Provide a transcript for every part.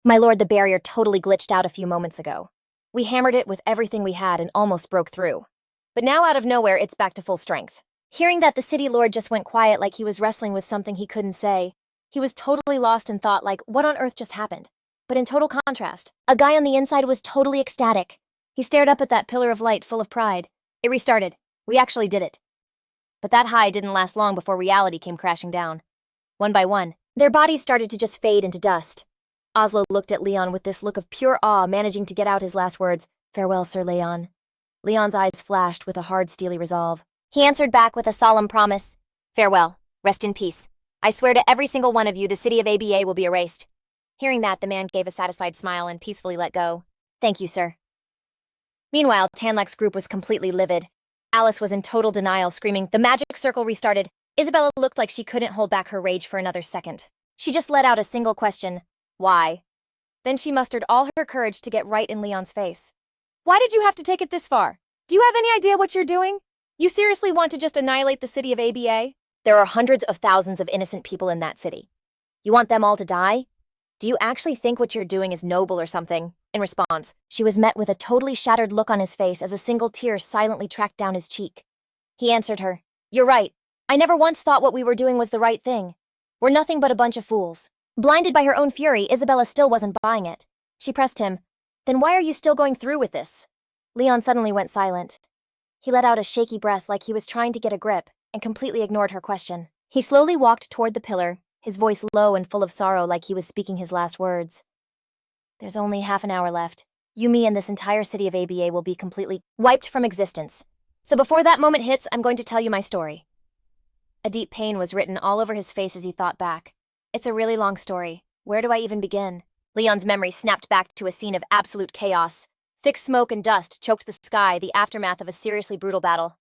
My lord, the barrier totally glitched out a few moments ago. We hammered it with everything we had and almost broke through. But now out of nowhere, it's back to full strength. Hearing that, the city lord just went quiet like he was wrestling with something he couldn't say. He was totally lost in thought, like, what on earth just happened? But in total contrast, a guy on the inside was totally ecstatic. He stared up at that pillar of light full of pride. It restarted. We actually did it. But that high didn't last long before reality came crashing down. One by one, their bodies started to just fade into dust. Oslo looked at Leon with this look of pure awe, managing to get out his last words, "Farewell, Sir Leon." Leon's eyes flashed with a hard, steely resolve. He answered back with a solemn promise, "Farewell. Rest in peace. I swear to every single one of you, the city of ABA will be erased." Hearing that, the man gave a satisfied smile and peacefully let go. "Thank you, sir." Meanwhile, Tanlek's group was completely livid. Alice was in total denial, screaming, "The magic circle restarted." Isabella looked like she couldn't hold back her rage for another second. She just let out a single question, "Why?" Then she mustered all her courage to get right in Leon's face. "Why did you have to take it this far? Do you have any idea what you're doing? You seriously want to just annihilate the city of ABA? There are hundreds of thousands of innocent people in that city. You want them all to die? Do you actually think what you're doing is noble or something?" In response, she was met with a totally shattered look on his face as a single tear silently tracked down his cheek. He answered her, "You're right. I never once thought what we were doing was the right thing. We're nothing but a bunch of fools." Blinded by her own fury, Isabella still wasn't buying it. She pressed him, "Then why are you still going through with this?" Leon suddenly went silent. He let out a shaky breath like he was trying to get a grip and completely ignored her question. He slowly walked toward the pillar, his voice low and full of sorrow like he was speaking his last words. "There's only half an hour left. Yumi and this entire city of ABA will be completely wiped from existence. So before that moment hits, I'm going to tell you my story." A deep pain was written all over his face as he thought back. It's a really long story. Where do I even begin? Leon's memory snapped back to a scene of absolute chaos. Thick smoke and dust choked the sky, the aftermath of a seriously brutal battle.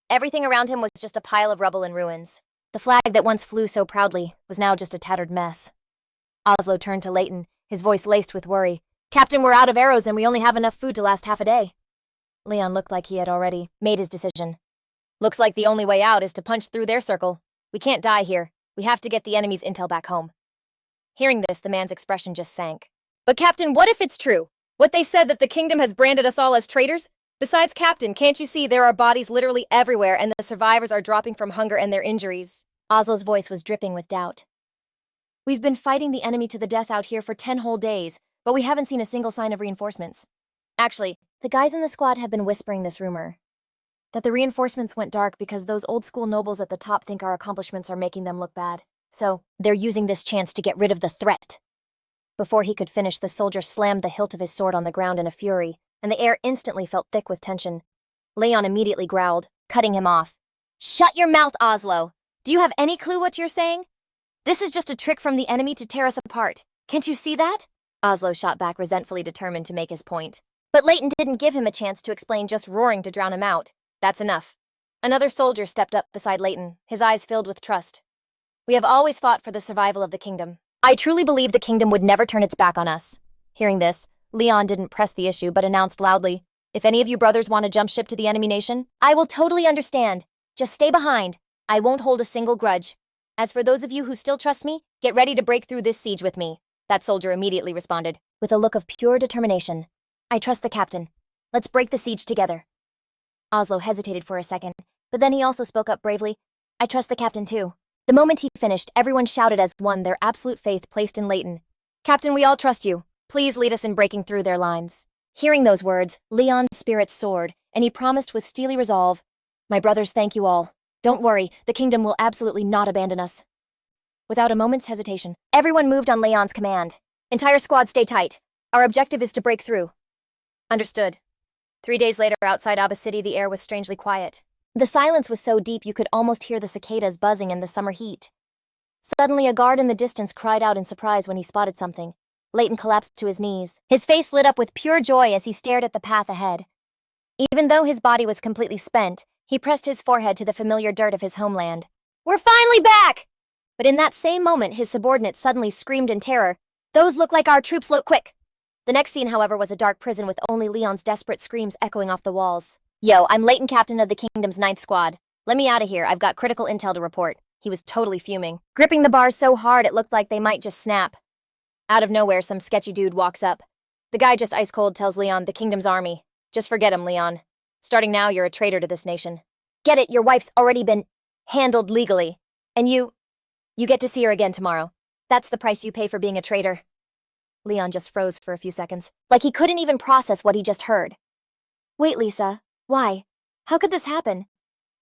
Everything around him was just a pile of rubble and ruins. The flag that once flew so proudly was now just a tattered mess. Oslo turned to Leighton, his voice laced with worry. "Captain, we're out of arrows and we only have enough food to last half a day." Leon looked like he had already made his decision. "Looks like the only way out is to punch through their circle. We can't die here. We have to get the enemy's intel back home." Hearing this, the man's expression just sank. "But Captain, what if it's true? What they said, that the kingdom has branded us all as traitors? Besides, Captain, can't you see there are bodies literally everywhere and the survivors are dropping from hunger and their injuries?" Oslo's voice was dripping with doubt. "We've been fighting the enemy to the death out here for 10 whole days, but we haven't seen a single sign of reinforcements. Actually, the guys in the squad have been whispering this rumor, that the reinforcements went dark because those old-school nobles at the top think our accomplishments are making them look bad. So, they're using this chance to get rid of the threat." Before he could finish, the soldier slammed the hilt of his sword on the ground in a fury, and the air instantly felt thick with tension. Leon immediately growled, cutting him off. "Shut your mouth, Oslo! Do you have any clue what you're saying? This is just a trick from the enemy to tear us apart. Can't you see that?" Oslo shot back, resentfully determined to make his point. But Leighton didn't give him a chance to explain, just roaring to drown him out. "That's enough." Another soldier stepped up beside Leighton, his eyes filled with trust. "We have always fought for the survival of the kingdom. I truly believe the kingdom would never turn its back on us." Hearing this, Leon didn't press the issue but announced loudly, "If any of you brothers want to jump ship to the enemy nation, I will totally understand. Just stay behind. I won't hold a single grudge. As for those of you who still trust me, get ready to break through this siege with me." That soldier immediately responded, with a look of pure determination. "I trust the captain. Let's break the siege together." Oslo hesitated for a second, but then he also spoke up bravely, "I trust the captain too." The moment he finished, everyone shouted as one, their absolute faith placed in Leighton. "Captain, we all trust you. Please lead us in breaking through their lines." Hearing those words, Leon's spirits soared, and he promised with steely resolve, "My brothers, thank you all. Don't worry, the kingdom will absolutely not abandon us." Without a moment's hesitation, everyone moved on Leon's command. "Entire squad, stay tight. Our objective is to break through." "Understood." 3 days later, outside Aba City, the air was strangely quiet. The silence was so deep you could almost hear the cicadas buzzing in the summer heat. Suddenly, a guard in the distance cried out in surprise when he spotted something. Leighton collapsed to his knees. His face lit up with pure joy as he stared at the path ahead. Even though his body was completely spent, he pressed his forehead to the familiar dirt of his homeland. "We're finally back!" But in that same moment, his subordinate suddenly screamed in terror, "Those look like our troops, look quick!" The next scene, however, was a dark prison with only Leon's desperate screams echoing off the walls. "Yo, I'm Leighton, captain of the kingdom's 9th squad. Let me out of here, I've got critical intel to report." He was totally fuming, gripping the bars so hard it looked like they might just snap. Out of nowhere, some sketchy dude walks up. The guy just ice cold tells Leon the kingdom's army. Just forget him, Leon. Starting now, you're a traitor to this nation. Get it, your wife's already been handled legally. And you get to see her again tomorrow. That's the price you pay for being a traitor. Leon just froze for a few seconds, like he couldn't even process what he just heard. Wait, Lisa. Why? How could this happen?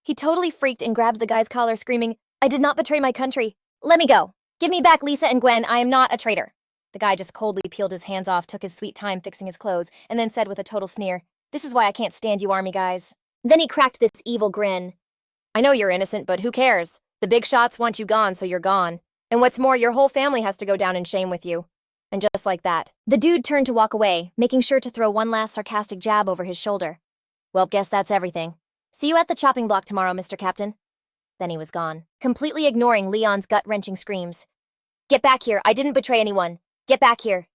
He totally freaked and grabbed the guy's collar, screaming, I did not betray my country. Let me go. Give me back Lisa and Gwen. I am not a traitor. The guy just coldly peeled his hands off, took his sweet time fixing his clothes, and then said with a total sneer, This is why I can't stand you army guys. Then he cracked this evil grin. I know you're innocent, but who cares? The big shots want you gone, so you're gone. And what's more, your whole family has to go down in shame with you. And just like that, the dude turned to walk away, making sure to throw one last sarcastic jab over his shoulder. Well, guess that's everything. See you at the chopping block tomorrow, Mr. Captain. Then he was gone, completely ignoring Leon's gut-wrenching screams. Get back here, I didn't betray anyone. Get back here.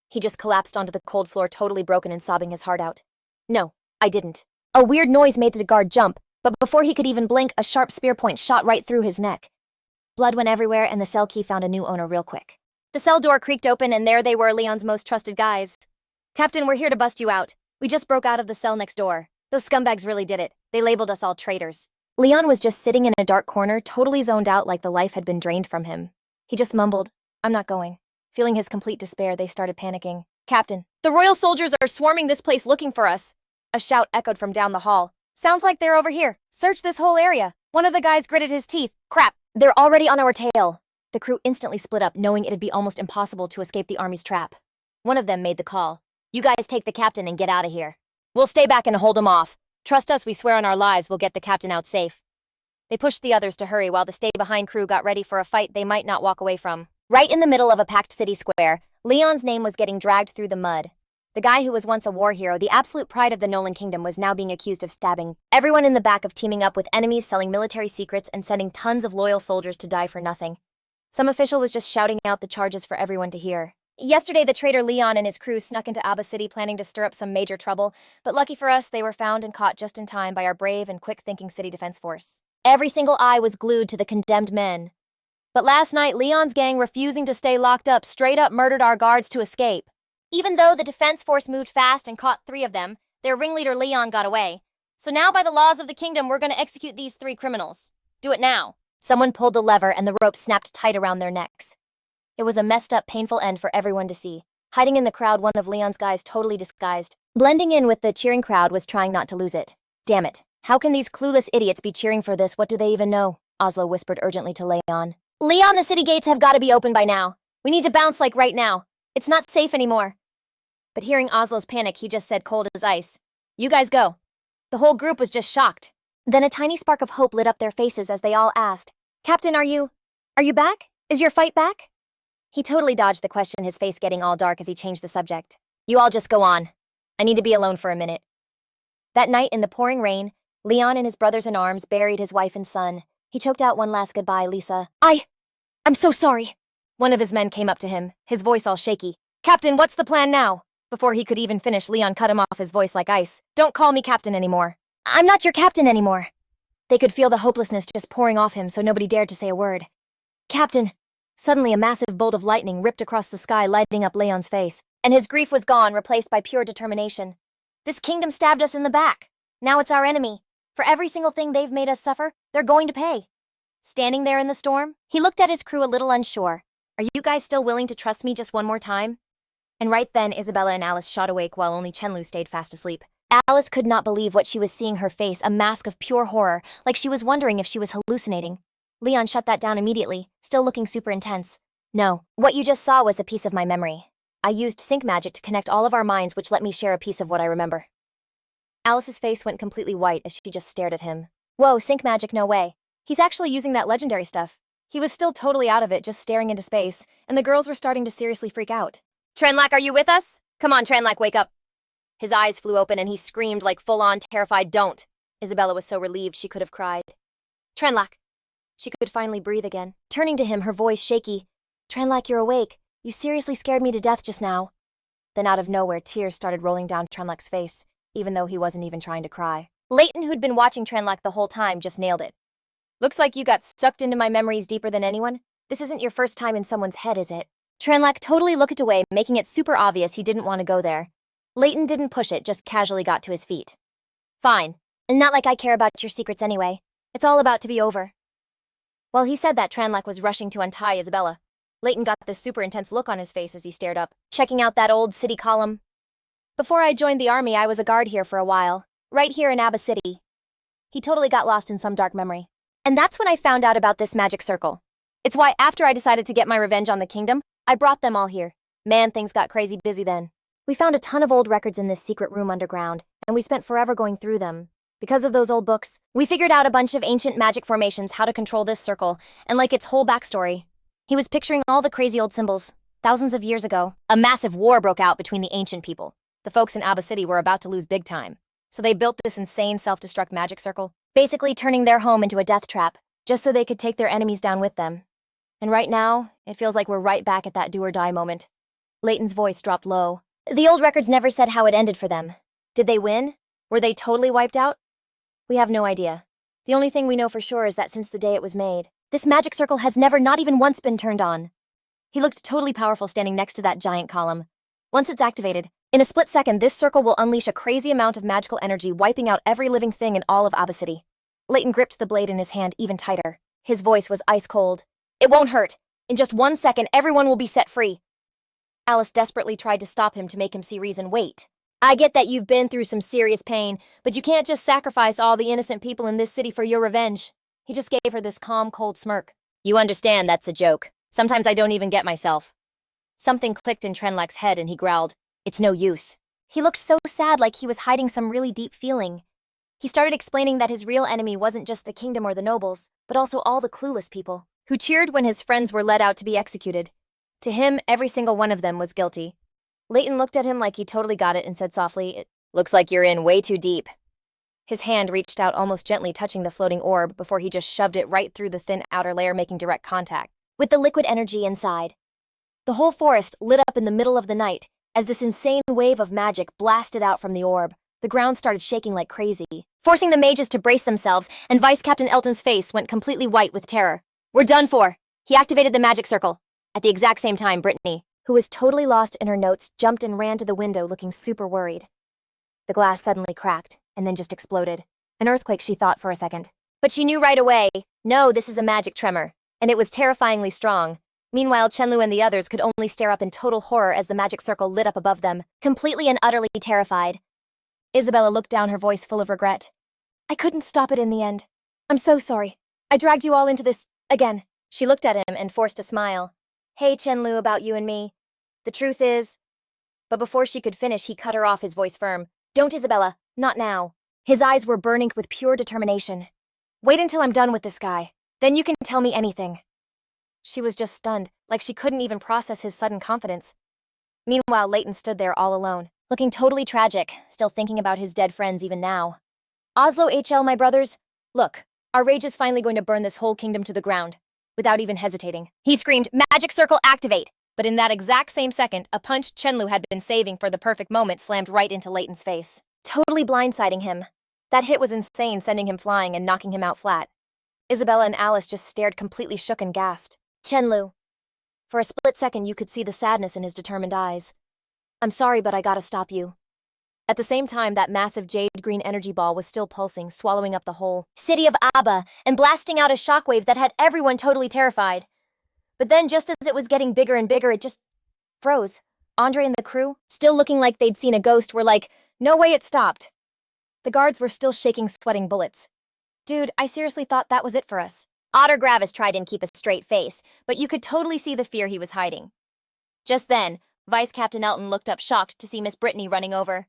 He just collapsed onto the cold floor, totally broken and sobbing his heart out. No, I didn't. A weird noise made the guard jump, but before he could even blink, a sharp spear point shot right through his neck. Blood went everywhere, and the cell key found a new owner real quick. The cell door creaked open, and there they were, Leon's most trusted guys. Captain, we're here to bust you out. We just broke out of the cell next door. Those scumbags really did it. They labeled us all traitors. Leon was just sitting in a dark corner, totally zoned out like the life had been drained from him. He just mumbled, I'm not going. Feeling his complete despair, they started panicking. Captain, the royal soldiers are swarming this place looking for us. A shout echoed from down the hall. Sounds like they're over here. Search this whole area. One of the guys gritted his teeth. Crap, they're already on our tail. The crew instantly split up, knowing it'd be almost impossible to escape the army's trap. One of them made the call. You guys take the captain and get out of here. We'll stay back and hold him off. Trust us, we swear on our lives we'll get the captain out safe. They pushed the others to hurry while the stay-behind crew got ready for a fight they might not walk away from. Right in the middle of a packed city square, Leon's name was getting dragged through the mud. The guy who was once a war hero, the absolute pride of the Nolan Kingdom, was now being accused of stabbing everyone in the back, of teaming up with enemies, selling military secrets, and sending tons of loyal soldiers to die for nothing. Some official was just shouting out the charges for everyone to hear. Yesterday, the traitor Leon and his crew snuck into Abba City planning to stir up some major trouble, but lucky for us, they were found and caught just in time by our brave and quick-thinking city defense force. Every single eye was glued to the condemned men. But last night, Leon's gang, refusing to stay locked up, straight up murdered our guards to escape. Even though the defense force moved fast and caught 3 of them, their ringleader Leon got away. So now, by the laws of the kingdom, we're going to execute these 3 criminals. Do it now. Someone pulled the lever and the rope snapped tight around their necks. It was a messed up, painful end for everyone to see. Hiding in the crowd, one of Leon's guys, totally disguised, blending in with the cheering crowd, was trying not to lose it. Damn it. How can these clueless idiots be cheering for this? What do they even know? Oslo whispered urgently to Leon. Leon, the city gates have got to be open by now. We need to bounce like right now. It's not safe anymore. But hearing Oslo's panic, he just said cold as ice. You guys go. The whole group was just shocked. Then a tiny spark of hope lit up their faces as they all asked, Captain, are you back? Is your fight back? He totally dodged the question, his face getting all dark as he changed the subject. You all just go on. I need to be alone for a minute. That night in the pouring rain, Leon and his brothers in arms buried his wife and son. He choked out one last goodbye, Lisa. I'm so sorry. One of his men came up to him, his voice all shaky. Captain, what's the plan now? Before he could even finish, Leon cut him off, his voice like ice. Don't call me captain anymore. I'm not your captain anymore. They could feel the hopelessness just pouring off him, so nobody dared to say a word. Captain. Suddenly a massive bolt of lightning ripped across the sky, lighting up Leon's face, and his grief was gone, replaced by pure determination. This kingdom stabbed us in the back. Now it's our enemy. For every single thing they've made us suffer, they're going to pay. Standing there in the storm, he looked at his crew a little unsure. Are you guys still willing to trust me just one more time? And right then, Isabella and Alice shot awake while only Chen Luo stayed fast asleep. Alice could not believe what she was seeing, her face, a mask of pure horror, like she was wondering if she was hallucinating. Leon shut that down immediately, still looking super intense. No, what you just saw was a piece of my memory. I used sync magic to connect all of our minds, which let me share a piece of what I remember. Alice's face went completely white as she just stared at him. Whoa, sync magic, no way. He's actually using that legendary stuff. He was still totally out of it, just staring into space, and the girls were starting to seriously freak out. Trenlack, are you with us? Come on, Trenlack, wake up. His eyes flew open and he screamed like full-on terrified, don't. Isabella was so relieved she could have cried. Trenlack. She could finally breathe again. Turning to him, her voice shaky. Trenlack, you're awake. You seriously scared me to death just now. Then out of nowhere, tears started rolling down Trenlack's face, even though he wasn't even trying to cry. Leighton, who'd been watching Trenlack the whole time, just nailed it. Looks like you got sucked into my memories deeper than anyone. This isn't your first time in someone's head, is it? Tranlac totally looked away, making it super obvious he didn't want to go there. Leighton didn't push it, just casually got to his feet. Fine. And not like I care about your secrets anyway. It's all about to be over. While he said that, Tranlac was rushing to untie Isabella. Leighton got this super intense look on his face as he stared up, checking out that old city column. Before I joined the army, I was a guard here for a while, right here in Abba City. He totally got lost in some dark memory. And that's when I found out about this magic circle. It's why after I decided to get my revenge on the kingdom, I brought them all here. Man, things got crazy busy then. We found a ton of old records in this secret room underground, and we spent forever going through them. Because of those old books, we figured out a bunch of ancient magic formations, how to control this circle, and like its whole backstory. He was picturing all the crazy old symbols. Thousands of years ago, a massive war broke out between the ancient people. The folks in Abba City were about to lose big time. So they built this insane self-destruct magic circle, basically turning their home into a death trap, just so they could take their enemies down with them. And right now, it feels like we're right back at that do-or-die moment. Leighton's voice dropped low. The old records never said how it ended for them. Did they win? Were they totally wiped out? We have no idea. The only thing we know for sure is that since the day it was made, this magic circle has never, not even once, been turned on. He looked totally powerful standing next to that giant column. Once it's activated, in a split second, this circle will unleash a crazy amount of magical energy, wiping out every living thing in all of Abba City. Leighton gripped the blade in his hand even tighter. His voice was ice cold. It won't hurt. In just 1 second, everyone will be set free. Alice desperately tried to stop him to make him see reason. Wait. I get that you've been through some serious pain, but you can't just sacrifice all the innocent people in this city for your revenge. He just gave her this calm, cold smirk. You understand that's a joke. Sometimes I don't even get myself. Something clicked in Trenlac's head and he growled, "It's no use." He looked so sad, like he was hiding some really deep feeling. He started explaining that his real enemy wasn't just the kingdom or the nobles, but also all the clueless people who cheered when his friends were led out to be executed. To him, every single one of them was guilty. Leighton looked at him like he totally got it and said softly, "It looks like you're in way too deep." His hand reached out, almost gently touching the floating orb before he just shoved it right through the thin outer layer, making direct contact with the liquid energy inside. The whole forest lit up in the middle of the night as this insane wave of magic blasted out from the orb. The ground started shaking like crazy, forcing the mages to brace themselves, and Vice Captain Elton's face went completely white with terror. "We're done for." He activated the magic circle. At the exact same time, Brittany, who was totally lost in her notes, jumped and ran to the window looking super worried. The glass suddenly cracked and then just exploded. An earthquake, she thought for a second. But she knew right away, no, this is a magic tremor, and it was terrifyingly strong. Meanwhile, Chen Luo and the others could only stare up in total horror as the magic circle lit up above them, completely and utterly terrified. Isabella looked down, her voice full of regret. "I couldn't stop it in the end. I'm so sorry. I dragged you all into this, again." She looked at him and forced a smile. "Hey, Chen Luo, about you and me. The truth is..." But before she could finish, he cut her off, his voice firm. "Don't, Isabella. Not now." His eyes were burning with pure determination. "Wait until I'm done with this guy. Then you can tell me anything." She was just stunned, like she couldn't even process his sudden confidence. Meanwhile, Leighton stood there all alone, looking totally tragic, still thinking about his dead friends even now. "Oslo HL, my brothers. Look, our rage is finally going to burn this whole kingdom to the ground." Without even hesitating, he screamed, "Magic circle activate!" But in that exact same second, a punch Chen Luo had been saving for the perfect moment slammed right into Leighton's face, totally blindsiding him. That hit was insane, sending him flying and knocking him out flat. Isabella and Alice just stared, completely shook, and gasped. "Chen Luo." For a split second, you could see the sadness in his determined eyes. "I'm sorry, but I gotta stop you." At the same time, that massive jade-green energy ball was still pulsing, swallowing up the whole city of Abba and blasting out a shockwave that had everyone totally terrified. But then, just as it was getting bigger and bigger, it just froze. Andre and the crew, still looking like they'd seen a ghost, were like, "No way, it stopped." The guards were still shaking, sweating bullets. "Dude, I seriously thought that was it for us." Otter Gravis tried and keep a straight face, but you could totally see the fear he was hiding. Just then, Vice Captain Elton looked up, shocked to see Miss Brittany running over.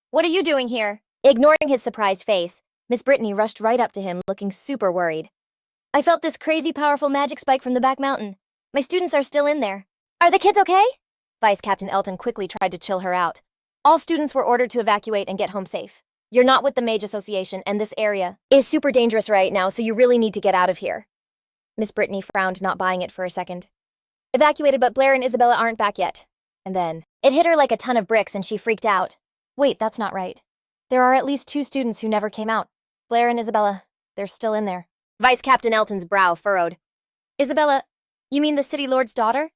"What are you doing here?" Ignoring his surprised face, Miss Brittany rushed right up to him, looking super worried. "I felt this crazy powerful magic spike from the back mountain. My students are still in there. Are the kids okay?" Vice Captain Elton quickly tried to chill her out. "All students were ordered to evacuate and get home safe. You're not with the Mage Association, and this area is super dangerous right now, so you really need to get out of here." Miss Brittany frowned, not buying it for a second. "Evacuated, but Blair and Isabella aren't back yet." And then, it hit her like a ton of bricks and she freaked out. "Wait, that's not right. There are at least 2 students who never came out. Blair and Isabella, they're still in there." Vice Captain Elton's brow furrowed. "Isabella, you mean the City Lord's daughter?"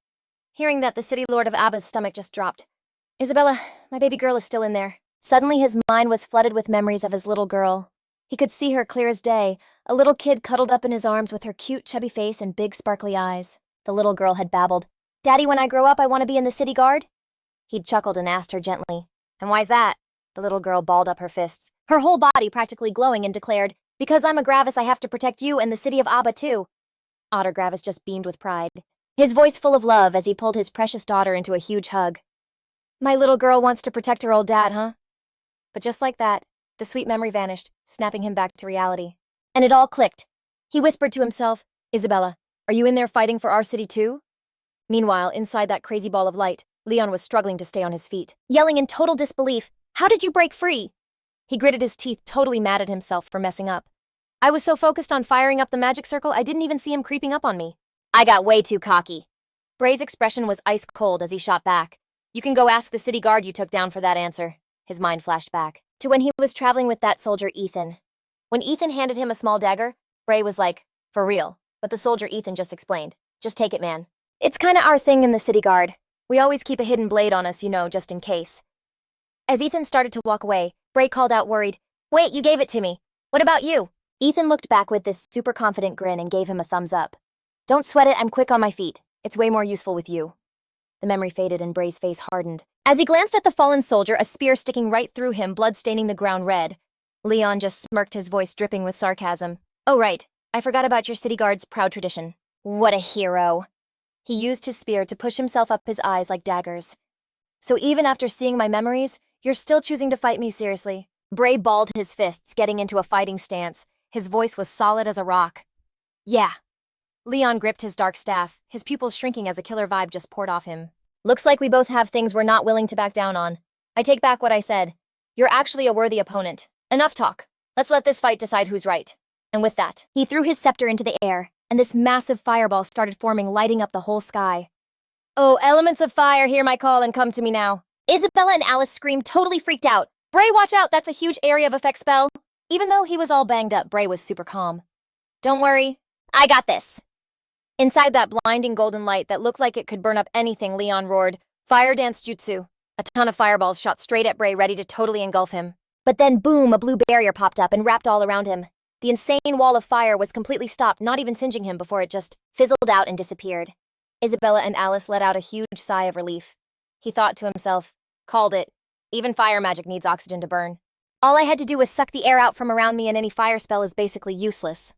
Hearing that, the city lord of Abba's stomach just dropped. Isabella, my baby girl is still in there. Suddenly his mind was flooded with memories of his little girl. He could see her clear as day, a little kid cuddled up in his arms with her cute chubby face and big sparkly eyes. The little girl had babbled, "Daddy, when I grow up, I want to be in the city guard." He'd chuckled and asked her gently, "And why's that?" The little girl balled up her fists, her whole body practically glowing, and declared, "Because I'm a Gravis, I have to protect you and the city of Abba too." Otter Gravis just beamed with pride, his voice full of love as he pulled his precious daughter into a huge hug. "My little girl wants to protect her old dad, huh?" But just like that, the sweet memory vanished, snapping him back to reality. And it all clicked. He whispered to himself, "Isabella, are you in there fighting for our city too?" Meanwhile, inside that crazy ball of light, Leon was struggling to stay on his feet, yelling in total disbelief, "How did you break free?" He gritted his teeth, totally mad at himself for messing up. "I was so focused on firing up the magic circle, I didn't even see him creeping up on me. I got way too cocky." Bray's expression was ice cold as he shot back. "You can go ask the city guard you took down for that answer." His mind flashed back to when he was traveling with that soldier Ethan. When Ethan handed him a small dagger, Bray was like, "For real." But the soldier Ethan just explained, "Just take it, man. It's kinda our thing in the city guard. We always keep a hidden blade on us, just in case." As Ethan started to walk away, Bray called out worried, "Wait, you gave it to me. What about you?" Ethan looked back with this super confident grin and gave him a thumbs up. "Don't sweat it, I'm quick on my feet. It's way more useful with you." The memory faded and Bray's face hardened. As he glanced at the fallen soldier, a spear sticking right through him, blood staining the ground red. Leon just smirked, his voice dripping with sarcasm. "Oh right, I forgot about your city guard's proud tradition." What a hero. He used his spear to push himself up his eyes like daggers. "So even after seeing my memories, you're still choosing to fight me seriously?" Bray balled his fists, getting into a fighting stance. His voice was solid as a rock. "Yeah." Leon gripped his dark staff, his pupils shrinking as a killer vibe just poured off him. "Looks like we both have things we're not willing to back down on. I take back what I said. You're actually a worthy opponent. Enough talk. Let's let this fight decide who's right." And with that, he threw his scepter into the air, and this massive fireball started forming, lighting up the whole sky. "Oh, elements of fire, hear my call and come to me now." Isabella and Alice screamed, totally freaked out. "Bray, watch out, that's a huge area of effect spell." Even though he was all banged up, Bray was super calm. "Don't worry, I got this." Inside that blinding golden light that looked like it could burn up anything, Leon roared, "Fire dance jutsu." A ton of fireballs shot straight at Bray, ready to totally engulf him. But then, boom, a blue barrier popped up and wrapped all around him. The insane wall of fire was completely stopped, not even singeing him, before it just fizzled out and disappeared. Isabella and Alice let out a huge sigh of relief. He thought to himself, "Called it. Even fire magic needs oxygen to burn. All I had to do was suck the air out from around me and any fire spell is basically useless."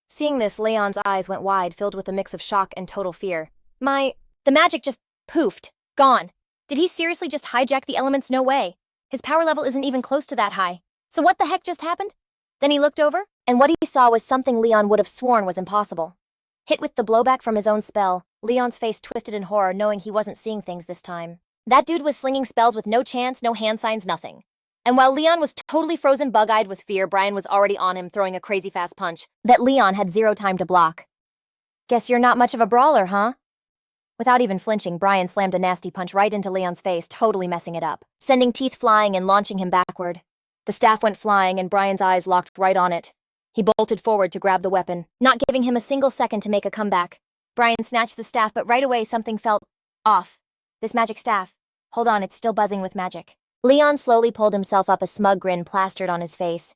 Seeing this, Leon's eyes went wide, filled with a mix of shock and total fear. The magic just poofed. Gone. Did he seriously just hijack the elements? No way. His power level isn't even close to that high. So what the heck just happened? Then he looked over, and what he saw was something Leon would have sworn was impossible. Hit with the blowback from his own spell, Leon's face twisted in horror, knowing he wasn't seeing things this time. That dude was slinging spells with no chance, no hand signs, nothing. And while Leon was totally frozen bug-eyed with fear, Brian was already on him, throwing a crazy fast punch that Leon had zero time to block. "Guess you're not much of a brawler, huh?" Without even flinching, Brian slammed a nasty punch right into Leon's face, totally messing it up, sending teeth flying and launching him backward. The staff went flying and Brian's eyes locked right on it. He bolted forward to grab the weapon, not giving him a single second to make a comeback. Brian snatched the staff, but right away something felt off. This magic staff. Hold on, it's still buzzing with magic. Leon slowly pulled himself up, a smug grin plastered on his face.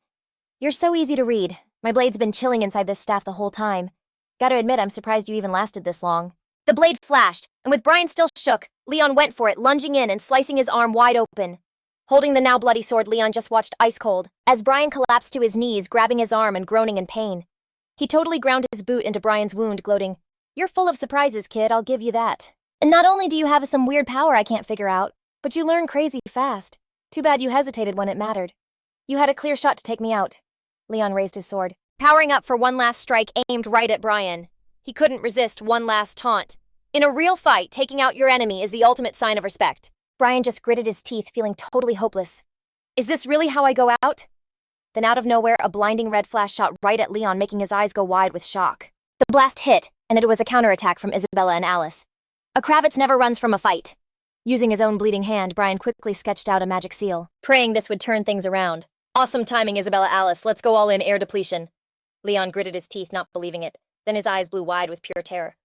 "You're so easy to read. My blade's been chilling inside this staff the whole time. Gotta admit, I'm surprised you even lasted this long." The blade flashed, and with Brian still shook, Leon went for it, lunging in and slicing his arm wide open. Holding the now bloody sword, Leon just watched ice cold, as Brian collapsed to his knees, grabbing his arm and groaning in pain. He totally ground his boot into Brian's wound, gloating, "You're full of surprises, kid, I'll give you that. And not only do you have some weird power I can't figure out, but you learn crazy fast. Too bad you hesitated when it mattered. You had a clear shot to take me out." Leon raised his sword, powering up for one last strike aimed right at Brian. He couldn't resist one last taunt. "In a real fight, taking out your enemy is the ultimate sign of respect." Brian just gritted his teeth, feeling totally hopeless. "Is this really how I go out?" Then out of nowhere, a blinding red flash shot right at Leon, making his eyes go wide with shock. The blast hit, and it was a counterattack from Isabella and Alice. A Kravitz never runs from a fight. Using his own bleeding hand, Brian quickly sketched out a magic seal, praying this would turn things around. "Awesome timing, Isabella, Alice. Let's go all in, air depletion." Leon gritted his teeth, not believing it. Then his eyes blew wide with pure terror.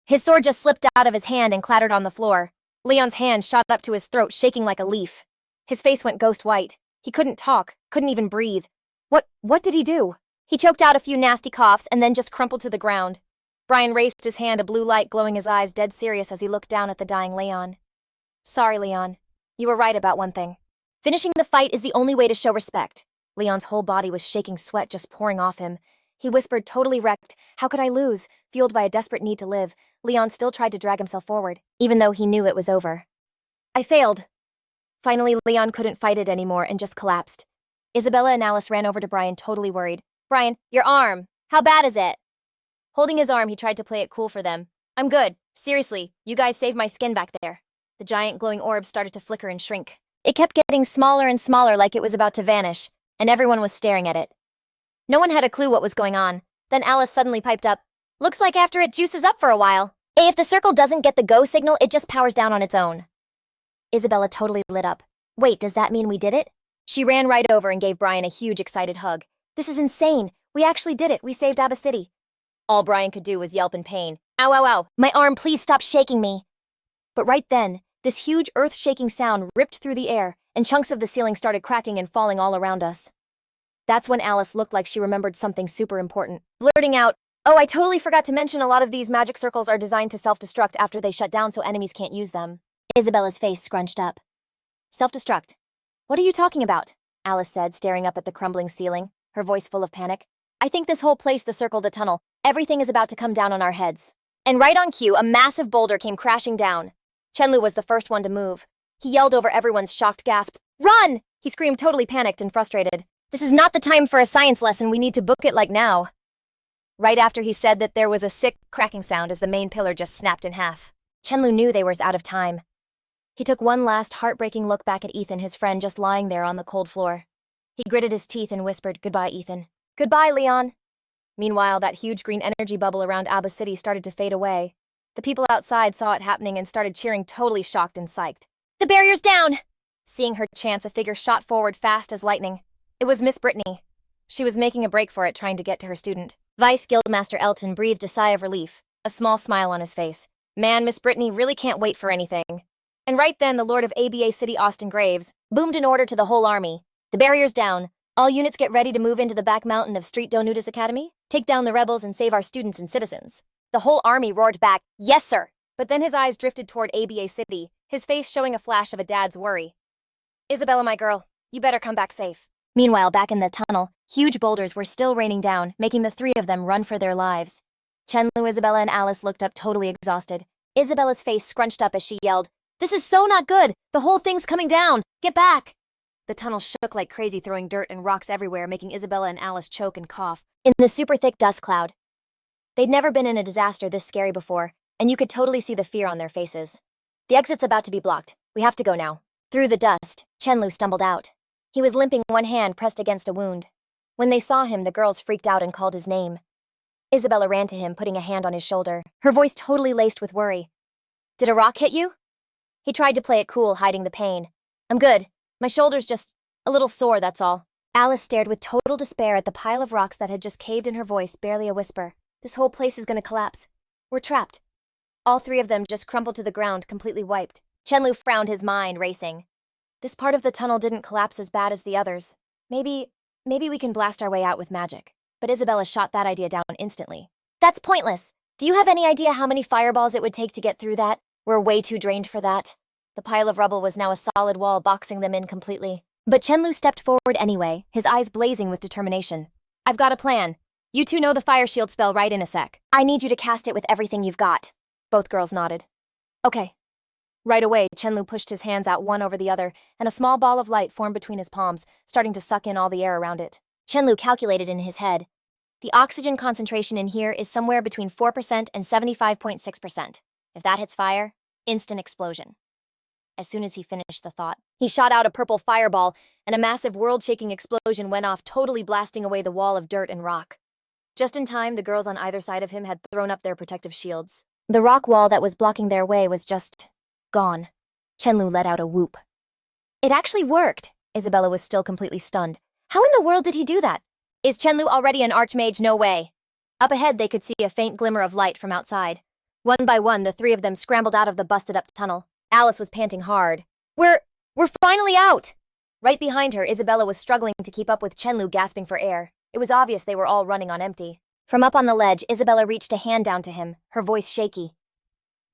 His sword just slipped out of his hand and clattered on the floor. Leon's hand shot up to his throat, shaking like a leaf. His face went ghost white. He couldn't talk, couldn't even breathe. What did he do? He choked out a few nasty coughs and then just crumpled to the ground. Brian raised his hand, a blue light glowing his eyes, dead serious as he looked down at the dying Leon. Sorry, Leon. You were right about one thing. Finishing the fight is the only way to show respect. Leon's whole body was shaking, sweat just pouring off him. He whispered, totally wrecked, how could I lose? Fueled by a desperate need to live, Leon still tried to drag himself forward, even though he knew it was over. I failed. Finally, Leon couldn't fight it anymore and just collapsed. Isabella and Alice ran over to Brian, totally worried. Brian, your arm. How bad is it? Holding his arm, he tried to play it cool for them. I'm good. Seriously, you guys saved my skin back there. The giant glowing orb started to flicker and shrink. It kept getting smaller and smaller, like it was about to vanish, and everyone was staring at it. No one had a clue what was going on. Then Alice suddenly piped up. Looks like after it juices up for a while. If the circle doesn't get the go signal, it just powers down on its own. Isabella totally lit up. Wait, does that mean we did it? She ran right over and gave Brian a huge, excited hug. This is insane. We actually did it. We saved Abba City. All Brian could do was yelp in pain. Ow, ow, ow. My arm, please stop shaking me. But right then, this huge earth-shaking sound ripped through the air, and chunks of the ceiling started cracking and falling all around us. That's when Alice looked like she remembered something super important, blurting out, oh, I totally forgot to mention a lot of these magic circles are designed to self-destruct after they shut down so enemies can't use them. Isabella's face scrunched up. Self-destruct? What are you talking about? Alice said, staring up at the crumbling ceiling, her voice full of panic. I think this whole place, the circle, the tunnel, everything is about to come down on our heads. And right on cue, a massive boulder came crashing down. Chen Luo was the first one to move. He yelled over everyone's shocked gasps. Run! He screamed, totally panicked and frustrated. This is not the time for a science lesson. We need to book it like now. Right after he said that, there was a sick cracking sound as the main pillar just snapped in half. Chen Luo knew they were out of time. He took one last heartbreaking look back at Ethan, his friend, just lying there on the cold floor. He gritted his teeth and whispered, Goodbye, Ethan. Goodbye, Leon. Meanwhile, that huge green energy bubble around Abba City started to fade away. The people outside saw it happening and started cheering, totally shocked and psyched. The barrier's down! Seeing her chance, a figure shot forward fast as lightning. It was Miss Brittany. She was making a break for it, trying to get to her student. Vice Guildmaster Elton breathed a sigh of relief, a small smile on his face. Man, Miss Brittany really can't wait for anything. And right then, the Lord of ABA City, Austin Graves, boomed an order to the whole army. The barrier's down. All units get ready to move into the back mountain of Street Donudis Academy, take down the rebels and save our students and citizens. The whole army roared back, Yes, sir! But then his eyes drifted toward ABA City, his face showing a flash of a dad's worry. Isabella, my girl, you better come back safe. Meanwhile, back in the tunnel, huge boulders were still raining down, making the three of them run for their lives. Chen Luo, Isabella, and Alice looked up totally exhausted. Isabella's face scrunched up as she yelled, This is so not good! The whole thing's coming down! Get back! The tunnel shook like crazy, throwing dirt and rocks everywhere, making Isabella and Alice choke and cough. In the super thick dust cloud. They'd never been in a disaster this scary before, and you could totally see the fear on their faces. The exit's about to be blocked. We have to go now. Through the dust, Chen Luo stumbled out. He was limping, one hand pressed against a wound. When they saw him, the girls freaked out and called his name. Isabella ran to him, putting a hand on his shoulder, her voice totally laced with worry. Did a rock hit you? He tried to play it cool, hiding the pain. I'm good. My shoulder's just a little sore, that's all. Alice stared with total despair at the pile of rocks that had just caved in, her voice barely a whisper. This whole place is gonna collapse. We're trapped. All three of them just crumpled to the ground, completely wiped. Chen Luo frowned, his mind racing. This part of the tunnel didn't collapse as bad as the others. Maybe we can blast our way out with magic. But Isabella shot that idea down instantly. That's pointless. Do you have any idea how many fireballs it would take to get through that? We're way too drained for that. The pile of rubble was now a solid wall, boxing them in completely. But Chen Luo stepped forward anyway, his eyes blazing with determination. I've got a plan. You two know the fire shield spell, right? In a sec. I need you to cast it with everything you've got. Both girls nodded. Okay. Right away, Chen Luo pushed his hands out one over the other, and a small ball of light formed between his palms, starting to suck in all the air around it. Chen Luo calculated in his head. The oxygen concentration in here is somewhere between 4% and 75.6%. If that hits fire, instant explosion. As soon as he finished the thought, he shot out a purple fireball, and a massive world-shaking explosion went off, totally blasting away the wall of dirt and rock. Just in time, the girls on either side of him had thrown up their protective shields. The rock wall that was blocking their way was just gone. Chen Luo let out a whoop. It actually worked. Isabella was still completely stunned. How in the world did he do that? Is Chen Luo already an archmage? No way. Up ahead, they could see a faint glimmer of light from outside. One by one, the three of them scrambled out of the busted-up tunnel. Alice was panting hard. We're finally out! Right behind her, Isabella was struggling to keep up with Chen Luo gasping for air. It was obvious they were all running on empty. From up on the ledge, Isabella reached a hand down to him, her voice shaky.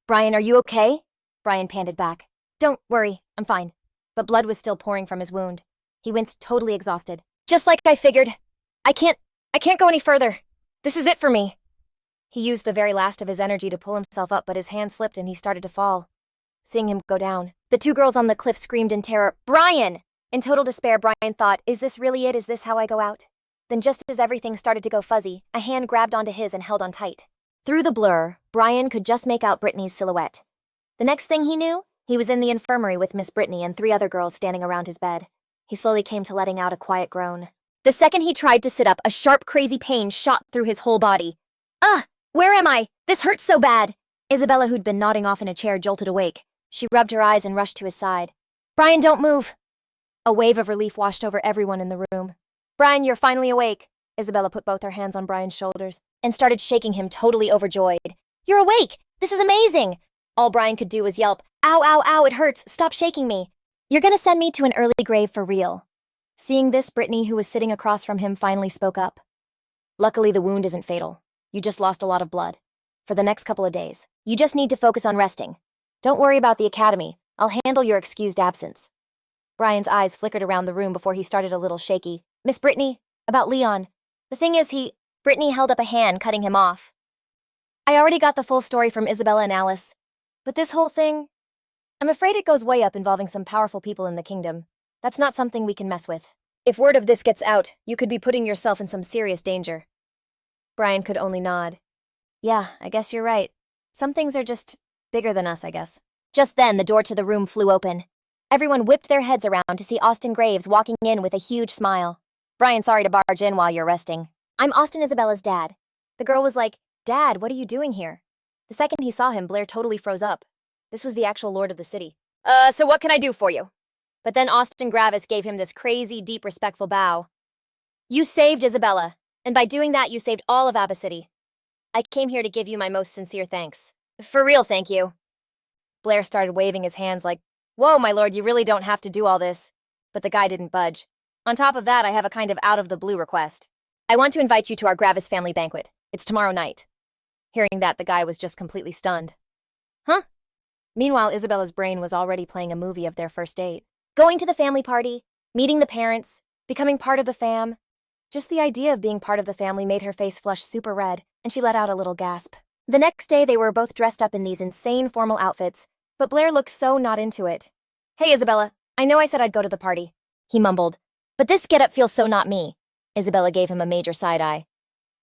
"Brian, are you okay?" Brian panted back. "Don't worry, I'm fine." But blood was still pouring from his wound. He winced, totally exhausted. "Just like I figured. I can't go any further. This is it for me." He used the very last of his energy to pull himself up, but his hand slipped and he started to fall. Seeing him go down, the two girls on the cliff screamed in terror, "Brian!" In total despair, Brian thought, is this really it? Is this how I go out? Then just as everything started to go fuzzy, a hand grabbed onto his and held on tight. Through the blur, Brian could just make out Brittany's silhouette. The next thing he knew, he was in the infirmary with Miss Brittany and three other girls standing around his bed. He slowly came to letting out a quiet groan. The second he tried to sit up, a sharp, crazy pain shot through his whole body. "Ugh! Where am I? This hurts so bad!" Isabella, who'd been nodding off in a chair, jolted awake. She rubbed her eyes and rushed to his side. "Brian, don't move!" A wave of relief washed over everyone in the room. "Brian, you're finally awake." Isabella put both her hands on Brian's shoulders and started shaking him, totally overjoyed. "You're awake! This is amazing!" All Brian could do was yelp, "Ow, ow, ow, it hurts! Stop shaking me! You're gonna send me to an early grave for real." Seeing this, Brittany, who was sitting across from him, finally spoke up. "Luckily, the wound isn't fatal. You just lost a lot of blood. For the next couple of days, you just need to focus on resting. Don't worry about the academy. I'll handle your excused absence." Brian's eyes flickered around the room before he started a little shaky. "Miss Brittany, about Leon. The thing is, Brittany held up a hand, cutting him off. "I already got the full story from Isabella and Alice. But this whole thing, I'm afraid it goes way up, involving some powerful people in the kingdom. That's not something we can mess with. If word of this gets out, you could be putting yourself in some serious danger." Brian could only nod. "Yeah, I guess you're right. Some things are just bigger than us, I guess." Just then, the door to the room flew open. Everyone whipped their heads around to see Austin Graves walking in with a huge smile. "Brian, sorry to barge in while you're resting. I'm Austin, Isabella's dad." The girl was like, "Dad, what are you doing here?" The second he saw him, Blair totally froze up. This was the actual lord of the city. So what can I do for you?" But then Austin Gravis gave him this crazy, deep, respectful bow. "You saved Isabella, and by doing that, you saved all of Abba City. I came here to give you my most sincere thanks." "For real, thank you." Blair started waving his hands like, "Whoa, my lord, you really don't have to do all this." But the guy didn't budge. "On top of that, I have a kind of out-of-the-blue request. I want to invite you to our Gravis family banquet. It's tomorrow night." Hearing that, the guy was just completely stunned. "Huh?" Meanwhile, Isabella's brain was already playing a movie of their first date. Going to the family party, meeting the parents, becoming part of the fam. Just the idea of being part of the family made her face flush super red, and she let out a little gasp. The next day, they were both dressed up in these insane formal outfits, but Blair looked so not into it. "Hey, Isabella, I know I said I'd go to the party," he mumbled. "But this getup feels so not me." Isabella gave him a major side-eye.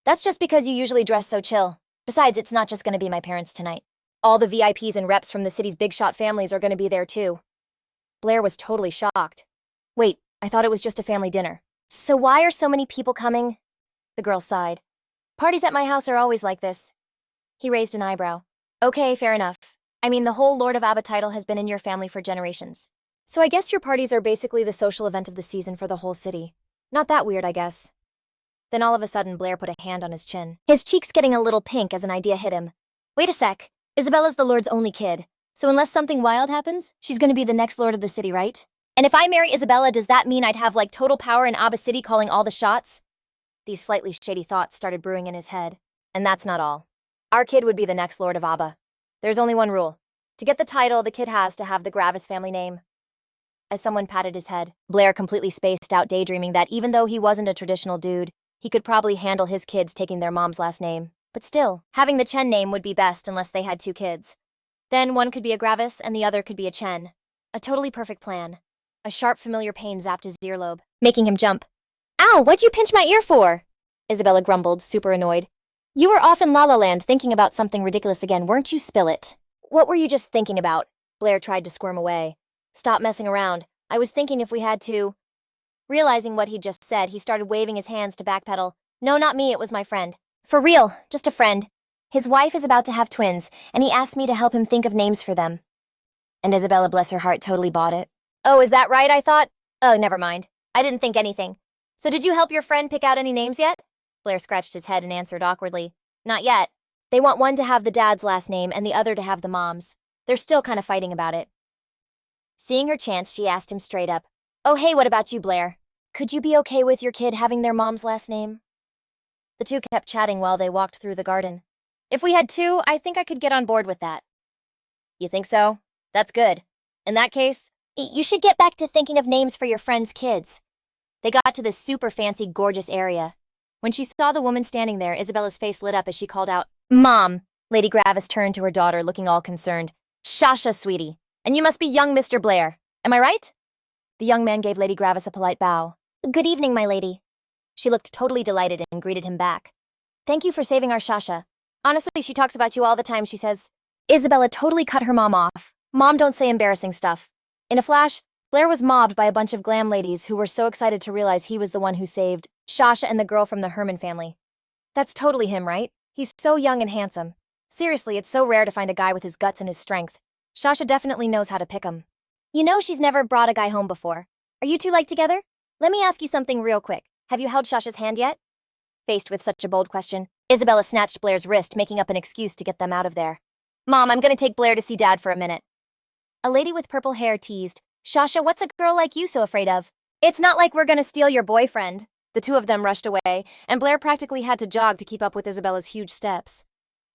"That's just because you usually dress so chill. Besides, it's not just going to be my parents tonight. All the VIPs and reps from the city's big-shot families are going to be there, too." Blair was totally shocked. "Wait, I thought it was just a family dinner." "So why are so many people coming?" The girl sighed. "Parties at my house are always like this." He raised an eyebrow. "Okay, fair enough. I mean, the whole Lord of Abba title has been in your family for generations. So I guess your parties are basically the social event of the season for the whole city. Not that weird, I guess." Then all of a sudden, Blair put a hand on his chin, his cheeks getting a little pink as an idea hit him. "Wait a sec. Isabella's the Lord's only kid. So unless something wild happens, she's going to be the next Lord of the city, right? And if I marry Isabella, does that mean I'd have, like, total power in Abba City, calling all the shots?" These slightly shady thoughts started brewing in his head. "And that's not all. Our kid would be the next Lord of Abba. There's only one rule. To get the title, the kid has to have the Gravis family name." As someone patted his head, Blair completely spaced out, daydreaming that even though he wasn't a traditional dude, he could probably handle his kids taking their mom's last name. But still, having the Chen name would be best unless they had two kids. Then one could be a Gravis and the other could be a Chen. A totally perfect plan. A sharp, familiar pain zapped his earlobe, making him jump. "Ow, what'd you pinch my ear for?" Isabella grumbled, super annoyed. "You were off in La La Land thinking about something ridiculous again, weren't you? Spill it." "What were you just thinking about?" Blair tried to squirm away. "Stop messing around. I was thinking if we had to..." Realizing what he'd just said, he started waving his hands to backpedal. "No, not me, it was my friend. For real, just a friend. His wife is about to have twins, and he asked me to help him think of names for them." And Isabella, bless her heart, totally bought it. "Oh, is that right, I thought? Oh, never mind. I didn't think anything. So did you help your friend pick out any names yet?" Blair scratched his head and answered awkwardly. "Not yet. They want one to have the dad's last name and the other to have the mom's. They're still kind of fighting about it. Seeing her chance, she asked him straight up, "Oh hey, what about you, Blair? Could you be okay with your kid having their mom's last name?" The two kept chatting while they walked through the garden. "If we had two, I think I could get on board with that." "You think so? That's good. In that case, you should get back to thinking of names for your friends' kids." They got to this super fancy, gorgeous area. When she saw the woman standing there, Isabella's face lit up as she called out, "Mom!" Lady Gravis turned to her daughter, looking all concerned. "Shasha, sweetie. And you must be young Mr. Blair. Am I right?" The young man gave Lady Gravis a polite bow. "Good evening, my lady." She looked totally delighted and greeted him back. "Thank you for saving our Shasha. Honestly, she talks about you all the time, she says." Isabella totally cut her mom off. "Mom, don't say embarrassing stuff." In a flash, Blair was mobbed by a bunch of glam ladies who were so excited to realize he was the one who saved Shasha and the girl from the Herman family. That's totally him, right? He's so young and handsome. Seriously, it's so rare to find a guy with his guts and his strength. Shasha definitely knows how to pick him. You know she's never brought a guy home before. Are you two like together? Let me ask you something real quick. Have you held Shasha's hand yet? Faced with such a bold question, Isabella snatched Blair's wrist, making up an excuse to get them out of there. "Mom, I'm gonna take Blair to see Dad for a minute." A lady with purple hair teased, "Shasha, what's a girl like you so afraid of? It's not like we're gonna steal your boyfriend." The two of them rushed away, and Blair practically had to jog to keep up with Isabella's huge steps.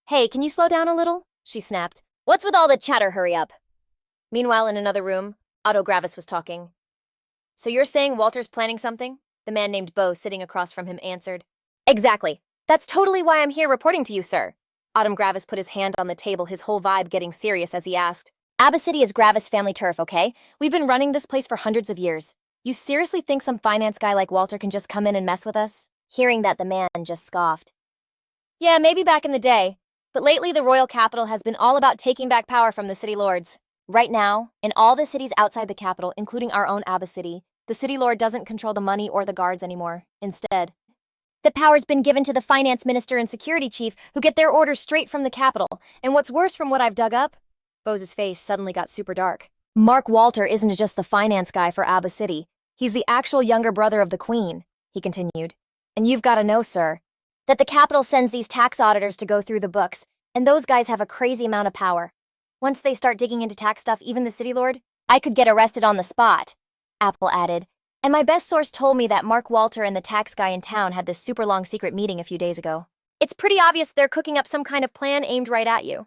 "Hey, can you slow down a little?" she snapped. "What's with all the chatter? Hurry up." Meanwhile, in another room, Otto Gravis was talking. "So you're saying Walter's planning something?" The man named Bo, sitting across from him, answered. "Exactly. That's totally why I'm here reporting to you, sir." Autumn Gravis put his hand on the table, his whole vibe getting serious as he asked, "Abba City is Gravis family turf, okay? We've been running this place for hundreds of years. You seriously think some finance guy like Walter can just come in and mess with us?" Hearing that, the man just scoffed. "Yeah, maybe back in the day, but lately the royal capital has been all about taking back power from the city lords. Right now, in all the cities outside the capital, including our own Abba City, the city lord doesn't control the money or the guards anymore. Instead, the power's been given to the finance minister and security chief, who get their orders straight from the capital. And what's worse, from what I've dug up," Bose's face suddenly got super dark, "Mark Walter isn't just the finance guy for Abba City. He's the actual younger brother of the queen," he continued. "And you've got to know, sir, that the capital sends these tax auditors to go through the books, and those guys have a crazy amount of power. Once they start digging into tax stuff, even the city lord, I could get arrested on the spot," Apple added. "And my best source told me that Mark Walter and the tax guy in town had this super long secret meeting a few days ago. It's pretty obvious they're cooking up some kind of plan aimed right at you."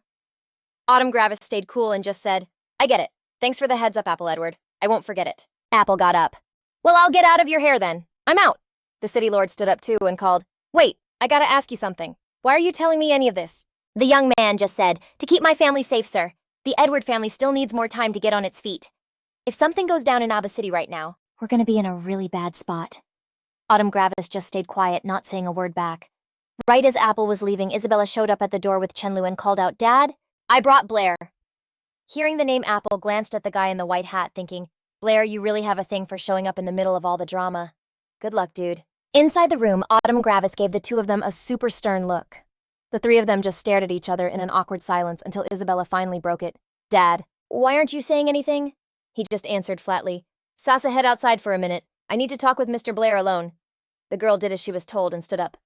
Autumn Gravis stayed cool and just said, "I get it. Thanks for the heads up, Apple Edward. I won't forget it." Apple got up. "Well, I'll get out of your hair then. I'm out." The city lord stood up too and called, "Wait, I gotta ask you something. Why are you telling me any of this?" The young man just said, "To keep my family safe, sir. The Edward family still needs more time to get on its feet. If something goes down in Abba City right now, we're gonna be in a really bad spot." Autumn Gravis just stayed quiet, not saying a word back. Right as Apple was leaving, Isabella showed up at the door with Chen Luo and called out, "Dad, I brought Blair." Hearing the name, Apple glanced at the guy in the white hat, thinking, "Blair, you really have a thing for showing up in the middle of all the drama. Good luck, dude." Inside the room, Autumn Gravis gave the two of them a super stern look. The three of them just stared at each other in an awkward silence until Isabella finally broke it. "Dad, why aren't you saying anything?" He just answered flatly, "Sasa, head outside for a minute. I need to talk with Mr. Blair alone." The girl did as she was told and stood up.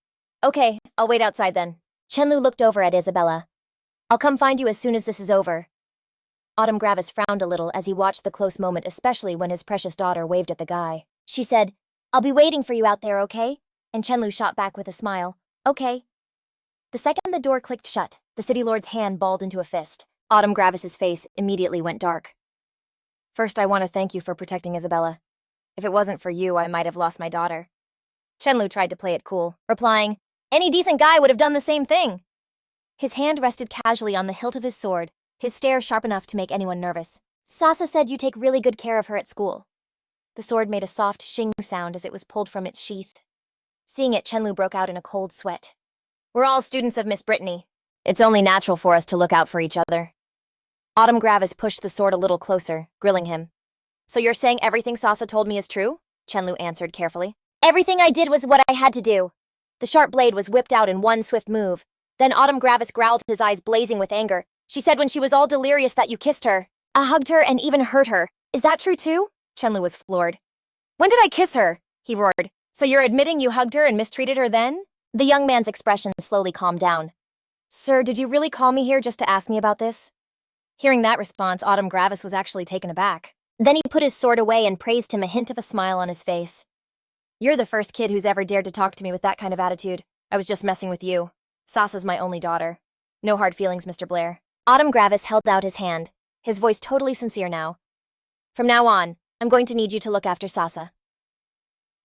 "Okay, I'll wait outside then." Chen Luo looked over at Isabella. "I'll come find you as soon as this is over." Autumn Gravis frowned a little as he watched the close moment, especially when his precious daughter waved at the guy. She said, "I'll be waiting for you out there, okay?" And Chen Luo shot back with a smile, "Okay." The second the door clicked shut, the city lord's hand balled into a fist. Autumn Gravis's face immediately went dark. "First, I want to thank you for protecting Isabella. If it wasn't for you, I might have lost my daughter." Chen Luo tried to play it cool, replying, "Any decent guy would have done the same thing." His hand rested casually on the hilt of his sword, his stare sharp enough to make anyone nervous. "Sasa said you take really good care of her at school." The sword made a soft shing sound as it was pulled from its sheath. Seeing it, Chen Luo broke out in a cold sweat. "We're all students of Miss Brittany. It's only natural for us to look out for each other." Autumn Gravis pushed the sword a little closer, grilling him. "So you're saying everything Sasa told me is true?" Chen Luo answered carefully. "Everything I did was what I had to do." The sharp blade was whipped out in one swift move. Then Autumn Gravis growled, his eyes blazing with anger. "She said when she was all delirious that you kissed her. I hugged her and even hurt her. Is that true too?" Chen Luo was floored. "When did I kiss her?" he roared. "So you're admitting you hugged her and mistreated her then?" The young man's expression slowly calmed down. Sir, did you really call me here just to ask me about this? Hearing that response, Autumn Gravis was actually taken aback. Then he put his sword away and praised him, a hint of a smile on his face. You're the first kid who's ever dared to talk to me with that kind of attitude. I was just messing with you. Sasa's my only daughter. No hard feelings, Mr. Blair. Autumn Gravis held out his hand, his voice totally sincere now. From now on, I'm going to need you to look after Sasa.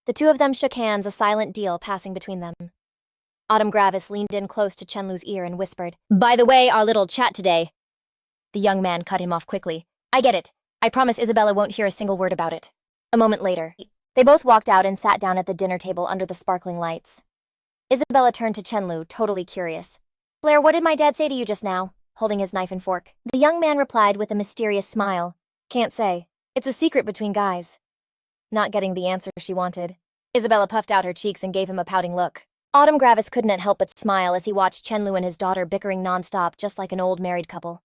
The two of them shook hands, a silent deal passing between them. Autumn Gravis leaned in close to Chen Luo's ear and whispered, "By the way, our little chat today." The young man cut him off quickly. "I get it. I promise Isabella won't hear a single word about it." A moment later, they both walked out and sat down at the dinner table under the sparkling lights. Isabella turned to Chen Luo, totally curious. "Blair, what did my dad say to you just now?" Holding his knife and fork. The young man replied with a mysterious smile. "Can't say. It's a secret between guys." Not getting the answer she wanted, Isabella puffed out her cheeks and gave him a pouting look. Autumn Gravis couldn't help but smile as he watched Chen Luo and his daughter bickering nonstop, just like an old married couple.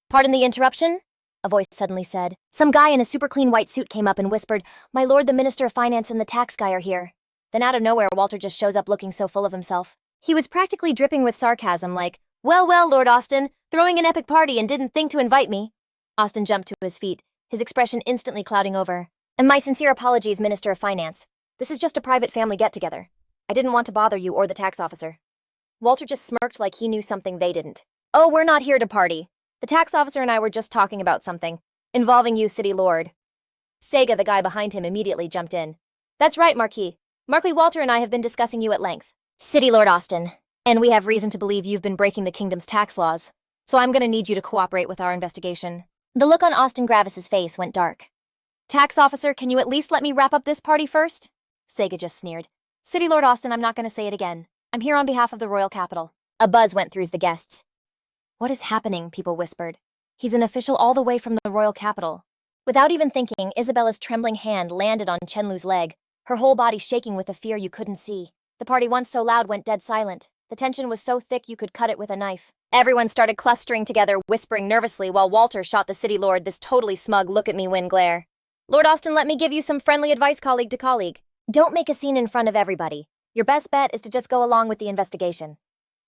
"Pardon the interruption?" a voice suddenly said. Some guy in a super clean white suit came up and whispered, "My lord, the Minister of Finance and the tax guy are here." Then out of nowhere, Walter just shows up looking so full of himself. He was practically dripping with sarcasm, like, well, Lord Austin, throwing an epic party and didn't think to invite me." Austin jumped to his feet, his expression instantly clouding over. "And my sincere apologies, Minister of Finance. This is just a private family get-together. I didn't want to bother you or the tax officer." Walter just smirked like he knew something they didn't. "Oh, we're not here to party. The tax officer and I were just talking about something involving you, City Lord." Sega, the guy behind him, immediately jumped in. "That's right, Marquis. Walter and I have been discussing you at length. City Lord Austin, and we have reason to believe you've been breaking the kingdom's tax laws, so I'm going to need you to cooperate with our investigation." The look on Austin Gravis's face went dark. "Tax officer, can you at least let me wrap up this party first?" Sega just sneered. "City Lord Austin, I'm not going to say it again. I'm here on behalf of the royal capital." A buzz went through the guests. "What is happening?" people whispered. "He's an official all the way from the royal capital." Without even thinking, Isabella's trembling hand landed on Chen Luo's leg, her whole body shaking with a fear you couldn't see. The party, once so loud, went dead silent. The tension was so thick you could cut it with a knife. Everyone started clustering together, whispering nervously, while Walter shot the city lord this totally smug look-at-me-win glare. "Lord Austin, let me give you some friendly advice, colleague to colleague. Don't make a scene in front of everybody. Your best bet is to just go along with the investigation."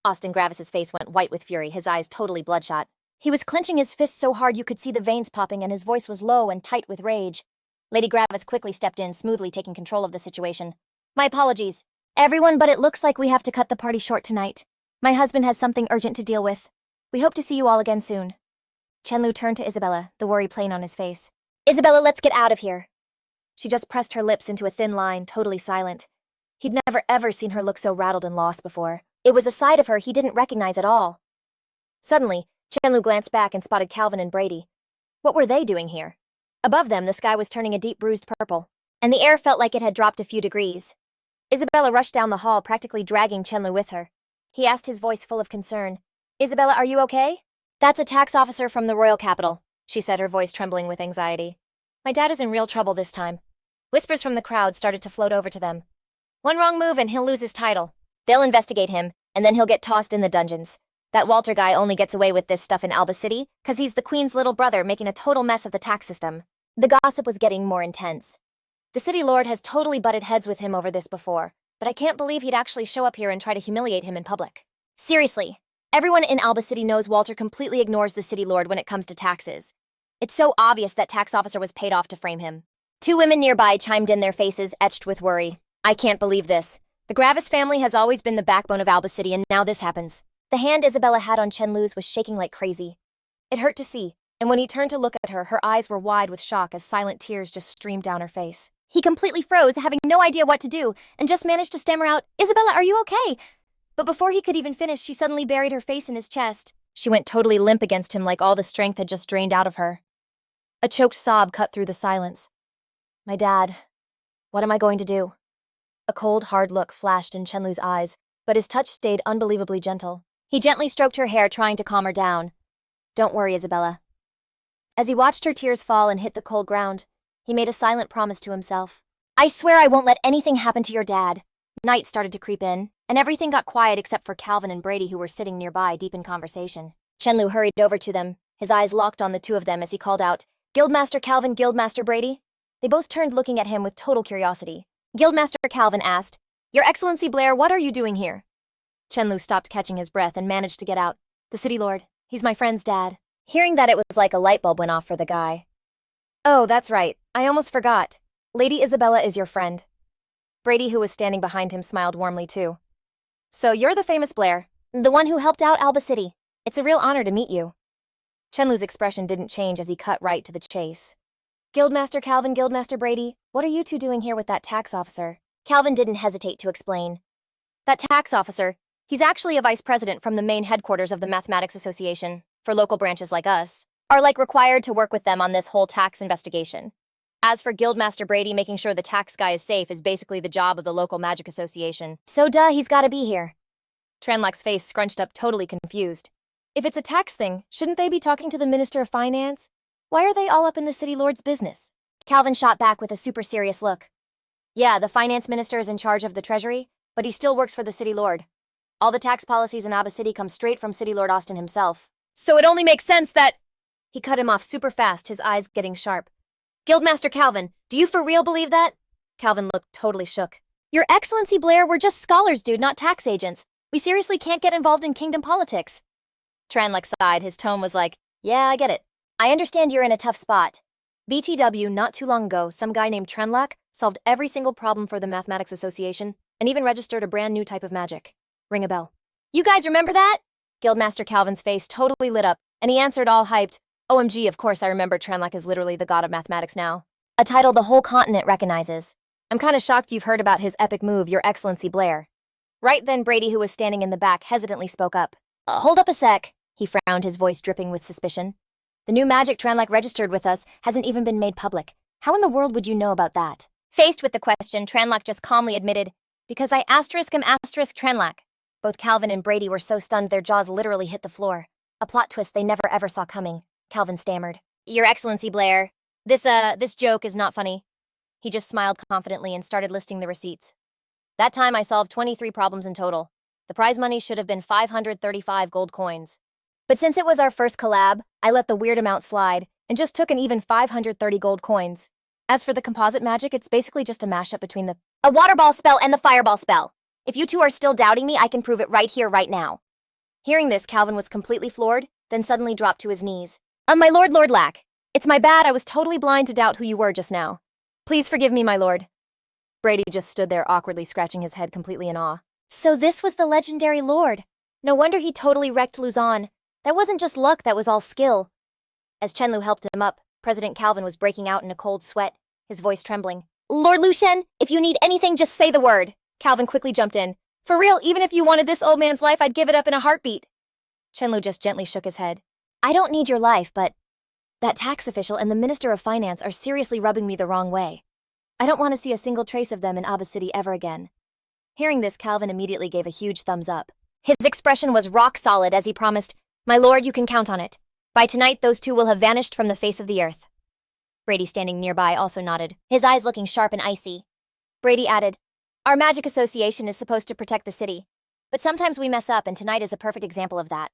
Austin Gravis's face went white with fury, his eyes totally bloodshot. He was clenching his fists so hard you could see the veins popping, and his voice was low and tight with rage. Lady Gravis quickly stepped in, smoothly taking control of the situation. "My apologies, everyone, but it looks like we have to cut the party short tonight. My husband has something urgent to deal with. We hope to see you all again soon." Chen Luo turned to Isabella, the worry plain on his face. "Isabella, let's get out of here." She just pressed her lips into a thin line, totally silent. He'd never ever seen her look so rattled and lost before. It was a side of her he didn't recognize at all. Suddenly, Chen Luo glanced back and spotted Calvin and Brady. What were they doing here? Above them, the sky was turning a deep bruised purple, and the air felt like it had dropped a few degrees. Isabella rushed down the hall, practically dragging Chen Luo with her. He asked, his voice full of concern, "Isabella, are you okay?" "That's a tax officer from the royal capital," she said, her voice trembling with anxiety. "My dad is in real trouble this time." Whispers from the crowd started to float over to them. "One wrong move and he'll lose his title. They'll investigate him, and then he'll get tossed in the dungeons. That Walter guy only gets away with this stuff in Alba City because he's the queen's little brother, making a total mess of the tax system." The gossip was getting more intense. "The city lord has totally butted heads with him over this before, but I can't believe he'd actually show up here and try to humiliate him in public. Seriously, everyone in Alba City knows Walter completely ignores the city lord when it comes to taxes. It's so obvious that tax officer was paid off to frame him." Two women nearby chimed in, their faces etched with worry. "I can't believe this. The Gravis family has always been the backbone of Alba City, and now this happens." The hand Isabella had on Chen Luo's was shaking like crazy. It hurt to see, and when he turned to look at her, her eyes were wide with shock as silent tears just streamed down her face. He completely froze, having no idea what to do, and just managed to stammer out, "Isabella, are you okay?" But before he could even finish, she suddenly buried her face in his chest. She went totally limp against him, like all the strength had just drained out of her. A choked sob cut through the silence. "My dad. What am I going to do?" A cold, hard look flashed in Chen Luo's eyes, but his touch stayed unbelievably gentle. He gently stroked her hair, trying to calm her down. "Don't worry, Isabella." As he watched her tears fall and hit the cold ground, he made a silent promise to himself. "I swear I won't let anything happen to your dad." Night started to creep in, and everything got quiet except for Calvin and Brady, who were sitting nearby, deep in conversation. Chen Luo hurried over to them, his eyes locked on the two of them as he called out, "Guildmaster Calvin, Guildmaster Brady?" They both turned, looking at him with total curiosity. Guildmaster Calvin asked, "Your Excellency Blair, what are you doing here?" Chen Luo stopped catching his breath and managed to get out, The city lord. He's my friend's dad. Hearing that, it was like a light bulb went off for the guy. Oh, that's right. I almost forgot. Lady Isabella is your friend. Brady, who was standing behind him, smiled warmly too. So you're the famous Blair. The one who helped out Alba City. It's a real honor to meet you. Chen Luo's expression didn't change as he cut right to the chase. Guildmaster Calvin, Guildmaster Brady, what are you two doing here with that tax officer? Calvin didn't hesitate to explain. That tax officer, he's actually a vice president from the main headquarters of the Mathematics Association. For local branches like us, are required to work with them on this whole tax investigation. As for Guildmaster Brady, making sure the tax guy is safe is basically the job of the local magic association. So duh, he's gotta be here. Tranlak's face scrunched up, totally confused. If it's a tax thing, shouldn't they be talking to the Minister of Finance? Why are they all up in the city lord's business? Calvin shot back with a super serious look. Yeah, the finance minister is in charge of the treasury, but he still works for the city lord. All the tax policies in Abba City come straight from City Lord Austin himself. So it only makes sense that... He cut him off super fast, his eyes getting sharp. Guildmaster Calvin, do you for real believe that? Calvin looked totally shook. Your Excellency Blair, we're just scholars, dude, not tax agents. We seriously can't get involved in kingdom politics. Tranlak sighed, his tone was like, yeah, I get it. I understand you're in a tough spot. BTW, not too long ago, some guy named Tranlak solved every single problem for the Mathematics Association and even registered a brand new type of magic. Ring a bell. You guys remember that? Guildmaster Calvin's face totally lit up, and he answered all hyped, OMG, of course I remember. Tranlak is literally the god of mathematics now. A title the whole continent recognizes. I'm kinda shocked you've heard about his epic move, Your Excellency Blair. Right then, Brady, who was standing in the back, hesitantly spoke up. Hold up a sec. He frowned, his voice dripping with suspicion. The new magic Tranlak registered with us hasn't even been made public. How in the world would you know about that? Faced with the question, Tranlak just calmly admitted, because I asterisk am asterisk Tranlak. Both Calvin and Brady were so stunned their jaws literally hit the floor. A plot twist they never ever saw coming. Calvin stammered. Your Excellency Blair, this joke is not funny. He just smiled confidently and started listing the receipts. That time I solved 23 problems in total. The prize money should have been 535 gold coins. But since it was our first collab, I let the weird amount slide and just took an even 530 gold coins. As for the composite magic, it's basically just a mashup between a water ball spell and the fireball spell. If you two are still doubting me, I can prove it right here, right now. Hearing this, Calvin was completely floored, then suddenly dropped to his knees. My lord, Lord Lack. It's my bad, I was totally blind to doubt who you were just now. Please forgive me, my lord. Brady just stood there awkwardly scratching his head completely in awe. So this was the legendary lord. No wonder he totally wrecked Luzon. That wasn't just luck, that was all skill. As Chen Luo helped him up, President Calvin was breaking out in a cold sweat, his voice trembling. Lord Lu Shen, if you need anything, just say the word. Calvin quickly jumped in. For real, even if you wanted this old man's life, I'd give it up in a heartbeat. Chen Luo just gently shook his head. I don't need your life, but that tax official and the Minister of Finance are seriously rubbing me the wrong way. I don't want to see a single trace of them in Abba City ever again. Hearing this, Calvin immediately gave a huge thumbs up. His expression was rock solid as he promised, My lord, you can count on it. By tonight, those two will have vanished from the face of the earth. Brady, standing nearby, also nodded, his eyes looking sharp and icy. Brady added, Our magic association is supposed to protect the city, but sometimes we mess up, and tonight is a perfect example of that.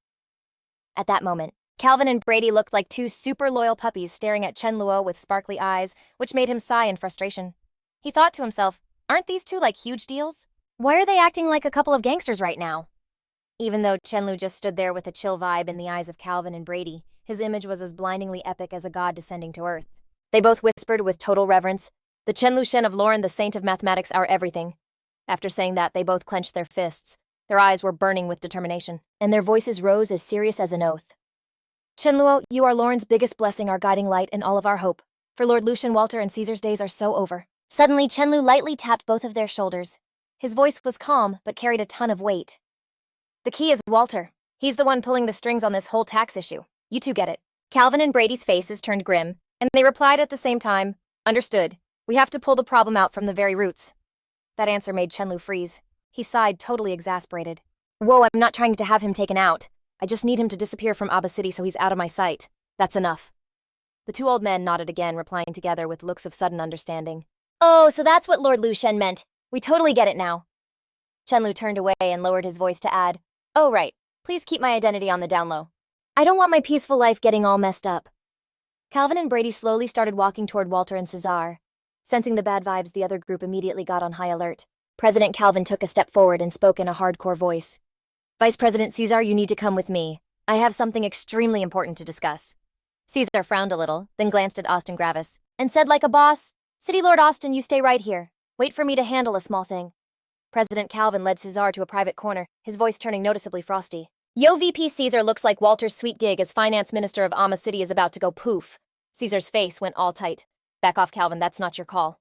At that moment, Calvin and Brady looked like two super loyal puppies staring at Chen Luo with sparkly eyes, which made him sigh in frustration. He thought to himself, aren't these two like huge deals? Why are they acting like a couple of gangsters right now? Even though Chen Luo just stood there with a chill vibe in the eyes of Calvin and Brady, his image was as blindingly epic as a god descending to earth. They both whispered with total reverence, The Chen Luo Shen of Lauren, the saint of mathematics, our everything. After saying that, they both clenched their fists. Their eyes were burning with determination, and their voices rose as serious as an oath. Chen Luo, you are Lauren's biggest blessing, our guiding light, and all of our hope. For Lord Lucian, Walter, and Caesar's days are so over. Suddenly, Chen Luo lightly tapped both of their shoulders. His voice was calm, but carried a ton of weight. The key is Walter. He's the one pulling the strings on this whole tax issue. You two get it. Calvin and Brady's faces turned grim, and they replied at the same time, Understood. We have to pull the problem out from the very roots. That answer made Chen Luo freeze. He sighed, totally exasperated. Whoa, I'm not trying to have him taken out. I just need him to disappear from Abba City so he's out of my sight. That's enough. The two old men nodded again, replying together with looks of sudden understanding. Oh, so that's what Lord Lu Shen meant. We totally get it now. Chen Luo turned away and lowered his voice to add, Oh, right. Please keep my identity on the down low. I don't want my peaceful life getting all messed up. Calvin and Brady slowly started walking toward Walter and Cesar. Sensing the bad vibes, the other group immediately got on high alert. President Calvin took a step forward and spoke in a hardcore voice. Vice President Caesar, you need to come with me. I have something extremely important to discuss. Caesar frowned a little, then glanced at Austin Gravis, and said like a boss, City Lord Austin, you stay right here. Wait for me to handle a small thing. President Calvin led Caesar to a private corner, his voice turning noticeably frosty. Yo, VP Caesar looks like Walter's sweet gig as finance minister of Ama City is about to go poof. Caesar's face went all tight. Back off, Calvin, that's not your call.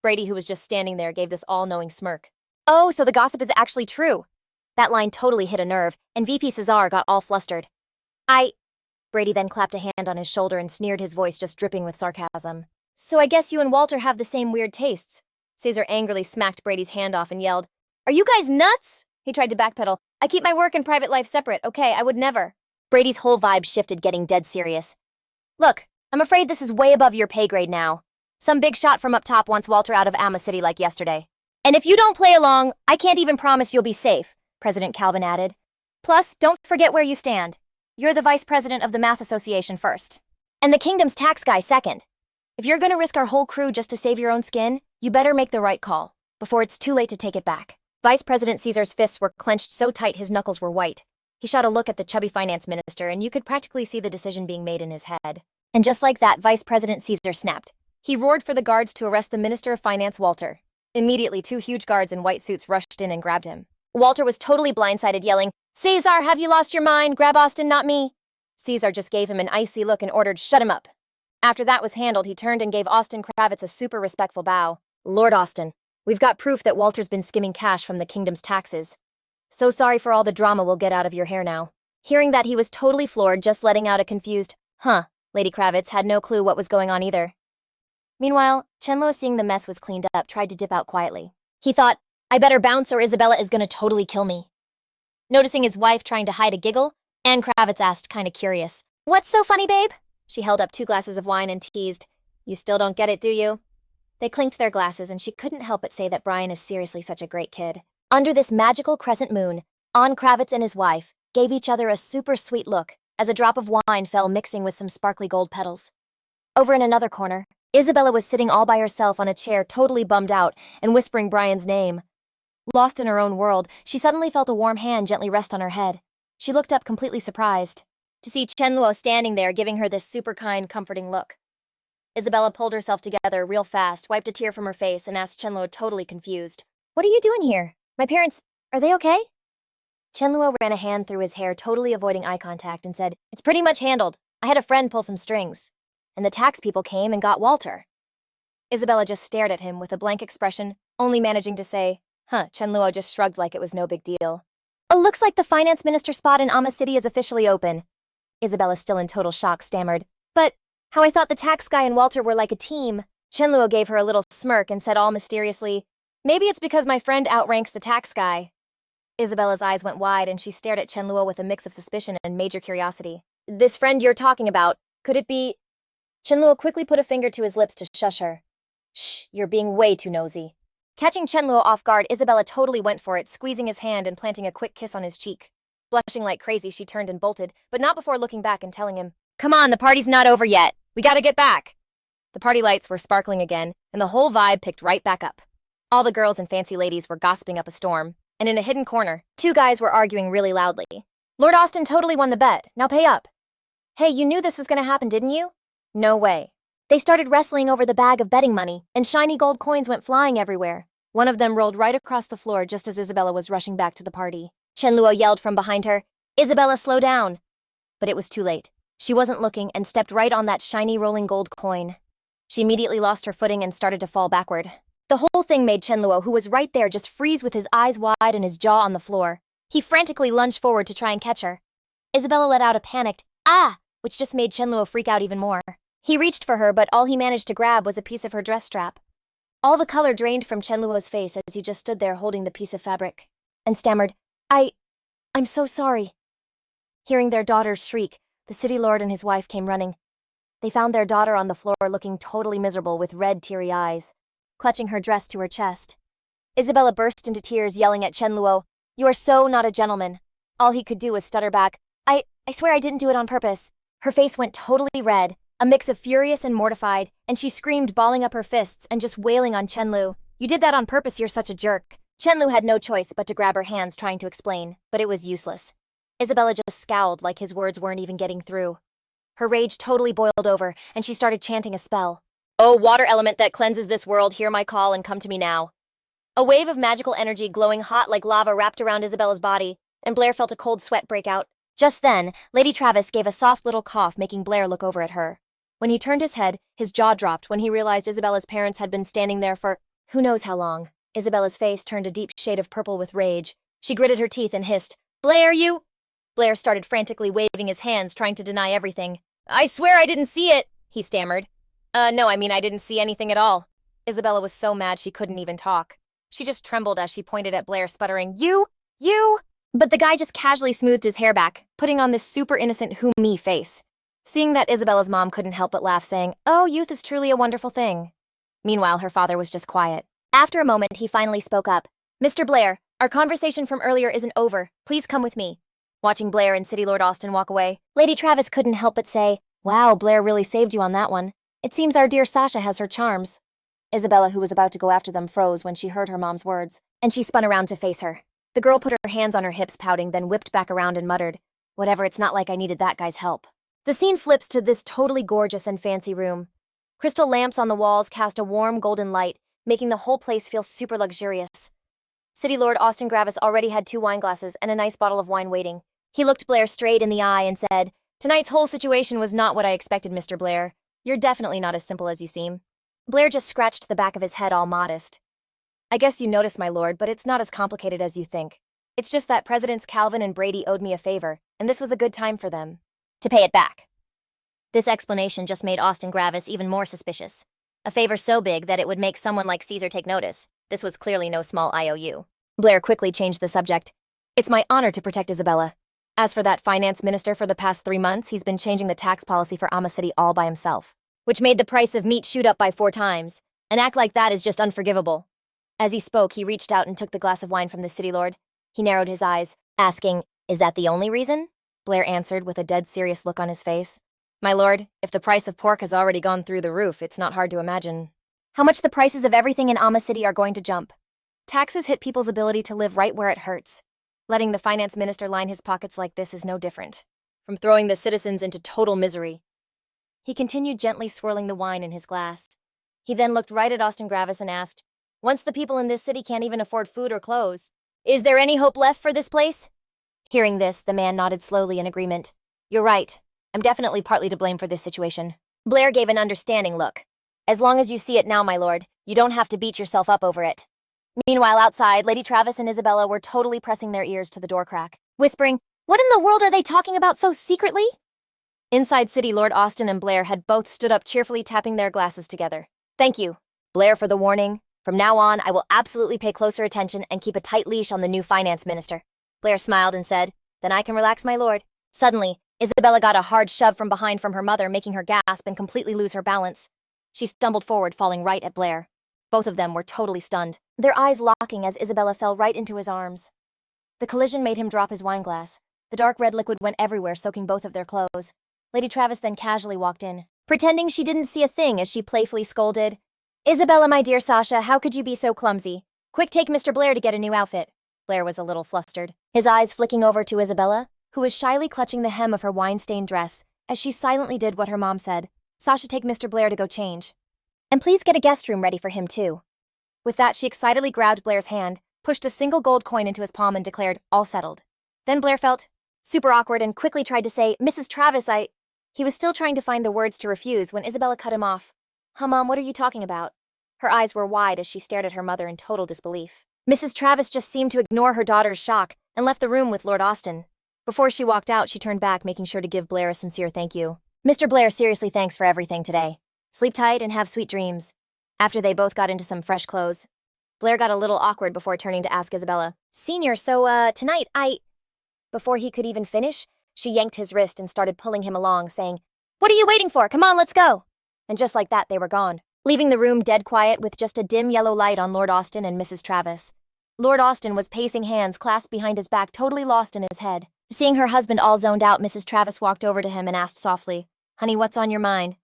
Brady, who was just standing there, gave this all-knowing smirk. Oh, so the gossip is actually true. That line totally hit a nerve, and VP Caesar got all flustered. Brady then clapped a hand on his shoulder and sneered, his voice just dripping with sarcasm. So I guess you and Walter have the same weird tastes. Caesar angrily smacked Brady's hand off and yelled, Are you guys nuts? He tried to backpedal. I keep my work and private life separate, okay? I would never. Brady's whole vibe shifted, getting dead serious. Look, I'm afraid this is way above your pay grade now. Some big shot from up top wants Walter out of Ama City like yesterday. And if you don't play along, I can't even promise you'll be safe, President Calvin added. Plus, don't forget where you stand. You're the vice president of the Math Association first. And the kingdom's tax guy second. If you're gonna risk our whole crew just to save your own skin, you better make the right call, before it's too late to take it back. Vice President Caesar's fists were clenched so tight his knuckles were white. He shot a look at the chubby finance minister, and you could practically see the decision being made in his head. And just like that, Vice President Caesar snapped. He roared for the guards to arrest the Minister of Finance, Walter. Immediately, 2 huge guards in white suits rushed in and grabbed him. Walter was totally blindsided, yelling, Caesar, have you lost your mind? Grab Austin, not me. Caesar just gave him an icy look and ordered, Shut him up. After that was handled, he turned and gave Austin Kravitz a super respectful bow. Lord Austin, we've got proof that Walter's been skimming cash from the kingdom's taxes. So sorry for all the drama we'll get out of your hair now. Hearing that, he was totally floored, just letting out a confused, huh. Lady Kravitz had no clue what was going on either. Meanwhile, Chen Luo, seeing the mess was cleaned up, tried to dip out quietly. He thought, I better bounce or Isabella is gonna totally kill me. Noticing his wife trying to hide a giggle, Anne Kravitz asked, kinda curious, What's so funny, babe? She held up 2 glasses of wine and teased, You still don't get it, do you? They clinked their glasses, and she couldn't help but say that Brian is seriously such a great kid. Under this magical crescent moon, Anne Kravitz and his wife gave each other a super sweet look as a drop of wine fell mixing with some sparkly gold petals. Over in another corner, Isabella was sitting all by herself on a chair, totally bummed out and whispering Brian's name. Lost in her own world, she suddenly felt a warm hand gently rest on her head. She looked up completely surprised to see Chen Luo standing there giving her this super kind, comforting look. Isabella pulled herself together real fast, wiped a tear from her face, and asked Chen Luo, totally confused, What are you doing here? My parents, are they okay? Chen Luo ran a hand through his hair, totally avoiding eye contact, and said, It's pretty much handled. I had a friend pull some strings. And the tax people came and got Walter. Isabella just stared at him with a blank expression, only managing to say, Chen Luo just shrugged like it was no big deal. Looks like the finance minister spot in Ama City is officially open. Isabella, still in total shock, stammered, But how I thought the tax guy and Walter were like a team. Chen Luo gave her a little smirk and said all mysteriously, Maybe it's because my friend outranks the tax guy. Isabella's eyes went wide and she stared at Chen Luo with a mix of suspicion and major curiosity. This friend you're talking about, could it be... Chen Luo quickly put a finger to his lips to shush her. Shh, you're being way too nosy. Catching Chen Luo off guard, Isabella totally went for it, squeezing his hand and planting a quick kiss on his cheek. Blushing like crazy, she turned and bolted, but not before looking back and telling him, Come on, the party's not over yet. We gotta get back. The party lights were sparkling again, and the whole vibe picked right back up. All the girls and fancy ladies were gossiping up a storm, and in a hidden corner, 2 guys were arguing really loudly. Lord Austin totally won the bet. Now pay up. Hey, you knew this was gonna happen, didn't you? No way. They started wrestling over the bag of betting money, and shiny gold coins went flying everywhere. One of them rolled right across the floor just as Isabella was rushing back to the party. Chen Luo yelled from behind her, Isabella, slow down. But it was too late. She wasn't looking and stepped right on that shiny rolling gold coin. She immediately lost her footing and started to fall backward. The whole thing made Chen Luo, who was right there, just freeze with his eyes wide and his jaw on the floor. He frantically lunged forward to try and catch her. Isabella let out a panicked, Ah! Which just made Chen Luo freak out even more. He reached for her, but all he managed to grab was a piece of her dress strap. All the color drained from Chen Luo's face as he just stood there holding the piece of fabric, and stammered, I'm so sorry. Hearing their daughter's shriek, the city lord and his wife came running. They found their daughter on the floor looking totally miserable with red, teary eyes, clutching her dress to her chest. Isabella burst into tears, yelling at Chen Luo, You are so not a gentleman. All he could do was stutter back, I swear I didn't do it on purpose. Her face went totally red, a mix of furious and mortified, and she screamed, balling up her fists and just wailing on Chen Luo. You did that on purpose, you're such a jerk. Chen Luo had no choice but to grab her hands, trying to explain, but it was useless. Isabella just scowled like his words weren't even getting through. Her rage totally boiled over, and she started chanting a spell. "Oh, water element that cleanses this world, hear my call and come to me now." A wave of magical energy glowing hot like lava wrapped around Isabella's body, and Blair felt a cold sweat break out. Just then, Lady Travis gave a soft little cough, making Blair look over at her. When he turned his head, his jaw dropped when he realized Isabella's parents had been standing there for who knows how long. Isabella's face turned a deep shade of purple with rage. She gritted her teeth and hissed, "Blair, you—" Blair started frantically waving his hands, trying to deny everything. "I swear I didn't see it," he stammered. No, I didn't see anything at all." Isabella was so mad she couldn't even talk. She just trembled as she pointed at Blair, sputtering, You! But the guy just casually smoothed his hair back, putting on this super innocent who me face. Seeing that, Isabella's mom couldn't help but laugh, saying, "Oh, youth is truly a wonderful thing." Meanwhile, her father was just quiet. After a moment, he finally spoke up. "Mr. Blair, our conversation from earlier isn't over. Please come with me." Watching Blair and City Lord Austin walk away, Lady Travis couldn't help but say, "Wow, Blair really saved you on that one. It seems our dear Sasha has her charms." Isabella, who was about to go after them, froze when she heard her mom's words, and she spun around to face her. The girl put her hands on her hips, pouting, then whipped back around and muttered, "Whatever, it's not like I needed that guy's help." The scene flips to this totally gorgeous and fancy room. Crystal lamps on the walls cast a warm golden light, making the whole place feel super luxurious. City Lord Austin Gravis already had 2 wine glasses and a nice bottle of wine waiting. He looked Blair straight in the eye and said, "Tonight's whole situation was not what I expected, Mr. Blair. You're definitely not as simple as you seem." Blair just scratched the back of his head, all modest. "I guess you noticed, my lord, but it's not as complicated as you think. It's just that Presidents Calvin and Brady owed me a favor, and this was a good time for them to pay it back." This explanation just made Austin Gravis even more suspicious. A favor so big that it would make someone like Caesar take notice. This was clearly no small IOU. Blair quickly changed the subject. "It's my honor to protect Isabella. As for that finance minister, for the past 3 months, he's been changing the tax policy for Amma City all by himself, which made the price of meat shoot up by 4 times. An act like that is just unforgivable." As he spoke, he reached out and took the glass of wine from the city lord. He narrowed his eyes, asking, "Is that the only reason?" Blair answered with a dead serious look on his face. "My lord, if the price of pork has already gone through the roof, it's not hard to imagine how much the prices of everything in Amma City are going to jump. Taxes hit people's ability to live right where it hurts. Letting the finance minister line his pockets like this is no different from throwing the citizens into total misery." He continued gently swirling the wine in his glass. He then looked right at Austin Gravis and asked, "Once the people in this city can't even afford food or clothes, is there any hope left for this place?" Hearing this, the man nodded slowly in agreement. "You're right. I'm definitely partly to blame for this situation." Blair gave an understanding look. "As long as you see it now, my lord, you don't have to beat yourself up over it." Meanwhile, outside, Lady Travis and Isabella were totally pressing their ears to the door crack, whispering, "What in the world are they talking about so secretly?" Inside City, Lord Austin and Blair had both stood up, cheerfully tapping their glasses together. "Thank you, Blair, for the warning. From now on, I will absolutely pay closer attention and keep a tight leash on the new finance minister." Blair smiled and said, "Then I can relax, my lord." Suddenly, Isabella got a hard shove from behind from her mother, making her gasp and completely lose her balance. She stumbled forward, falling right at Blair. Both of them were totally stunned, their eyes locking as Isabella fell right into his arms. The collision made him drop his wineglass. The dark red liquid went everywhere, soaking both of their clothes. Lady Travis then casually walked in, pretending she didn't see a thing as she playfully scolded, "Isabella, my dear Sasha, how could you be so clumsy? Quick, take Mr. Blair to get a new outfit." Blair was a little flustered, his eyes flicking over to Isabella, who was shyly clutching the hem of her wine-stained dress, as she silently did what her mom said. "Sasha, take Mr. Blair to go change. And please get a guest room ready for him, too." With that, she excitedly grabbed Blair's hand, pushed a single gold coin into his palm and declared, "All settled." Then Blair felt super awkward and quickly tried to say, "Mrs. Travis, He was still trying to find the words to refuse when Isabella cut him off. Mom, what are you talking about?" Her eyes were wide as she stared at her mother in total disbelief. Mrs. Travis just seemed to ignore her daughter's shock and left the room with Lord Austin. Before she walked out, she turned back, making sure to give Blair a sincere thank you. "Mr. Blair, seriously thanks for everything today. Sleep tight and have sweet dreams." After they both got into some fresh clothes, Blair got a little awkward before turning to ask Isabella, "Senior, so, tonight, Before he could even finish, she yanked his wrist and started pulling him along, saying, "What are you waiting for? Come on, let's go." And just like that, they were gone, leaving the room dead quiet with just a dim yellow light on Lord Austin and Mrs. Travis. Lord Austin was pacing, hands clasped behind his back, totally lost in his head. Seeing her husband all zoned out, Mrs. Travis walked over to him and asked softly, "Honey, what's on your mind?"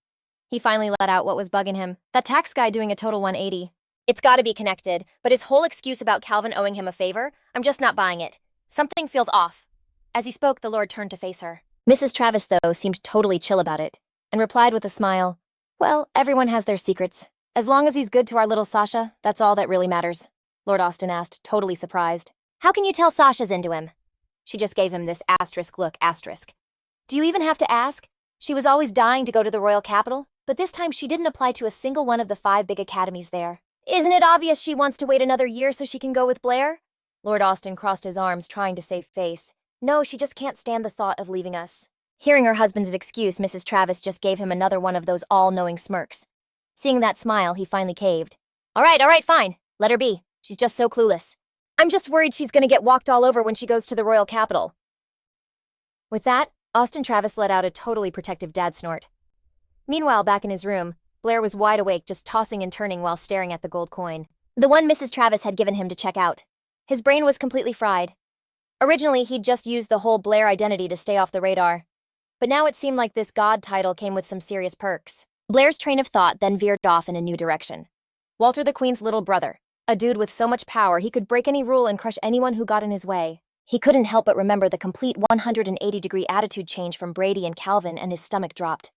He finally let out what was bugging him. That tax guy doing a total 180. It's gotta be connected, but his whole excuse about Calvin owing him a favor, I'm just not buying it. Something feels off. As he spoke, the Lord turned to face her. Mrs. Travis, though, seemed totally chill about it, and replied with a smile, "Well, everyone has their secrets. As long as he's good to our little Sasha, that's all that really matters." Lord Austen asked, totally surprised. "How can you tell Sasha's into him?" She just gave him this asterisk look, asterisk. "Do you even have to ask? She was always dying to go to the royal capital, but this time she didn't apply to a single one of the 5 big academies there. Isn't it obvious she wants to wait another year so she can go with Blair?" Lord Austen crossed his arms, trying to save face. "No, she just can't stand the thought of leaving us." Hearing her husband's excuse, Mrs. Travis just gave him another one of those all-knowing smirks. Seeing that smile, he finally caved. All right, fine. Let her be. She's just so clueless. I'm just worried she's gonna get walked all over when she goes to the royal capital." With that, Austen Travis let out a totally protective dad snort. Meanwhile, back in his room, Blair was wide awake, just tossing and turning while staring at the gold coin. The one Mrs. Travis had given him to check out. His brain was completely fried. Originally, he'd just used the whole Blair identity to stay off the radar. But now it seemed like this god title came with some serious perks. Blair's train of thought then veered off in a new direction. Walter the Queen's little brother, a dude with so much power he could break any rule and crush anyone who got in his way. He couldn't help but remember the complete 180-degree attitude change from Brady and Calvin, and his stomach dropped.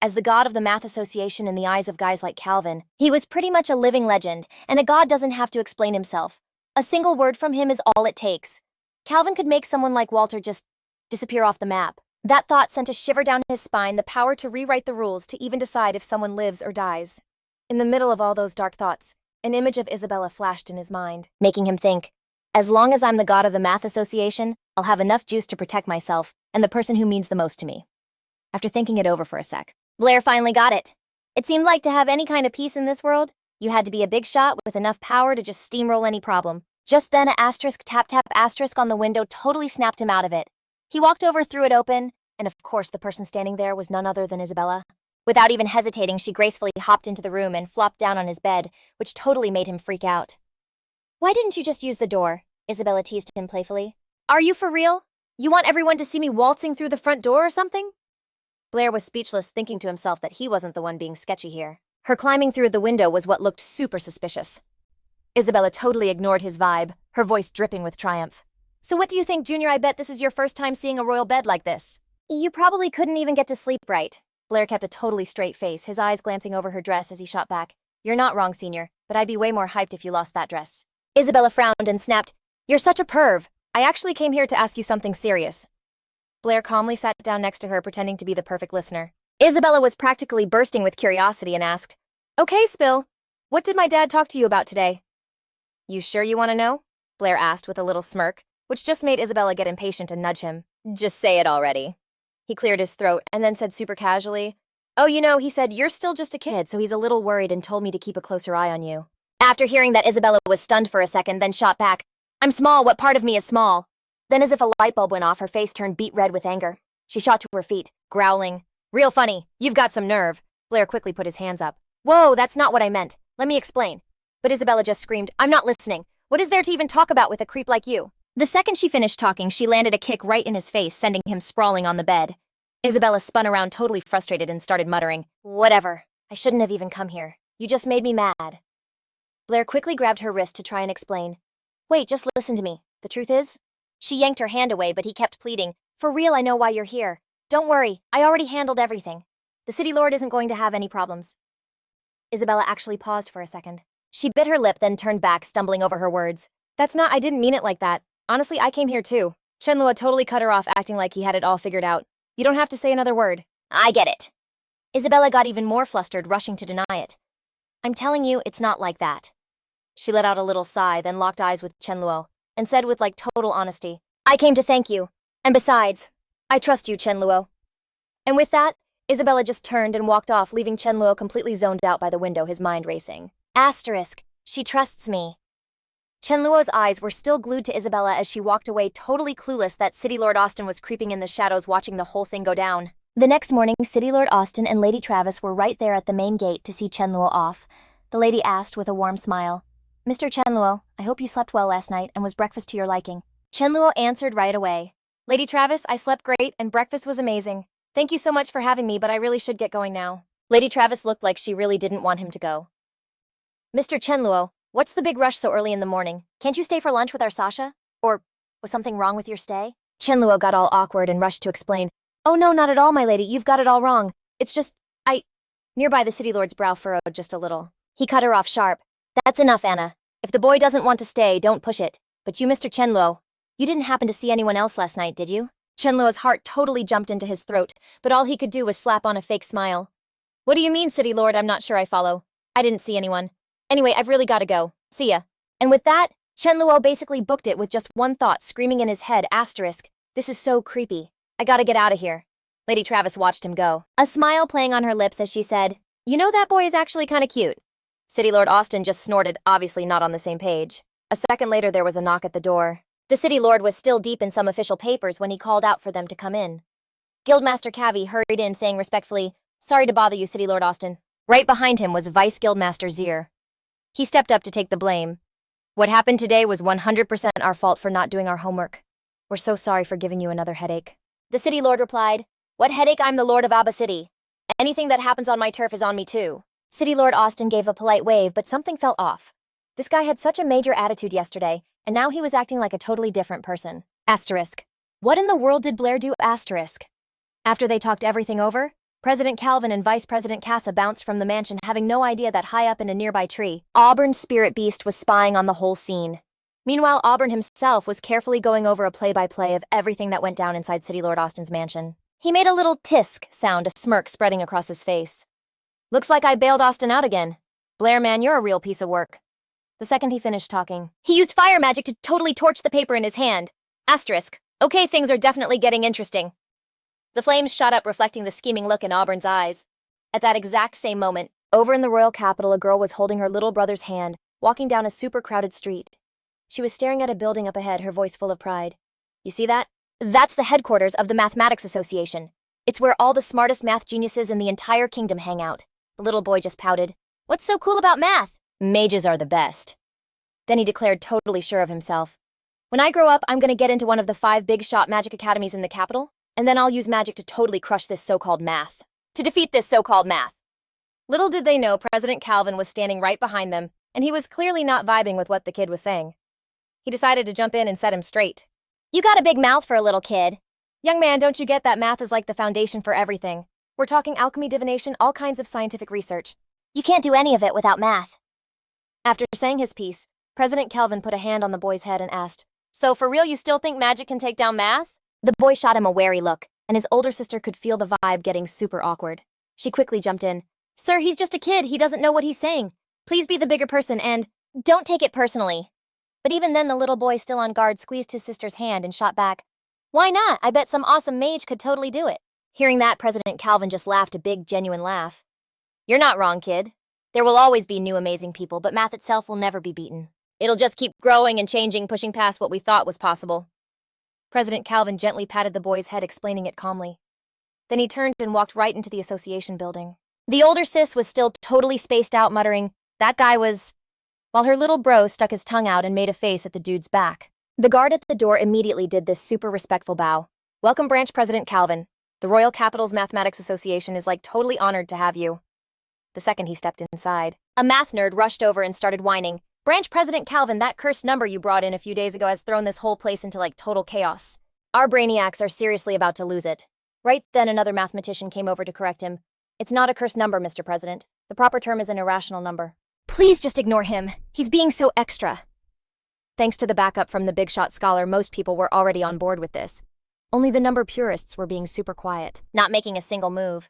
As the god of the math association in the eyes of guys like Calvin, he was pretty much a living legend, and a god doesn't have to explain himself. A single word from him is all it takes. Calvin could make someone like Walter just disappear off the map. That thought sent a shiver down his spine, the power to rewrite the rules to even decide if someone lives or dies. In the middle of all those dark thoughts, an image of Isabella flashed in his mind, making him think, as long as I'm the god of the math association, I'll have enough juice to protect myself and the person who means the most to me. After thinking it over for a sec, Blair finally got it. It seemed like to have any kind of peace in this world, you had to be a big shot with enough power to just steamroll any problem. Just then, a asterisk tap tap asterisk on the window totally snapped him out of it. He walked over, threw it open, and of course the person standing there was none other than Isabella. Without even hesitating, she gracefully hopped into the room and flopped down on his bed, which totally made him freak out. "Why didn't you just use the door?" Isabella teased him playfully. "Are you for real? You want everyone to see me waltzing through the front door or something?" Blair was speechless, thinking to himself that he wasn't the one being sketchy here. Her climbing through the window was what looked super suspicious. Isabella totally ignored his vibe, her voice dripping with triumph. "So what do you think, Junior? I bet this is your first time seeing a royal bed like this. You probably couldn't even get to sleep right." Blair kept a totally straight face, his eyes glancing over her dress as he shot back. "You're not wrong, Senior, but I'd be way more hyped if you lost that dress." Isabella frowned and snapped, "You're such a perv. I actually came here to ask you something serious." Blair calmly sat down next to her, pretending to be the perfect listener. Isabella was practically bursting with curiosity and asked, "Okay, Spill, what did my dad talk to you about today?" "You sure you want to know?" Blair asked with a little smirk, which just made Isabella get impatient and nudge him. "Just say it already." He cleared his throat and then said super casually, "Oh, he said you're still just a kid, so he's a little worried and told me to keep a closer eye on you." After hearing that, Isabella was stunned for a second, then shot back, "I'm small, what part of me is small?" Then as if a light bulb went off, her face turned beet red with anger. She shot to her feet, growling, "Real funny, you've got some nerve." Blair quickly put his hands up. "Whoa, that's not what I meant. Let me explain." But Isabella just screamed, "I'm not listening. What is there to even talk about with a creep like you?" The second she finished talking, she landed a kick right in his face, sending him sprawling on the bed. Isabella spun around totally frustrated and started muttering, "Whatever. I shouldn't have even come here. You just made me mad." Blair quickly grabbed her wrist to try and explain. "Wait, just listen to me. The truth is..." She yanked her hand away, but he kept pleading, "For real, I know why you're here. Don't worry, I already handled everything. The city lord isn't going to have any problems." Isabella actually paused for a second. She bit her lip, then turned back, stumbling over her words. I didn't mean it like that. Honestly, I came here too." Chen Luo totally cut her off, acting like he had it all figured out. "You don't have to say another word." "I get it." Isabella got even more flustered, rushing to deny it. "I'm telling you, it's not like that." She let out a little sigh, then locked eyes with Chen Luo, and said with total honesty, "I came to thank you. And besides, I trust you, Chen Luo." And with that, Isabella just turned and walked off, leaving Chen Luo completely zoned out by the window, his mind racing. Asterisk, she trusts me. Chen Luo's eyes were still glued to Isabella as she walked away, totally clueless that City Lord Austen was creeping in the shadows, watching the whole thing go down. The next morning, City Lord Austen and Lady Travis were right there at the main gate to see Chen Luo off. The lady asked with a warm smile, "Mr. Chen Luo, I hope you slept well last night and was breakfast to your liking." Chen Luo answered right away, "Lady Travis, I slept great and breakfast was amazing. Thank you so much for having me, but I really should get going now." Lady Travis looked like she really didn't want him to go. "Mr. Chen Luo, what's the big rush so early in the morning? Can't you stay for lunch with our Sasha? Or was something wrong with your stay?" Chen Luo got all awkward and rushed to explain. Oh no, not at all, my lady, you've got it all wrong. It's just, Nearby the city lord's brow furrowed just a little. He cut her off sharp. That's enough, Anna. If the boy doesn't want to stay, don't push it. But you, Mr. Chen Luo, you didn't happen to see anyone else last night, did you? Chen Luo's heart totally jumped into his throat, but all he could do was slap on a fake smile. What do you mean, City Lord? I'm not sure I follow. I didn't see anyone. Anyway, I've really got to go. See ya. And with that, Chen Luo basically booked it with just one thought screaming in his head, asterisk, this is so creepy. I gotta get out of here. Lady Travis watched him go, a smile playing on her lips as she said, you know that boy is actually kinda cute. City Lord Austin just snorted, obviously not on the same page. A second later there was a knock at the door. The City Lord was still deep in some official papers when he called out for them to come in. Guildmaster Cavi hurried in saying respectfully, sorry to bother you, City Lord Austin. Right behind him was Vice Guildmaster Zier. He stepped up to take the blame. What happened today was 100% our fault for not doing our homework. We're so sorry for giving you another headache. The City Lord replied, what headache? I'm the Lord of Abba City. Anything that happens on my turf is on me too. City Lord Austin gave a polite wave, but something felt off. This guy had such a major attitude yesterday, and now he was acting like a totally different person. Asterisk. What in the world did Blair do? Asterisk. After they talked everything over, President Calvin and Vice President Casa bounced from the mansion, having no idea that high up in a nearby tree, Auburn's spirit beast was spying on the whole scene. Meanwhile, Auburn himself was carefully going over a play-by-play of everything that went down inside City Lord Austin's mansion. He made a little tisk sound, a smirk spreading across his face. Looks like I bailed Austin out again. Blair, man, you're a real piece of work. The second he finished talking, he used fire magic to totally torch the paper in his hand. Asterisk. Okay, things are definitely getting interesting. The flames shot up, reflecting the scheming look in Auburn's eyes. At that exact same moment, over in the royal capital, a girl was holding her little brother's hand, walking down a super crowded street. She was staring at a building up ahead, her voice full of pride. You see that? That's the headquarters of the Mathematics Association. It's where all the smartest math geniuses in the entire kingdom hang out. The little boy just pouted. What's so cool about math? Mages are the best. Then he declared, totally sure of himself. When I grow up, I'm gonna get into one of the 5 big shot magic academies in the capital, and then I'll use magic to totally crush this so-called math. To defeat this so-called math. Little did they know President Calvin was standing right behind them, and he was clearly not vibing with what the kid was saying. He decided to jump in and set him straight. You got a big mouth for a little kid. Young man, don't you get that math is like the foundation for everything? We're talking alchemy, divination, all kinds of scientific research. You can't do any of it without math. After saying his piece, President Calvin put a hand on the boy's head and asked, so for real you still think magic can take down math? The boy shot him a wary look, and his older sister could feel the vibe getting super awkward. She quickly jumped in. Sir, he's just a kid. He doesn't know what he's saying. Please be the bigger person and don't take it personally. But even then, the little boy, still on guard, squeezed his sister's hand and shot back. Why not? I bet some awesome mage could totally do it. Hearing that, President Calvin just laughed a big, genuine laugh. You're not wrong, kid. There will always be new amazing people, but math itself will never be beaten. It'll just keep growing and changing, pushing past what we thought was possible. President Calvin gently patted the boy's head, explaining it calmly. Then he turned and walked right into the association building. The older sis was still totally spaced out, muttering, that guy was... while her little bro stuck his tongue out and made a face at the dude's back. The guard at the door immediately did this super respectful bow. Welcome, Branch President Calvin. The Royal Capital's Mathematics Association is like totally honored to have you. The second he stepped inside, a math nerd rushed over and started whining. Branch President Calvin, that cursed number you brought in a few days ago has thrown this whole place into like total chaos. Our brainiacs are seriously about to lose it. Right then another mathematician came over to correct him. It's not a cursed number, Mr. President. The proper term is an irrational number. Please just ignore him. He's being so extra. Thanks to the backup from the big shot scholar, most people were already on board with this. Only the number purists were being super quiet, not making a single move.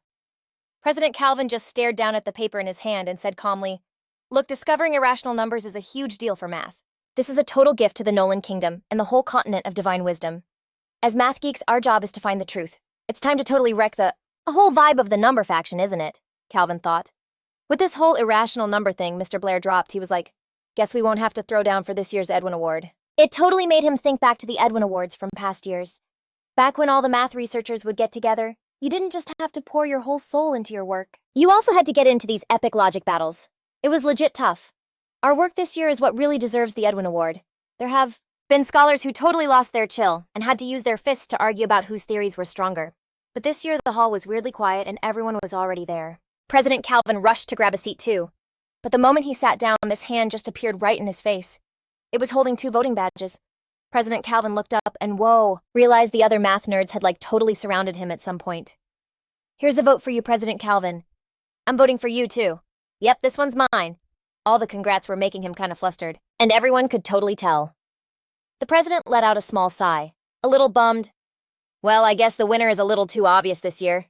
President Calvin just stared down at the paper in his hand and said calmly, look, discovering irrational numbers is a huge deal for math. This is a total gift to the Nolan Kingdom and the whole continent of divine wisdom. As math geeks, our job is to find the truth. It's time to totally wreck the whole vibe of the number faction, isn't it? Calvin thought. With this whole irrational number thing Mr. Blair dropped, he was like, guess we won't have to throw down for this year's Edwin Award. It totally made him think back to the Edwin Awards from past years. Back when all the math researchers would get together, you didn't just have to pour your whole soul into your work. You also had to get into these epic logic battles. It was legit tough. Our work this year is what really deserves the Edwin Award. There have been scholars who totally lost their chill and had to use their fists to argue about whose theories were stronger. But this year the hall was weirdly quiet and everyone was already there. President Calvin rushed to grab a seat too. But the moment he sat down, this hand just appeared right in his face. It was holding 2 voting badges. President Calvin looked up and whoa, realized the other math nerds had totally surrounded him at some point. Here's a vote for you, President Calvin. I'm voting for you too. Yep, this one's mine. All the congrats were making him kind of flustered, and everyone could totally tell. The president let out a small sigh, a little bummed. Well, I guess the winner is a little too obvious this year.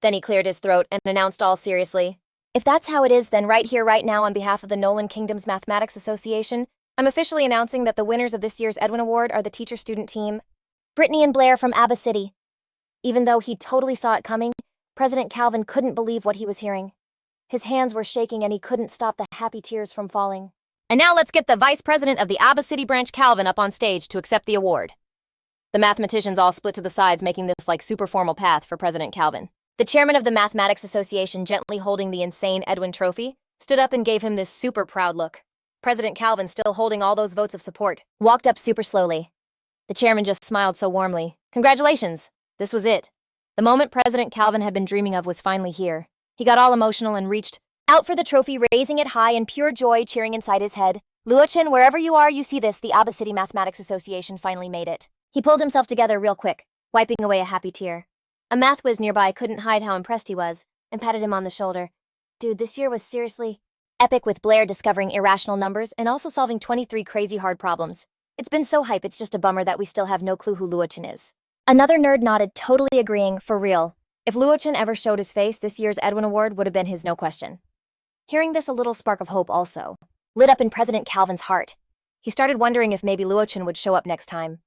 Then he cleared his throat and announced all seriously, if that's how it is, then right here, right now, on behalf of the Nolan Kingdom's Mathematics Association, I'm officially announcing that the winners of this year's Edwin Award are the teacher-student team, Brittany and Blair from Abba City. Even though he totally saw it coming, President Calvin couldn't believe what he was hearing. His hands were shaking and he couldn't stop the happy tears from falling. And now let's get the vice president of the Abba City branch, Calvin, up on stage to accept the award. The mathematicians all split to the sides, making this super formal path for President Calvin. The chairman of the Mathematics Association, gently holding the insane Edwin trophy, stood up and gave him this super proud look. President Calvin, still holding all those votes of support, walked up super slowly. The chairman just smiled so warmly. Congratulations! This was it. The moment President Calvin had been dreaming of was finally here. He got all emotional and reached out for the trophy, raising it high in pure joy, cheering inside his head. Luo-chan, wherever you are, you see this, the Abba City Mathematics Association finally made it. He pulled himself together real quick, wiping away a happy tear. A math whiz nearby couldn't hide how impressed he was, and patted him on the shoulder. Dude, this year was seriously epic, with Blair discovering irrational numbers and also solving 23 crazy hard problems. It's been so hype, it's just a bummer that we still have no clue who Luo-chan is. Another nerd nodded, totally agreeing, for real. If Luo-chan ever showed his face, this year's Edwin Award would have been his, no question. Hearing this, a little spark of hope also lit up in President Calvin's heart. He started wondering if maybe Luo-chan would show up next time.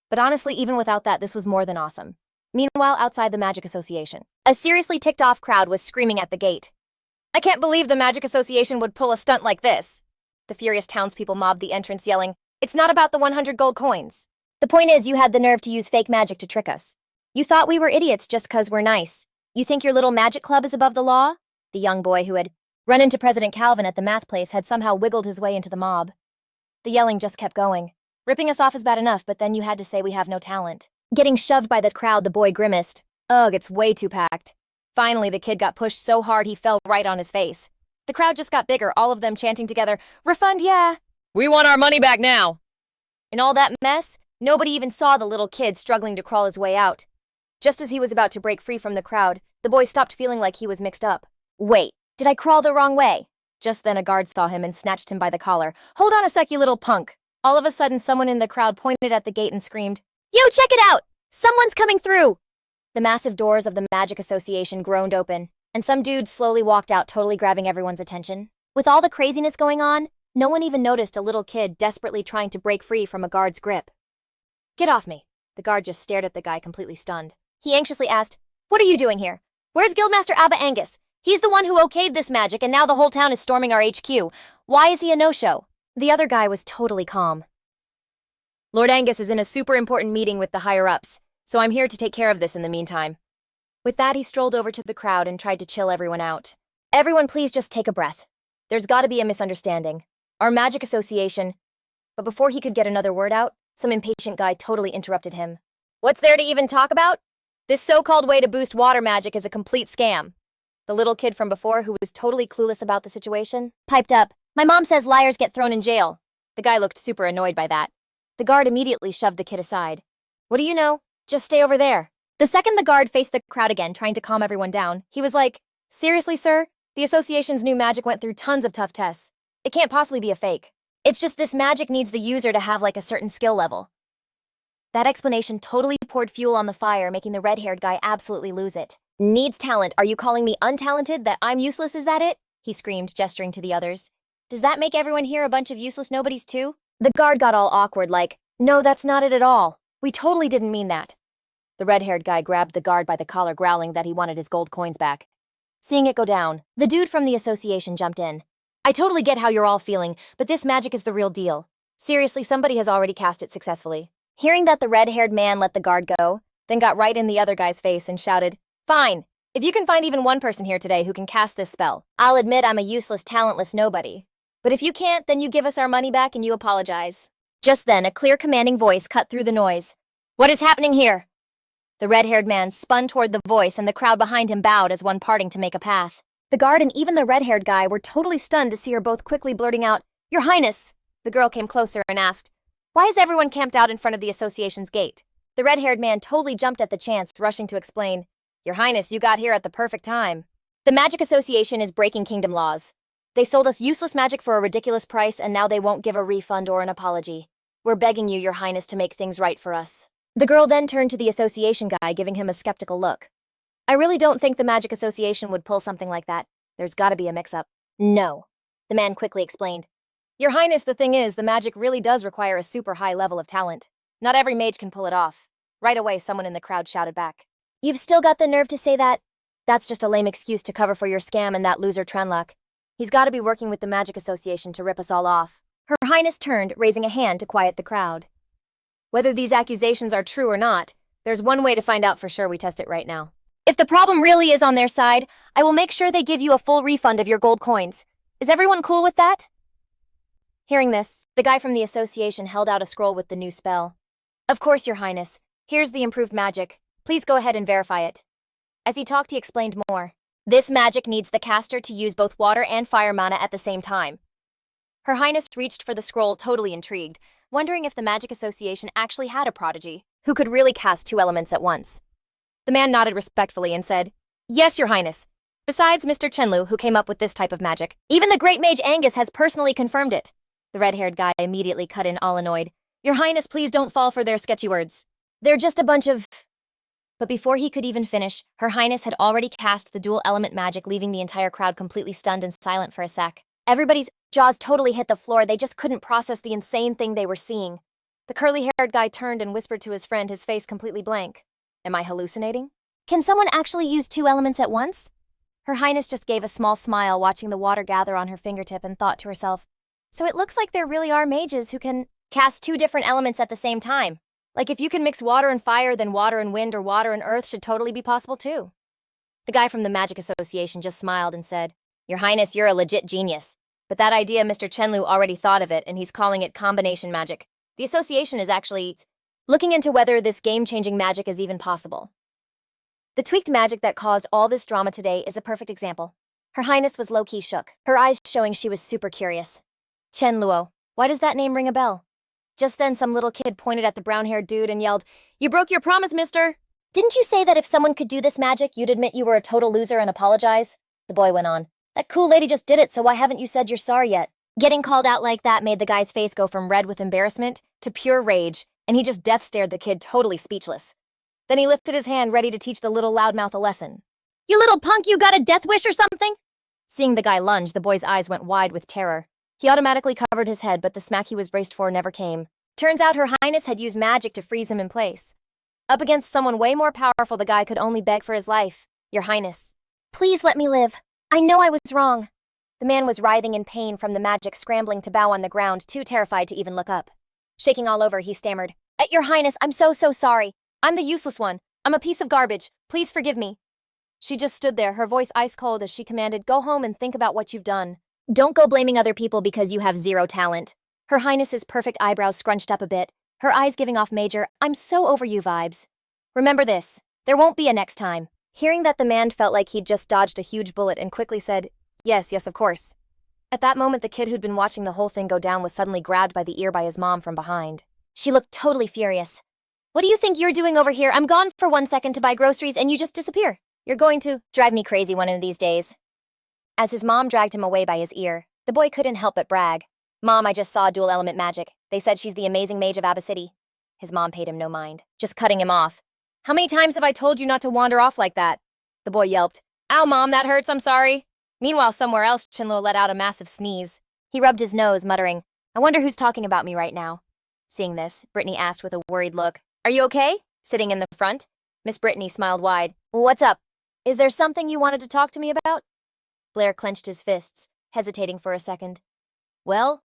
But honestly, even without that, this was more than awesome. Meanwhile, outside the Magic Association, a seriously ticked-off crowd was screaming at the gate. I can't believe the Magic Association would pull a stunt like this. The furious townspeople mobbed the entrance, yelling, it's not about the 100 gold coins. The point is, you had the nerve to use fake magic to trick us. You thought we were idiots just 'cause we're nice. You think your little magic club is above the law? The young boy who had run into President Calvin at the math place had somehow wiggled his way into the mob. The yelling just kept going. Ripping us off is bad enough, but then you had to say we have no talent. Getting shoved by this crowd, the boy grimaced. Ugh, it's way too packed. Finally, the kid got pushed so hard he fell right on his face. The crowd just got bigger, all of them chanting together, refund, yeah! We want our money back now! In all that mess, nobody even saw the little kid struggling to crawl his way out. Just as he was about to break free from the crowd, the boy stopped, feeling like he was mixed up. Wait, did I crawl the wrong way? Just then a guard saw him and snatched him by the collar. Hold on a sec, you little punk! All of a sudden, someone in the crowd pointed at the gate and screamed, Yo, check it out! Someone's coming through! The massive doors of the Magic Association groaned open, and some dude slowly walked out, totally grabbing everyone's attention. With all the craziness going on, no one even noticed a little kid desperately trying to break free from a guard's grip. Get off me! The guard just stared at the guy, completely stunned. He anxiously asked, What are you doing here? Where's Guildmaster Abba Angus? He's the one who okayed this magic, and now the whole town is storming our HQ. Why is he a no-show? The other guy was totally calm. Lord Angus is in a super important meeting with the higher-ups, so I'm here to take care of this in the meantime. With that, he strolled over to the crowd and tried to chill everyone out. Everyone, please just take a breath. There's gotta be a misunderstanding. Our Magic Association... But before he could get another word out, some impatient guy totally interrupted him. What's there to even talk about? This so-called way to boost water magic is a complete scam. The little kid from before, who was totally clueless about the situation, piped up, My mom says liars get thrown in jail. The guy looked super annoyed by that. The guard immediately shoved the kid aside. What do you know? Just stay over there. The second the guard faced the crowd again, trying to calm everyone down, he was like, Seriously, sir? The association's new magic went through tons of tough tests. It can't possibly be a fake. It's just this magic needs the user to have a certain skill level. That explanation totally poured fuel on the fire, making the red-haired guy absolutely lose it. Needs talent. Are you calling me untalented? That I'm useless, is that it? He screamed, gesturing to the others. Does that make everyone here a bunch of useless nobodies too? The guard got all awkward, like, No, that's not it at all. We totally didn't mean that. The red-haired guy grabbed the guard by the collar, growling that he wanted his gold coins back. Seeing it go down, the dude from the association jumped in. I totally get how you're all feeling, but this magic is the real deal. Seriously, somebody has already cast it successfully. Hearing that, the red-haired man let the guard go, then got right in the other guy's face and shouted, Fine, if you can find even one person here today who can cast this spell, I'll admit I'm a useless, talentless nobody. But if you can't, then you give us our money back and you apologize. Just then, a clear, commanding voice cut through the noise. What is happening here? The red-haired man spun toward the voice, and the crowd behind him bowed as one parting to make a path. The guard and even the red-haired guy were totally stunned to see her both quickly blurting out, Your Highness! The girl came closer and asked, Why is everyone camped out in front of the association's gate? The red-haired man totally jumped at the chance, rushing to explain. Your Highness, you got here at the perfect time. The Magic Association is breaking kingdom laws. They sold us useless magic for a ridiculous price, and now they won't give a refund or an apology. We're begging you, Your Highness, to make things right for us. The girl then turned to the association guy, giving him a skeptical look. I really don't think the Magic Association would pull something like that. There's gotta be a mix-up. No. The man quickly explained. Your Highness, the thing is, the magic really does require a super high level of talent. Not every mage can pull it off. Right away, someone in the crowd shouted back. You've still got the nerve to say that? That's just a lame excuse to cover for your scam and that loser Trenluck. He's gotta be working with the Magic Association to rip us all off. Her Highness turned, raising a hand to quiet the crowd. Whether these accusations are true or not, there's one way to find out for sure. We test it right now. If the problem really is on their side, I will make sure they give you a full refund of your gold coins. Is everyone cool with that? Hearing this, the guy from the association held out a scroll with the new spell. Of course, Your Highness. Here's the improved magic. Please go ahead and verify it. As he talked, he explained more. This magic needs the caster to use both water and fire mana at the same time. Her Highness reached for the scroll, totally intrigued, wondering if the Magic Association actually had a prodigy who could really cast two elements at once. The man nodded respectfully and said, Yes, Your Highness. Besides Mr. Chen Luo, who came up with this type of magic, even the great mage Angus has personally confirmed it. The red-haired guy immediately cut in, all annoyed. Your Highness, please don't fall for their sketchy words. They're just a bunch of... But before he could even finish, Her Highness had already cast the dual element magic, leaving the entire crowd completely stunned and silent for a sec. Everybody's jaws totally hit the floor. They just couldn't process the insane thing they were seeing. The curly-haired guy turned and whispered to his friend, his face completely blank. Am I hallucinating? Can someone actually use two elements at once? Her Highness just gave a small smile, watching the water gather on her fingertip, and thought to herself, so it looks like there really are mages who can cast two different elements at the same time. Like if you can mix water and fire, then water and wind or water and earth should totally be possible too. The guy from the Magic Association just smiled and said, Your Highness, you're a legit genius. But that idea, Mr. Chen Luo already thought of it, and he's calling it combination magic. The association is actually looking into whether this game-changing magic is even possible. The tweaked magic that caused all this drama today is a perfect example. Her Highness was low-key shook, her eyes showing she was super curious. Chen Luo, why does that name ring a bell? Just then, some little kid pointed at the brown-haired dude and yelled, You broke your promise, mister! Didn't you say that if someone could do this magic, you'd admit you were a total loser and apologize? The boy went on. That cool lady just did it, so why haven't you said you're sorry yet? Getting called out like that made the guy's face go from red with embarrassment to pure rage, and he just death-stared the kid, totally speechless. Then he lifted his hand, ready to teach the little loudmouth a lesson. You little punk, you got a death wish or something? Seeing the guy lunge, the boy's eyes went wide with terror. He automatically covered his head, but the smack he was braced for never came. Turns out Her Highness had used magic to freeze him in place. Up against someone way more powerful, the guy could only beg for his life. Your Highness, please let me live. I know I was wrong. The man was writhing in pain from the magic, scrambling to bow on the ground, too terrified to even look up. Shaking all over, he stammered, Your Highness, I'm so sorry. I'm the useless one. I'm a piece of garbage. Please forgive me. She just stood there, her voice ice cold as she commanded, Go home and think about what you've done. Don't go blaming other people because you have zero talent. Her Highness's perfect eyebrows scrunched up a bit, her eyes giving off major, I'm so over you vibes. Remember this, there won't be a next time. Hearing that, the man felt like he'd just dodged a huge bullet and quickly said, Yes, of course. At that moment, the kid who'd been watching the whole thing go down was suddenly grabbed by the ear by his mom from behind. She looked totally furious. What do you think you're doing over here? I'm gone for 1 second to buy groceries and you just disappear. You're going to drive me crazy one of these days. As his mom dragged him away by his ear, the boy couldn't help but brag. Mom, I just saw dual element magic. They said she's the amazing mage of Abba City. His mom paid him no mind, just cutting him off. How many times have I told you not to wander off like that? The boy yelped. Ow, Mom, that hurts, I'm sorry. Meanwhile, somewhere else, Chen Luo let out a massive sneeze. He rubbed his nose, muttering, I wonder who's talking about me right now. Seeing this, Brittany asked with a worried look, Are you okay? Sitting in the front. Miss Brittany smiled wide. What's up? Is there something you wanted to talk to me about? Blair clenched his fists, hesitating for a second. Well?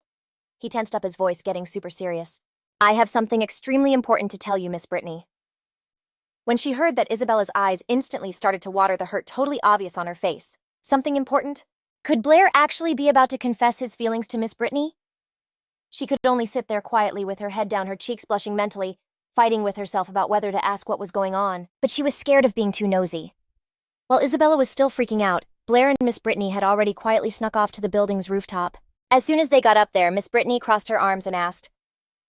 He tensed up his voice, getting super serious. I have something extremely important to tell you, Miss Brittany. When she heard that, Isabella's eyes instantly started to water, the hurt totally obvious on her face. Something important? Could Blair actually be about to confess his feelings to Miss Brittany? She could only sit there quietly with her head down, her cheeks blushing mentally, fighting with herself about whether to ask what was going on, but she was scared of being too nosy. While Isabella was still freaking out, Blair and Miss Brittany had already quietly snuck off to the building's rooftop. As soon as they got up there, Miss Brittany crossed her arms and asked,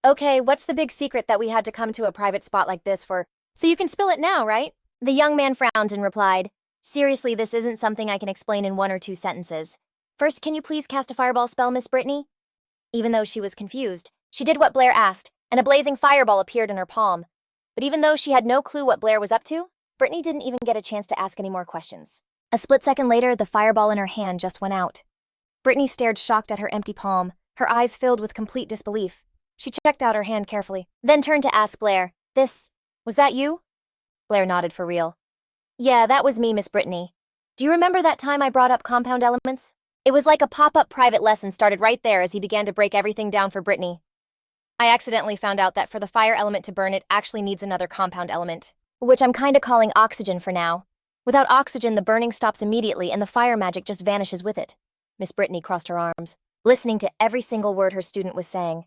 Okay, what's the big secret that we had to come to a private spot like this for? So you can spill it now, right? The young man frowned and replied, seriously, this isn't something I can explain in 1 or 2 sentences. First, can you please cast a fireball spell, Miss Brittany? Even though she was confused, she did what Blair asked, and a blazing fireball appeared in her palm. But even though she had no clue what Blair was up to, Brittany didn't even get a chance to ask any more questions. A split second later, the fireball in her hand just went out. Brittany stared shocked at her empty palm, her eyes filled with complete disbelief. She checked out her hand carefully, then turned to ask Blair, was that you? Blair nodded for real. Yeah, that was me, Miss Brittany. Do you remember that time I brought up compound elements? It was like a pop-up private lesson started right there as he began to break everything down for Brittany. I accidentally found out that for the fire element to burn, it actually needs another compound element, which I'm kinda calling oxygen for now. Without oxygen, the burning stops immediately and the fire magic just vanishes with it. Miss Brittany crossed her arms, listening to every single word her student was saying.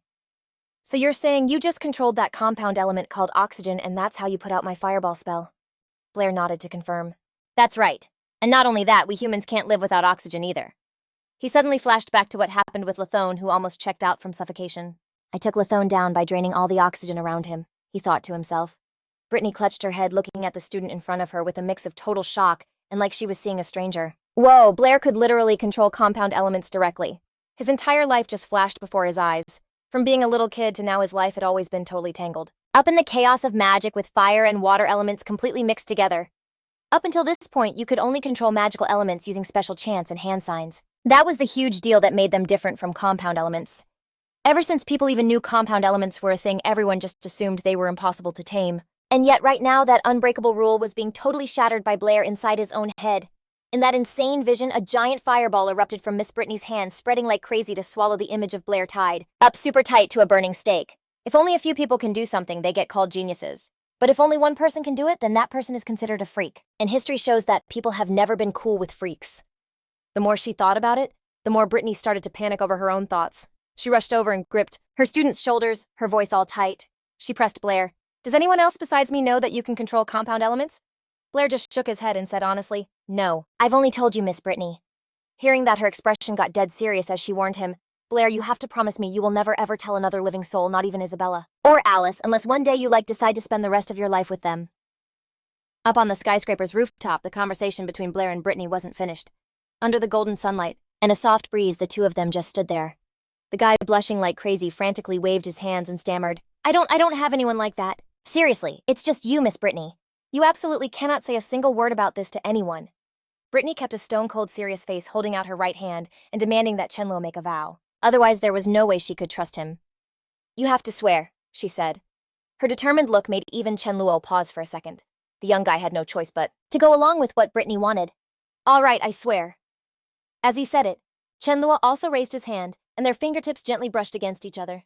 So you're saying you just controlled that compound element called oxygen and that's how you put out my fireball spell? Blair nodded to confirm. That's right. And not only that, we humans can't live without oxygen either. He suddenly flashed back to what happened with Lathone, who almost checked out from suffocation. I took Lathone down by draining all the oxygen around him, he thought to himself. Brittany clutched her head, looking at the student in front of her with a mix of total shock and like she was seeing a stranger. Whoa, Blair could literally control compound elements directly. His entire life just flashed before his eyes. From being a little kid to now his life had always been totally tangled up in the chaos of magic with fire and water elements completely mixed together. Up until this point, you could only control magical elements using special chants and hand signs. That was the huge deal that made them different from compound elements. Ever since people even knew compound elements were a thing, everyone just assumed they were impossible to tame. And yet right now, that unbreakable rule was being totally shattered by Blair inside his own head. In that insane vision, a giant fireball erupted from Miss Brittany's hand, spreading like crazy to swallow the image of Blair tied up super tight to a burning stake. If only a few people can do something, they get called geniuses. But if only one person can do it, then that person is considered a freak. And history shows that people have never been cool with freaks. The more she thought about it, the more Brittany started to panic over her own thoughts. She rushed over and gripped her student's shoulders, her voice all tight. She pressed Blair. Does anyone else besides me know that you can control compound elements? Blair just shook his head and said honestly, no. I've only told you, Miss Brittany. Hearing that, her expression got dead serious as she warned him, Blair, you have to promise me you will never ever tell another living soul, not even Isabella or Alice, unless one day you decide to spend the rest of your life with them. Up on the skyscraper's rooftop, the conversation between Blair and Brittany wasn't finished. Under the golden sunlight and a soft breeze, the two of them just stood there. The guy, blushing like crazy, frantically waved his hands and stammered, I don't have anyone like that. Seriously, it's just you, Miss Brittany. You absolutely cannot say a single word about this to anyone. Brittany kept a stone-cold serious face, holding out her right hand and demanding that Chen Luo make a vow. Otherwise, there was no way she could trust him. You have to swear, she said. Her determined look made even Chen Luo pause for a second. The young guy had no choice but to go along with what Brittany wanted. All right, I swear. As he said it, Chen Luo also raised his hand, and their fingertips gently brushed against each other.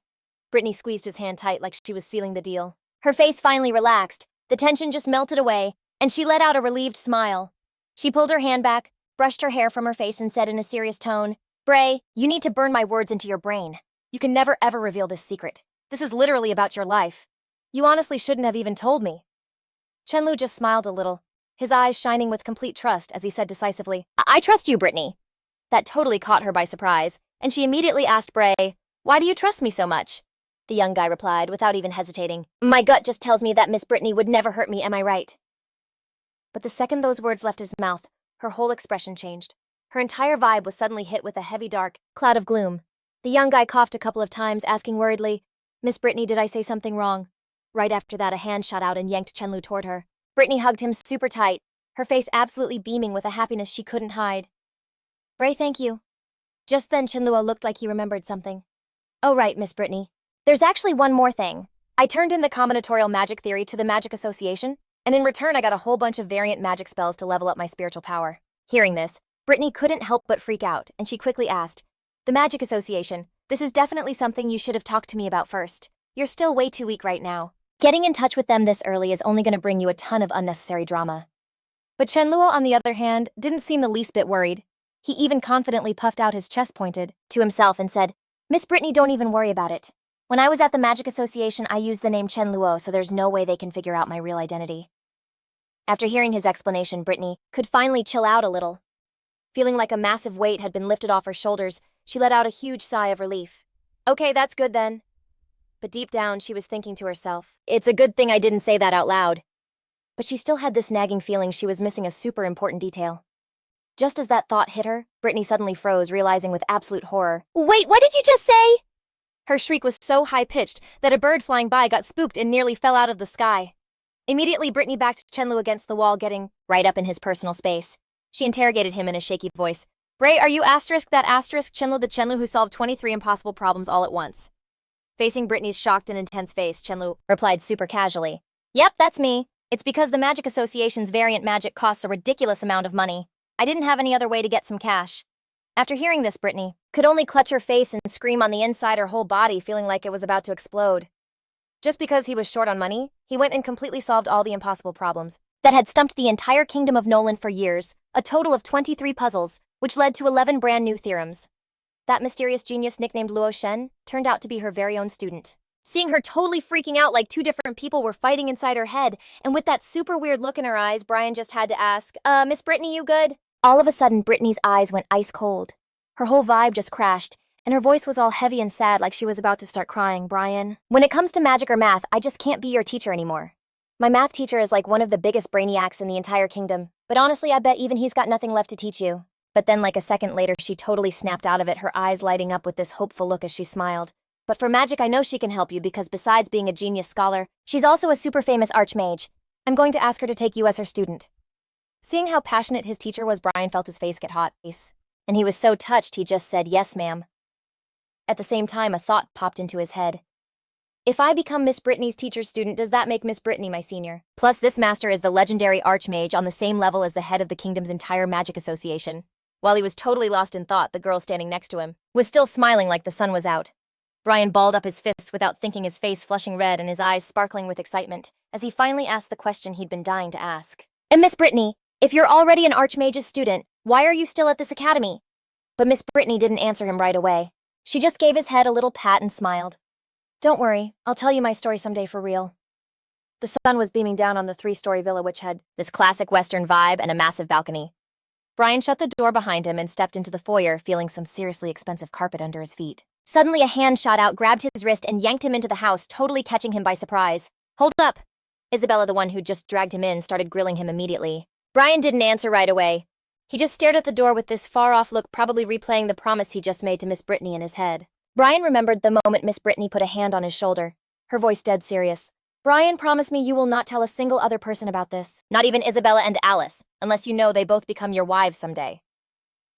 Brittany squeezed his hand tight like she was sealing the deal. Her face finally relaxed, the tension just melted away, and she let out a relieved smile. She pulled her hand back, brushed her hair from her face, and said in a serious tone, Bray, you need to burn my words into your brain. You can never ever reveal this secret. This is literally about your life. You honestly shouldn't have even told me. Chen Luo just smiled a little, his eyes shining with complete trust as he said decisively, I trust you, Brittany. That totally caught her by surprise, and she immediately asked Bray, why do you trust me so much? The young guy replied without even hesitating, my gut just tells me that Miss Brittany would never hurt me, am I right? But the second those words left his mouth, her whole expression changed. Her entire vibe was suddenly hit with a heavy dark cloud of gloom. The young guy coughed a couple of times, asking worriedly, Miss Brittany, did I say something wrong? Right after that, a hand shot out and yanked Chen Luo toward her. Brittany hugged him super tight, her face absolutely beaming with a happiness she couldn't hide. Bray, thank you. Just then, Chen Luo looked like he remembered something. Oh right, Miss Brittany. There's actually one more thing. I turned in the combinatorial magic theory to the Magic Association, and in return I got a whole bunch of variant magic spells to level up my spiritual power. Hearing this, Brittany couldn't help but freak out, and she quickly asked, the Magic Association, this is definitely something you should have talked to me about first. You're still way too weak right now. Getting in touch with them this early is only going to bring you a ton of unnecessary drama. But Chen Luo, on the other hand, didn't seem the least bit worried. He even confidently puffed out his chest pointed to himself and said, Miss Brittany, don't even worry about it. When I was at the Magic Association, I used the name Chen Luo, so there's no way they can figure out my real identity. After hearing his explanation, Brittany could finally chill out a little. Feeling like a massive weight had been lifted off her shoulders, she let out a huge sigh of relief. Okay, that's good then. but deep down she was thinking to herself, it's a good thing I didn't say that out loud. But she still had this nagging feeling she was missing a super important detail. Just as that thought hit her, Brittany suddenly froze, realizing with absolute horror, wait, what did you just say? Her shriek was so high-pitched that a bird flying by got spooked and nearly fell out of the sky. Immediately, Brittany backed Chen Luo against the wall, getting right up in his personal space. She interrogated him in a shaky voice. Bray, are you that Chen Luo, the Chen Luo who solved 23 impossible problems all at once? Facing Brittany's shocked and intense face, Chen Luo replied super casually. Yep, that's me. It's because the Magic Association's variant magic costs a ridiculous amount of money. I didn't have any other way to get some cash. After hearing this, Brittany could only clutch her face and scream on the inside her whole body, feeling like it was about to explode. Just because he was short on money, he went and completely solved all the impossible problems that had stumped the entire kingdom of Nolan for years, a total of 23 puzzles, which led to 11 brand new theorems. That mysterious genius nicknamed Luo Shen turned out to be her very own student. Seeing her totally freaking out like two different people were fighting inside her head, and with that super weird look in her eyes, Brian just had to ask, Miss Brittany, you good? All of a sudden, Brittany's eyes went ice cold. Her whole vibe just crashed, and her voice was all heavy and sad like she was about to start crying. Brian, when it comes to magic or math, I just can't be your teacher anymore. My math teacher is like one of the biggest brainiacs in the entire kingdom, but honestly, I bet even he's got nothing left to teach you. But then like a second later, she totally snapped out of it, her eyes lighting up with this hopeful look as she smiled. But for magic, I know she can help you because besides being a genius scholar, she's also a super famous archmage. I'm going to ask her to take you as her student. Seeing how passionate his teacher was, Brian felt his face get hot, and he was so touched he just said, yes, ma'am. At the same time, a thought popped into his head. If I become Miss Brittany's teacher's student, does that make Miss Brittany my senior? Plus, this master is the legendary archmage on the same level as the head of the kingdom's entire magic association. While he was totally lost in thought, the girl standing next to him was still smiling like the sun was out. Brian balled up his fists without thinking, his face flushing red and his eyes sparkling with excitement, as he finally asked the question he'd been dying to ask. And Miss Brittany, if you're already an archmage's student, why are you still at this academy? But Miss Brittany didn't answer him right away. She just gave his head a little pat and smiled. Don't worry, I'll tell you my story someday for real. The sun was beaming down on the 3-story villa, which had this classic Western vibe and a massive balcony. Brian shut the door behind him and stepped into the foyer, feeling some seriously expensive carpet under his feet. Suddenly, a hand shot out, grabbed his wrist, and yanked him into the house, totally catching him by surprise. Hold up! Isabella, the one who'd just dragged him in, started grilling him immediately. Brian didn't answer right away. He just stared at the door with this far-off look, probably replaying the promise he just made to Miss Brittany in his head. Brian remembered the moment Miss Brittany put a hand on his shoulder, her voice dead serious. Brian, promise me you will not tell a single other person about this. Not even Isabella and Alice, unless you know they both become your wives someday.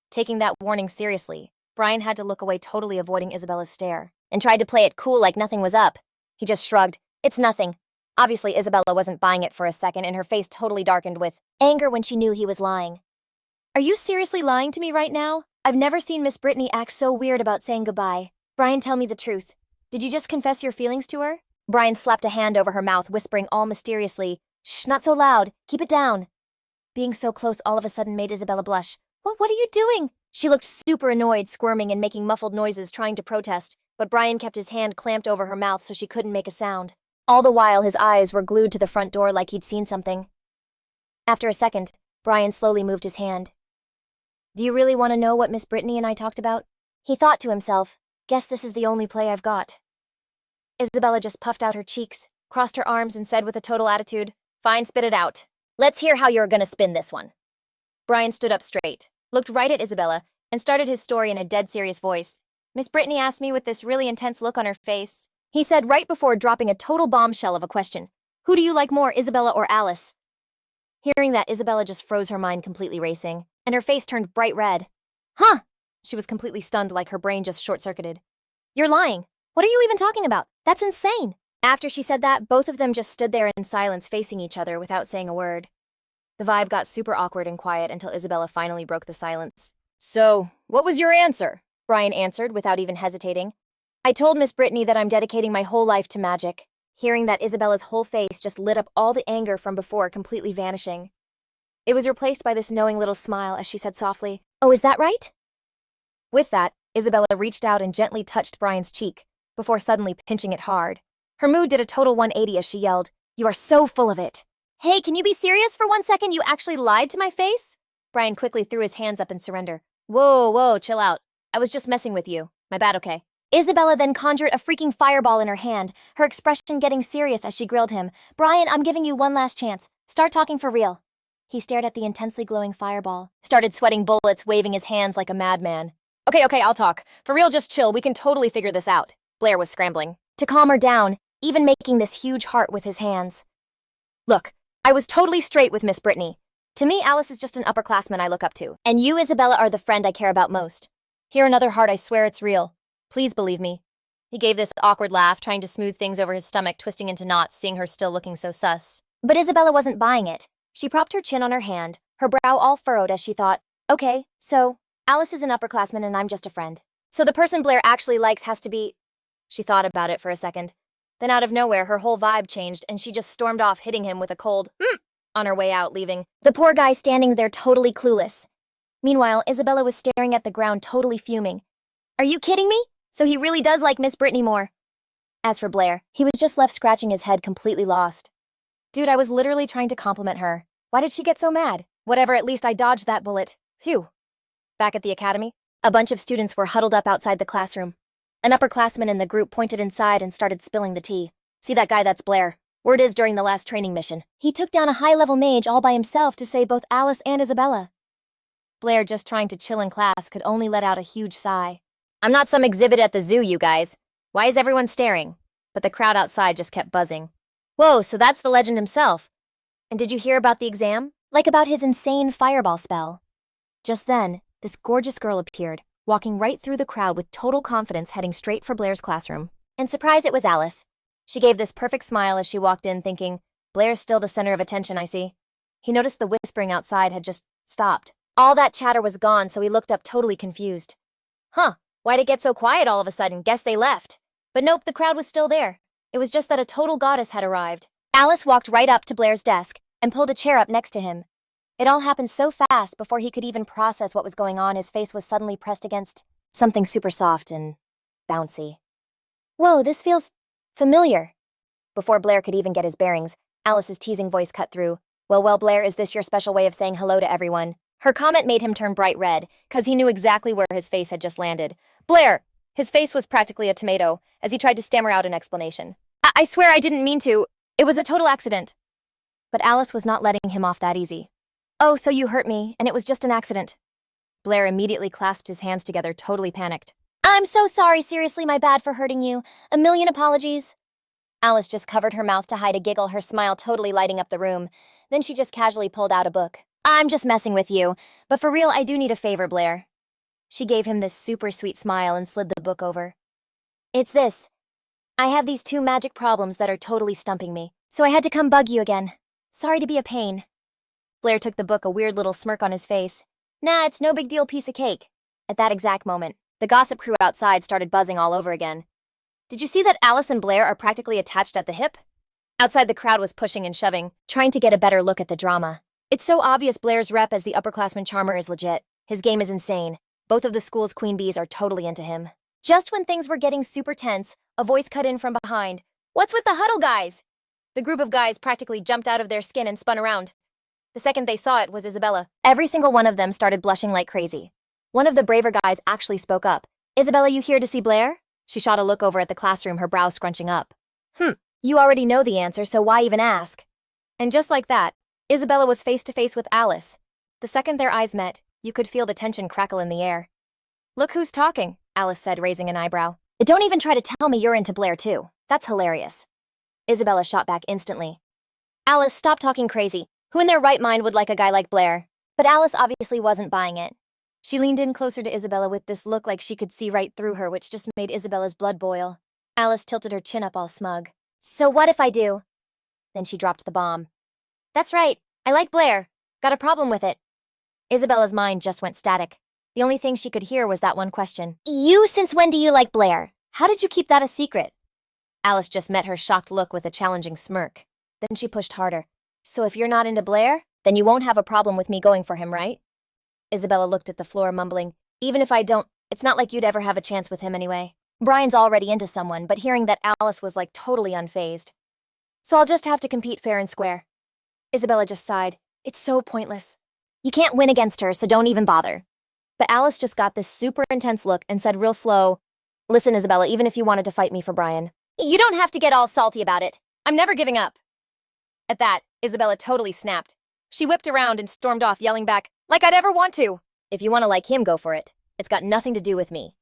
Taking that warning seriously, Brian had to look away, totally avoiding Isabella's stare, and tried to play it cool like nothing was up. He just shrugged. It's nothing. Obviously, Isabella wasn't buying it for a second, and her face totally darkened with anger when she knew he was lying. Are you seriously lying to me right now? I've never seen Miss Brittany act so weird about saying goodbye. Brian, tell me the truth. Did you just confess your feelings to her? Brian slapped a hand over her mouth, whispering all mysteriously, shh, not so loud, keep it down. Being so close all of a sudden made Isabella blush. What are you doing? She looked super annoyed, squirming and making muffled noises, trying to protest, but Brian kept his hand clamped over her mouth so she couldn't make a sound. All the while, his eyes were glued to the front door like he'd seen something. After a second, Brian slowly moved his hand. Do you really want to know what Miss Brittany and I talked about? He thought to himself, guess this is the only play I've got. Isabella just puffed out her cheeks, crossed her arms, and said with a total attitude, fine, spit it out. Let's hear how you're gonna spin this one. Brian stood up straight, looked right at Isabella, and started his story in a dead serious voice. Miss Brittany asked me with this really intense look on her face. He said right before dropping a total bombshell of a question. Who do you like more, Isabella or Alice? Hearing that, Isabella just froze, her mind completely racing, and her face turned bright red. Huh! She was completely stunned, like her brain just short-circuited. You're lying. What are you even talking about? That's insane. After she said that, both of them just stood there in silence, facing each other without saying a word. The vibe got super awkward and quiet until Isabella finally broke the silence. So, what was your answer? Brian answered without even hesitating. I told Miss Brittany that I'm dedicating my whole life to magic. Hearing that, Isabella's whole face just lit up, all the anger from before completely vanishing. It was replaced by this knowing little smile as she said softly, Oh, is that right? With that, Isabella reached out and gently touched Brian's cheek, before suddenly pinching it hard. Her mood did a total 180 as she yelled, You are so full of it. Hey, can you be serious for 1 second? You actually lied to my face? Brian quickly threw his hands up in surrender. Whoa, chill out. I was just messing with you. My bad, okay? Isabella then conjured a freaking fireball in her hand, her expression getting serious as she grilled him. Brian, I'm giving you one last chance. Start talking for real. He stared at the intensely glowing fireball, started sweating bullets, waving his hands like a madman. Okay, I'll talk. For real, just chill. We can totally figure this out. Blair was scrambling to calm her down, even making this huge heart with his hands. Look, I was totally straight with Miss Brittany. To me, Alice is just an upperclassman I look up to. And you, Isabella, are the friend I care about most. Here, another heart, I swear it's real. Please believe me. He gave this awkward laugh, trying to smooth things over his stomach, twisting into knots, seeing her still looking so sus. But Isabella wasn't buying it. She propped her chin on her hand, her brow all furrowed as she thought, okay, so, Alice is an upperclassman and I'm just a friend. So the person Blair actually likes has to be… She thought about it for a second. Then out of nowhere, her whole vibe changed and she just stormed off, hitting him with a cold on her way out, leaving the poor guy standing there totally clueless. Meanwhile, Isabella was staring at the ground, totally fuming. Are you kidding me? So he really does like Miss Brittany more. As for Blair, he was just left scratching his head, completely lost. Dude, I was literally trying to compliment her. Why did she get so mad? Whatever, at least I dodged that bullet. Phew. Back at the academy, a bunch of students were huddled up outside the classroom. An upperclassman in the group pointed inside and started spilling the tea. See that guy? That's Blair. Word is during the last training mission, he took down a high-level mage all by himself to save both Alice and Isabella. Blair, just trying to chill in class, could only let out a huge sigh. I'm not some exhibit at the zoo, you guys. Why is everyone staring? But the crowd outside just kept buzzing. Whoa, so that's the legend himself. And did you hear about the exam? Like about his insane fireball spell. Just then, this gorgeous girl appeared, walking right through the crowd with total confidence, heading straight for Blair's classroom. And surprise, it was Alice. She gave this perfect smile as she walked in, thinking, Blair's still the center of attention, I see. He noticed the whispering outside had just stopped. All that chatter was gone, so he looked up totally confused. Huh, why'd it get so quiet all of a sudden? Guess they left. But nope, the crowd was still there. It was just that a total goddess had arrived. Alice walked right up to Blair's desk and pulled a chair up next to him. It all happened so fast before he could even process what was going on. His face was suddenly pressed against something super soft and bouncy. Whoa, this feels familiar. Before Blair could even get his bearings, Alice's teasing voice cut through. Well, Blair, is this your special way of saying hello to everyone? Her comment made him turn bright red, cause he knew exactly where his face had just landed. Blair! His face was practically a tomato, as he tried to stammer out an explanation. I swear I didn't mean to. It was a total accident. But Alice was not letting him off that easy. Oh, so you hurt me, and it was just an accident. Blair immediately clasped his hands together, totally panicked. I'm so sorry, seriously, my bad for hurting you. A million apologies. Alice just covered her mouth to hide a giggle, her smile totally lighting up the room. Then she just casually pulled out a book. I'm just messing with you, but for real, I do need a favor, Blair. She gave him this super sweet smile and slid the book over. It's this. I have these 2 magic problems that are totally stumping me, so I had to come bug you again. Sorry to be a pain. Blair took the book, a weird little smirk on his face. Nah, it's no big deal, piece of cake. At that exact moment, the gossip crew outside started buzzing all over again. Did you see that Alice and Blair are practically attached at the hip? Outside, the crowd was pushing and shoving, trying to get a better look at the drama. It's so obvious Blair's rep as the upperclassman charmer is legit. His game is insane. Both of the school's queen bees are totally into him. Just when things were getting super tense, a voice cut in from behind. What's with the huddle, guys? The group of guys practically jumped out of their skin and spun around. The second they saw it was Isabella. Every single one of them started blushing like crazy. One of the braver guys actually spoke up. Isabella, you here to see Blair? She shot a look over at the classroom, her brow scrunching up. You already know the answer, so why even ask? And just like that, Isabella was face to face with Alice. The second their eyes met, you could feel the tension crackle in the air. Look who's talking, Alice said, raising an eyebrow. Don't even try to tell me you're into Blair too. That's hilarious. Isabella shot back instantly. Alice, stop talking crazy. Who in their right mind would like a guy like Blair? But Alice obviously wasn't buying it. She leaned in closer to Isabella with this look like she could see right through her, which just made Isabella's blood boil. Alice tilted her chin up all smug. So what if I do? Then she dropped the bomb. That's right. I like Blair. Got a problem with it. Isabella's mind just went static. The only thing she could hear was that one question. Since when do you like Blair? How did you keep that a secret? Alice just met her shocked look with a challenging smirk. Then she pushed harder. So if you're not into Blair, then you won't have a problem with me going for him, right? Isabella looked at the floor, mumbling, even if I don't, it's not like you'd ever have a chance with him anyway. Brian's already into someone, but hearing that Alice was like totally unfazed. So I'll just have to compete fair and square. Isabella just sighed. It's so pointless. You can't win against her, so don't even bother. But Alice just got this super intense look and said real slow, Listen, Isabella, even if you wanted to fight me for Brian, you don't have to get all salty about it. I'm never giving up. At that, Isabella totally snapped. She whipped around and stormed off, yelling back, like I'd ever want to. If you want to like him, go for it. It's got nothing to do with me.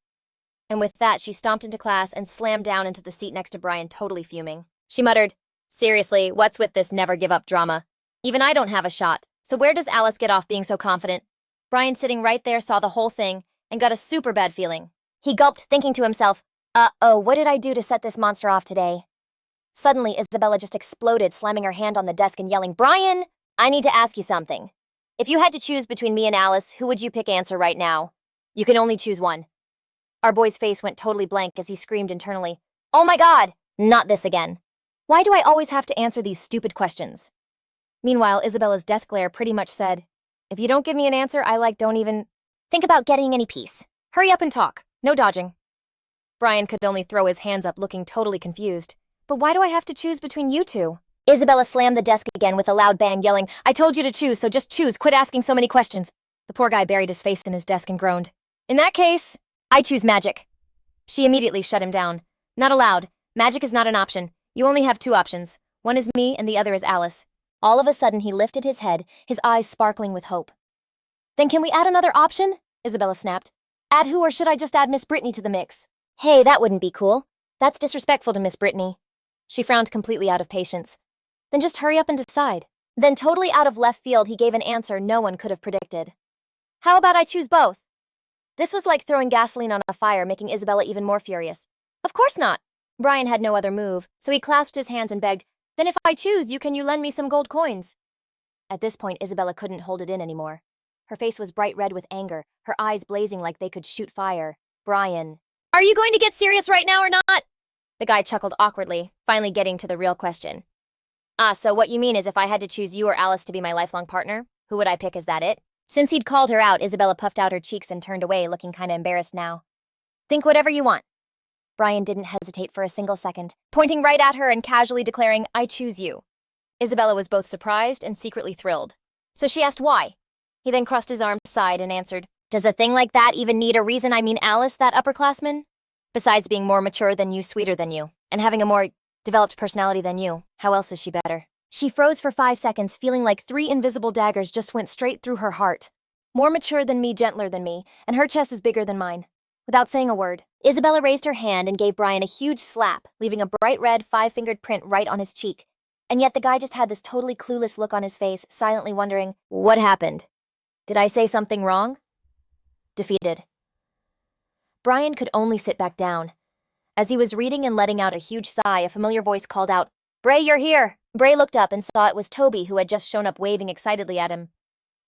And with that, she stomped into class and slammed down into the seat next to Brian, totally fuming. She muttered, seriously, what's with this never give up drama? Even I don't have a shot, so where does Alice get off being so confident? Brian, sitting right there, saw the whole thing and got a super bad feeling. He gulped, thinking to himself, uh-oh, what did I do to set this monster off today? Suddenly, Isabella just exploded, slamming her hand on the desk and yelling, Brian, I need to ask you something. If you had to choose between me and Alice, who would you pick? Answer right now. You can only choose one. Our boy's face went totally blank as he screamed internally, oh my God, not this again. Why do I always have to answer these stupid questions? Meanwhile, Isabella's death glare pretty much said, if you don't give me an answer, don't even think about getting any peace. Hurry up and talk. No dodging. Brian could only throw his hands up, looking totally confused. But why do I have to choose between you two? Isabella slammed the desk again with a loud bang, yelling, I told you to choose, so just choose. Quit asking so many questions. The poor guy buried his face in his desk and groaned. In that case, I choose magic. She immediately shut him down. Not allowed. Magic is not an option. You only have two options. One is me and the other is Alice. All of a sudden, he lifted his head, his eyes sparkling with hope. Then can we add another option? Isabella snapped. Add who, or should I just add Miss Brittany to the mix? Hey, that wouldn't be cool. That's disrespectful to Miss Brittany. She frowned, completely out of patience. Then just hurry up and decide. Then totally out of left field, he gave an answer no one could have predicted. How about I choose both? This was like throwing gasoline on a fire, making Isabella even more furious. Of course not. Brian had no other move, so he clasped his hands and begged, then if I choose, can you lend me some gold coins? At this point, Isabella couldn't hold it in anymore. Her face was bright red with anger, her eyes blazing like they could shoot fire. Brian, are you going to get serious right now or not? The guy chuckled awkwardly, finally getting to the real question. So what you mean is if I had to choose you or Alice to be my lifelong partner, who would I pick? Is that it? Since he'd called her out, Isabella puffed out her cheeks and turned away, looking kinda embarrassed now. Think whatever you want. Brian didn't hesitate for a single second, pointing right at her and casually declaring, I choose you. Isabella was both surprised and secretly thrilled. So she asked why. He then crossed his arms aside and answered, does a thing like that even need a reason? I mean Alice, that upperclassman? Besides being more mature than you, sweeter than you, and having a more developed personality than you, how else is she better? She froze for 5 seconds, feeling like 3 invisible daggers just went straight through her heart. More mature than me, gentler than me, and her chest is bigger than mine. Without saying a word, Isabella raised her hand and gave Brian a huge slap, leaving a bright red 5-fingered print right on his cheek. And yet the guy just had this totally clueless look on his face, silently wondering, what happened? Did I say something wrong? Defeated. Brian could only sit back down. As he was reading and letting out a huge sigh, a familiar voice called out, Bray, you're here! Bray looked up and saw it was Toby, who had just shown up waving excitedly at him.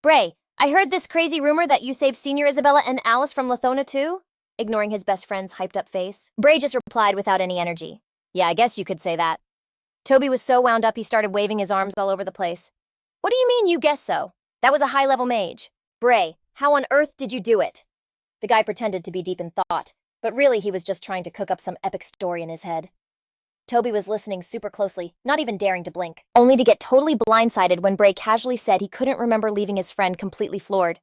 Bray, I heard this crazy rumor that you saved Senior Isabella and Alice from Lithona too? Ignoring his best friend's hyped-up face, Bray just replied without any energy. Yeah, I guess you could say that. Toby was so wound up he started waving his arms all over the place. What do you mean you guess so? That was a high-level mage. Bray, how on earth did you do it? The guy pretended to be deep in thought, but really he was just trying to cook up some epic story in his head. Toby was listening super closely, not even daring to blink, only to get totally blindsided when Bray casually said he couldn't remember leaving his friend completely floored.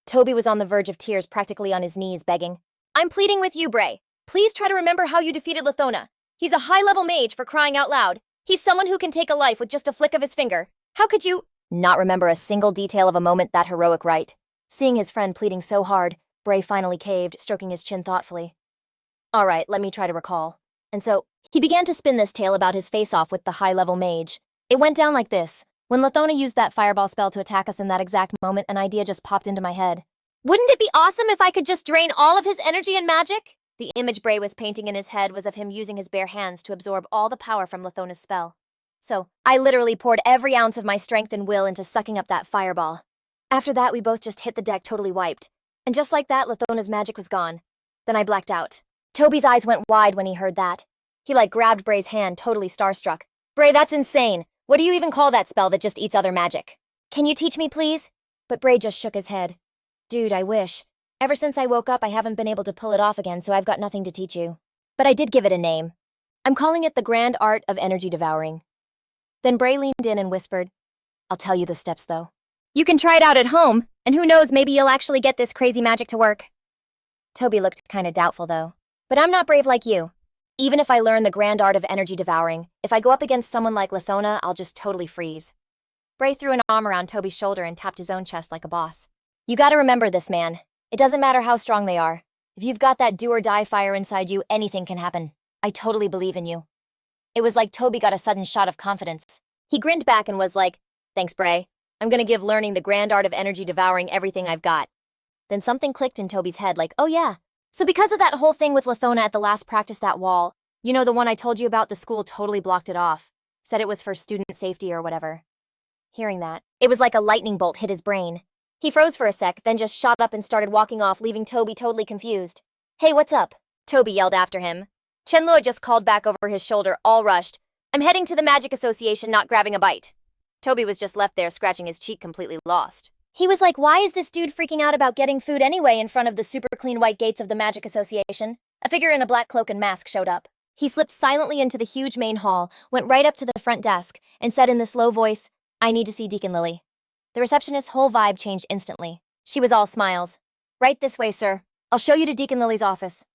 Toby was on the verge of tears, practically on his knees, begging, I'm pleading with you, Bray. Please try to remember how you defeated Lithona. He's a high-level mage, for crying out loud. He's someone who can take a life with just a flick of his finger. How could you not remember a single detail of a moment that heroic, right? Seeing his friend pleading so hard, Bray finally caved, stroking his chin thoughtfully. All right, let me try to recall. And so, he began to spin this tale about his face-off with the high-level mage. It went down like this. When Lithona used that fireball spell to attack us in that exact moment, an idea just popped into my head. Wouldn't it be awesome if I could just drain all of his energy and magic? The image Bray was painting in his head was of him using his bare hands to absorb all the power from Lithona's spell. So, I literally poured every ounce of my strength and will into sucking up that fireball. After that, we both just hit the deck totally wiped. And just like that, Lithona's magic was gone. Then I blacked out. Toby's eyes went wide when he heard that. He grabbed Bray's hand, totally starstruck. Bray, that's insane. What do you even call that spell that just eats other magic? Can you teach me, please? But Bray just shook his head. Dude, I wish. Ever since I woke up, I haven't been able to pull it off again, so I've got nothing to teach you. But I did give it a name. I'm calling it the Grand Art of Energy Devouring. Then Bray leaned in and whispered, I'll tell you the steps, though. You can try it out at home, and who knows, maybe you'll actually get this crazy magic to work. Toby looked kinda doubtful, though. But I'm not brave like you. Even if I learn the grand art of energy devouring, if I go up against someone like Lithona, I'll just totally freeze. Bray threw an arm around Toby's shoulder and tapped his own chest like a boss. You gotta remember this, man. It doesn't matter how strong they are. If you've got that do-or-die fire inside you, anything can happen. I totally believe in you. It was like Toby got a sudden shot of confidence. He grinned back and was like, thanks, Bray. I'm gonna give learning the grand art of energy devouring everything I've got. Then something clicked in Toby's head like, oh yeah. So because of that whole thing with Lithona at the last practice, that wall, you know, the one I told you about, the school totally blocked it off. Said it was for student safety or whatever. Hearing that, it was like a lightning bolt hit his brain. He froze for a sec, then just shot up and started walking off, leaving Toby totally confused. Hey, what's up? Toby yelled after him. Chen Luo just called back over his shoulder, all rushed. I'm heading to the Magic Association, not grabbing a bite. Toby was just left there, scratching his cheek, completely lost. He was like, why is this dude freaking out about getting food anyway in front of the super clean white gates of the Magic Association? A figure in a black cloak and mask showed up. He slipped silently into the huge main hall, went right up to the front desk, and said in this low voice, I need to see Deacon Lily. The receptionist's whole vibe changed instantly. She was all smiles. Right this way, sir. I'll show you to Deacon Lily's office.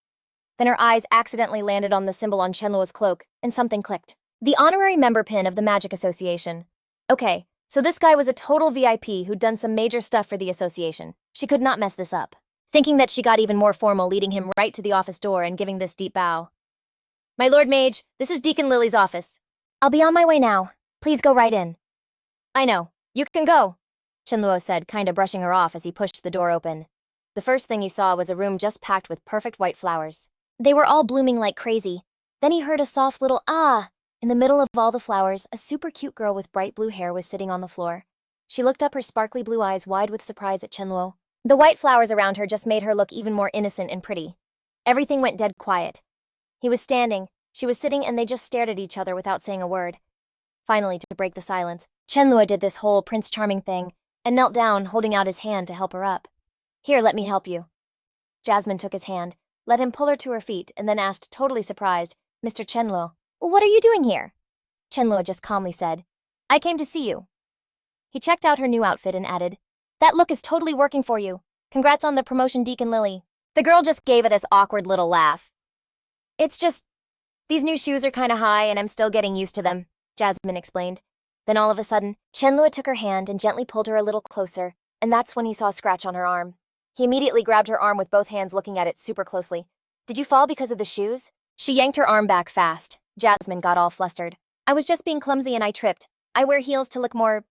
Then her eyes accidentally landed on the symbol on Chen Luo's cloak, and something clicked. The honorary member pin of the Magic Association. Okay, so this guy was a total VIP who'd done some major stuff for the association. She could not mess this up. Thinking that, she got even more formal, leading him right to the office door and giving this deep bow. My Lord Mage, this is Deacon Lily's office. I'll be on my way now. Please go right in. I know. You can go, Chen Luo said, kinda brushing her off as he pushed the door open. The first thing he saw was a room just packed with perfect white flowers. They were all blooming like crazy. Then he heard a soft little ah. In the middle of all the flowers, a super cute girl with bright blue hair was sitting on the floor. She looked up, her sparkly blue eyes wide with surprise at Chen Luo. The white flowers around her just made her look even more innocent and pretty. Everything went dead quiet. He was standing, she was sitting, and they just stared at each other without saying a word. Finally, to break the silence, Chen Luo did this whole Prince Charming thing and knelt down, holding out his hand to help her up. Here, let me help you. Jasmine took his hand, let him pull her to her feet, and then asked, totally surprised, Mr. Chen Luo, what are you doing here? Chen Luo just calmly said, I came to see you. He checked out her new outfit and added, that look is totally working for you. Congrats on the promotion, Deacon Lily. The girl just gave it this awkward little laugh. It's just, these new shoes are kinda high and I'm still getting used to them, Jasmine explained. Then all of a sudden, Chen Luo took her hand and gently pulled her a little closer, and that's when he saw a scratch on her arm. He immediately grabbed her arm with both hands, looking at it super closely. Did you fall because of the shoes? She yanked her arm back fast. Jasmine got all flustered. I was just being clumsy and I tripped. I wear heels to look more,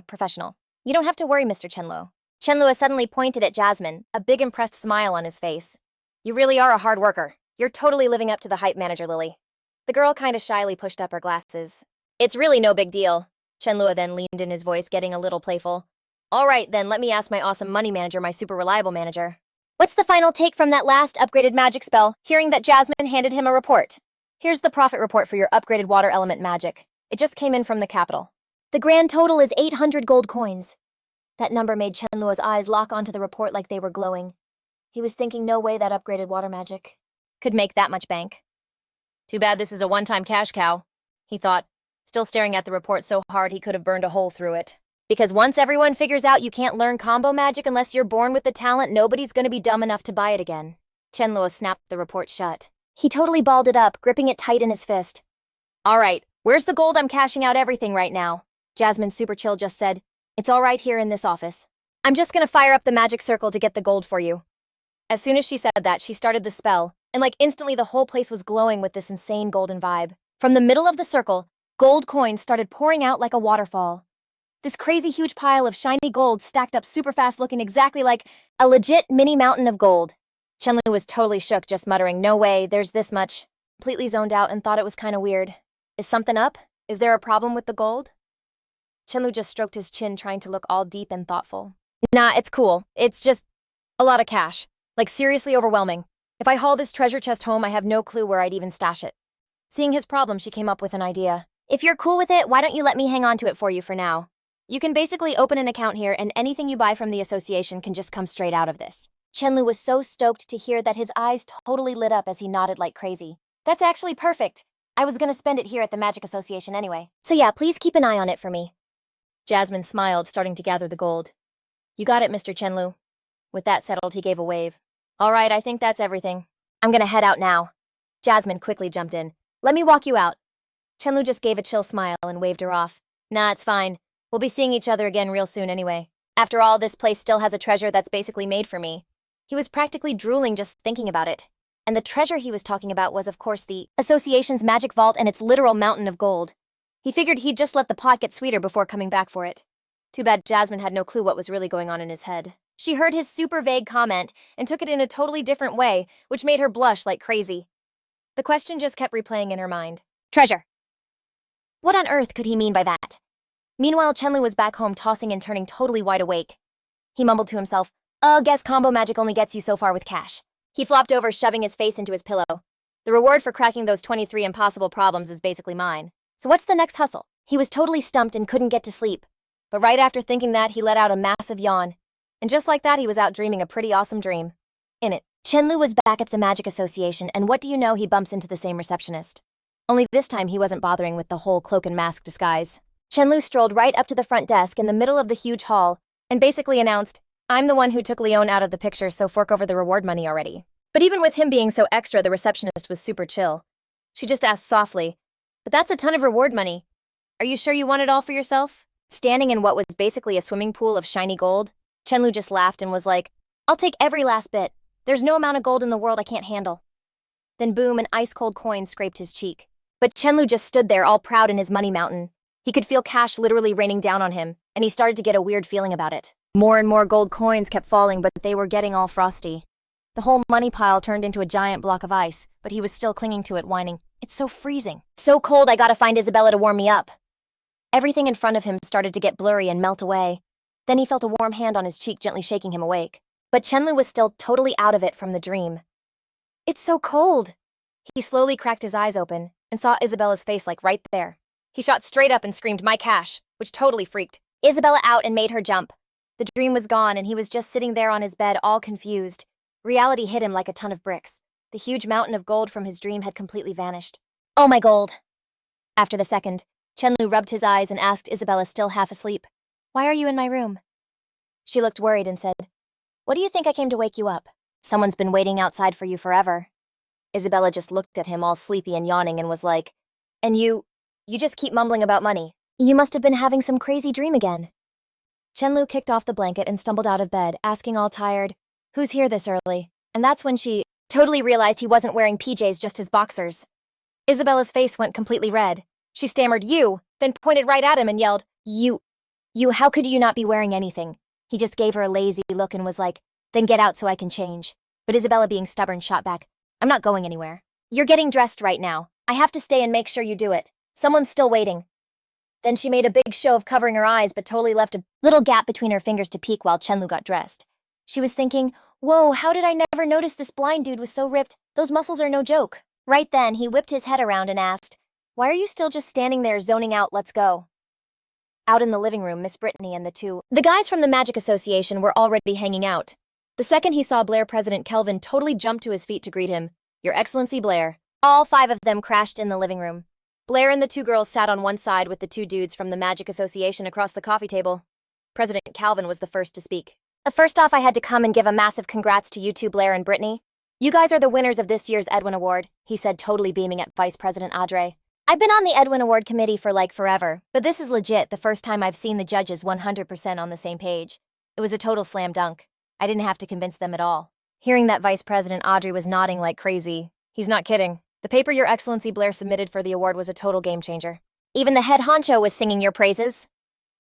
professional. You don't have to worry, Mr. Chen Luo. Chen Luo suddenly pointed at Jasmine, a big impressed smile on his face. You really are a hard worker. You're totally living up to the hype, Manager Lily. The girl kinda shyly pushed up her glasses. It's really no big deal. Chen Luo then leaned in, his voice getting a little playful. All right, then let me ask my awesome money manager, my super reliable manager. What's the final take from that last upgraded magic spell, hearing that Jasmine handed him a report? Here's the profit report for your upgraded water element magic. It just came in from the capital. The grand total is 800 gold coins. That number made Chen Luo's eyes lock onto the report like they were glowing. He was thinking no way that upgraded water magic could make that much bank. Too bad this is a one-time cash cow, he thought, still staring at the report so hard he could have burned a hole through it. Because once everyone figures out you can't learn combo magic unless you're born with the talent, nobody's gonna be dumb enough to buy it again. Chen Luo snapped the report shut. He totally balled it up, gripping it tight in his fist. All right, where's the gold? I'm cashing out everything right now. Jasmine super chill just said, it's all right here in this office. I'm just gonna fire up the magic circle to get the gold for you. As soon as she said that, she started the spell, and like instantly the whole place was glowing with this insane golden vibe. From the middle of the circle, gold coins started pouring out like a waterfall. This crazy huge pile of shiny gold stacked up super fast, looking exactly like a legit mini mountain of gold. Chen Luo was totally shook, just muttering, no way, there's this much. Completely zoned out and thought it was kinda weird. Is something up? Is there a problem with the gold? Chen Luo just stroked his chin, trying to look all deep and thoughtful. Nah, it's cool. It's just a lot of cash. Like seriously overwhelming. If I haul this treasure chest home, I have no clue where I'd even stash it. Seeing his problem, she came up with an idea. If you're cool with it, why don't you let me hang on to it for you for now? You can basically open an account here, and anything you buy from the association can just come straight out of this. Chen Luo was so stoked to hear that his eyes totally lit up as he nodded like crazy. That's actually perfect. I was gonna spend it here at the Magic Association anyway. So yeah, please keep an eye on it for me. Jasmine smiled, starting to gather the gold. You got it, Mr. Chen Luo. With that settled, he gave a wave. All right, I think that's everything. I'm gonna head out now. Jasmine quickly jumped in. Let me walk you out. Chen Luo just gave a chill smile and waved her off. Nah, it's fine. We'll be seeing each other again real soon anyway. After all, this place still has a treasure that's basically made for me. He was practically drooling just thinking about it. And the treasure he was talking about was, of course, the association's magic vault and its literal mountain of gold. He figured he'd just let the pot get sweeter before coming back for it. Too bad Jasmine had no clue what was really going on in his head. She heard his super vague comment and took it in a totally different way, which made her blush like crazy. The question just kept replaying in her mind. Treasure. What on earth could he mean by that? Meanwhile, Chen Luo was back home tossing and turning totally wide awake. He mumbled to himself, guess combo magic only gets you so far with cash. He flopped over, shoving his face into his pillow. The reward for cracking those 23 impossible problems is basically mine. So what's the next hustle? He was totally stumped and couldn't get to sleep. But right after thinking that, he let out a massive yawn. And just like that, he was out dreaming a pretty awesome dream. In it, Chen Luo was back at the Magic Association, and what do you know, he bumps into the same receptionist. Only this time he wasn't bothering with the whole cloak and mask disguise. Chen Luo strolled right up to the front desk in the middle of the huge hall and basically announced, I'm the one who took Leon out of the picture, so fork over the reward money already. But even with him being so extra, the receptionist was super chill. She just asked softly, but that's a ton of reward money. Are you sure you want it all for yourself? Standing in what was basically a swimming pool of shiny gold, Chen Luo just laughed and was like, I'll take every last bit. There's no amount of gold in the world I can't handle. Then boom, an ice-cold coin scraped his cheek. But Chen Luo just stood there all proud in his money mountain. He could feel cash literally raining down on him, and he started to get a weird feeling about it. More and more gold coins kept falling, but they were getting all frosty. The whole money pile turned into a giant block of ice, but he was still clinging to it, whining, It's so freezing. So cold, I gotta find Isabella to warm me up. Everything in front of him started to get blurry and melt away. Then he felt a warm hand on his cheek gently shaking him awake. But Chen Luo was still totally out of it from the dream. It's so cold. He slowly cracked his eyes open and saw Isabella's face like right there. He shot straight up and screamed, My cash, which totally freaked Isabella out and made her jump. The dream was gone and he was just sitting there on his bed all confused. Reality hit him like a ton of bricks. The huge mountain of gold from his dream had completely vanished. Oh, my gold. After the second, Chen Luo rubbed his eyes and asked Isabella, still half asleep, Why are you in my room? She looked worried and said, What do you think I came to wake you up? Someone's been waiting outside for you forever. Isabella just looked at him all sleepy and yawning and was like, And you just keep mumbling about money. You must have been having some crazy dream again. Chen Luo kicked off the blanket and stumbled out of bed, asking all tired, Who's here this early? And that's when she totally realized he wasn't wearing PJs, just his boxers. Isabella's face went completely red. She stammered, You, then pointed right at him and yelled, You, how could you not be wearing anything? He just gave her a lazy look and was like, Then get out so I can change. But Isabella, being stubborn, shot back, I'm not going anywhere. You're getting dressed right now. I have to stay and make sure you do it. Someone's still waiting. Then she made a big show of covering her eyes, but totally left a little gap between her fingers to peek while Chen Luo got dressed. She was thinking, Whoa, how did I never notice this blind dude was so ripped? Those muscles are no joke. Right then, he whipped his head around and asked, Why are you still just standing there zoning out? Let's go. Out in the living room, Miss Brittany and the guys from the Magic Association were already hanging out. The second he saw Blair, President Kelvin totally jumped to his feet to greet him. Your Excellency Blair. All 5 of them crashed in the living room. Blair and the 2 girls sat on one side with the 2 dudes from the Magic Association across the coffee table. President Calvin was the first to speak. First off, I had to come and give a massive congrats to you 2, Blair and Brittany. You guys are the winners of this year's Edwin Award, he said, totally beaming at Vice President Audrey. I've been on the Edwin Award committee for like forever, but this is legit the first time I've seen the judges 100% on the same page. It was a total slam dunk. I didn't have to convince them at all. Hearing that, Vice President Audrey was nodding like crazy. He's not kidding. The paper Your Excellency Blair submitted for the award was a total game changer. Even the head honcho was singing your praises.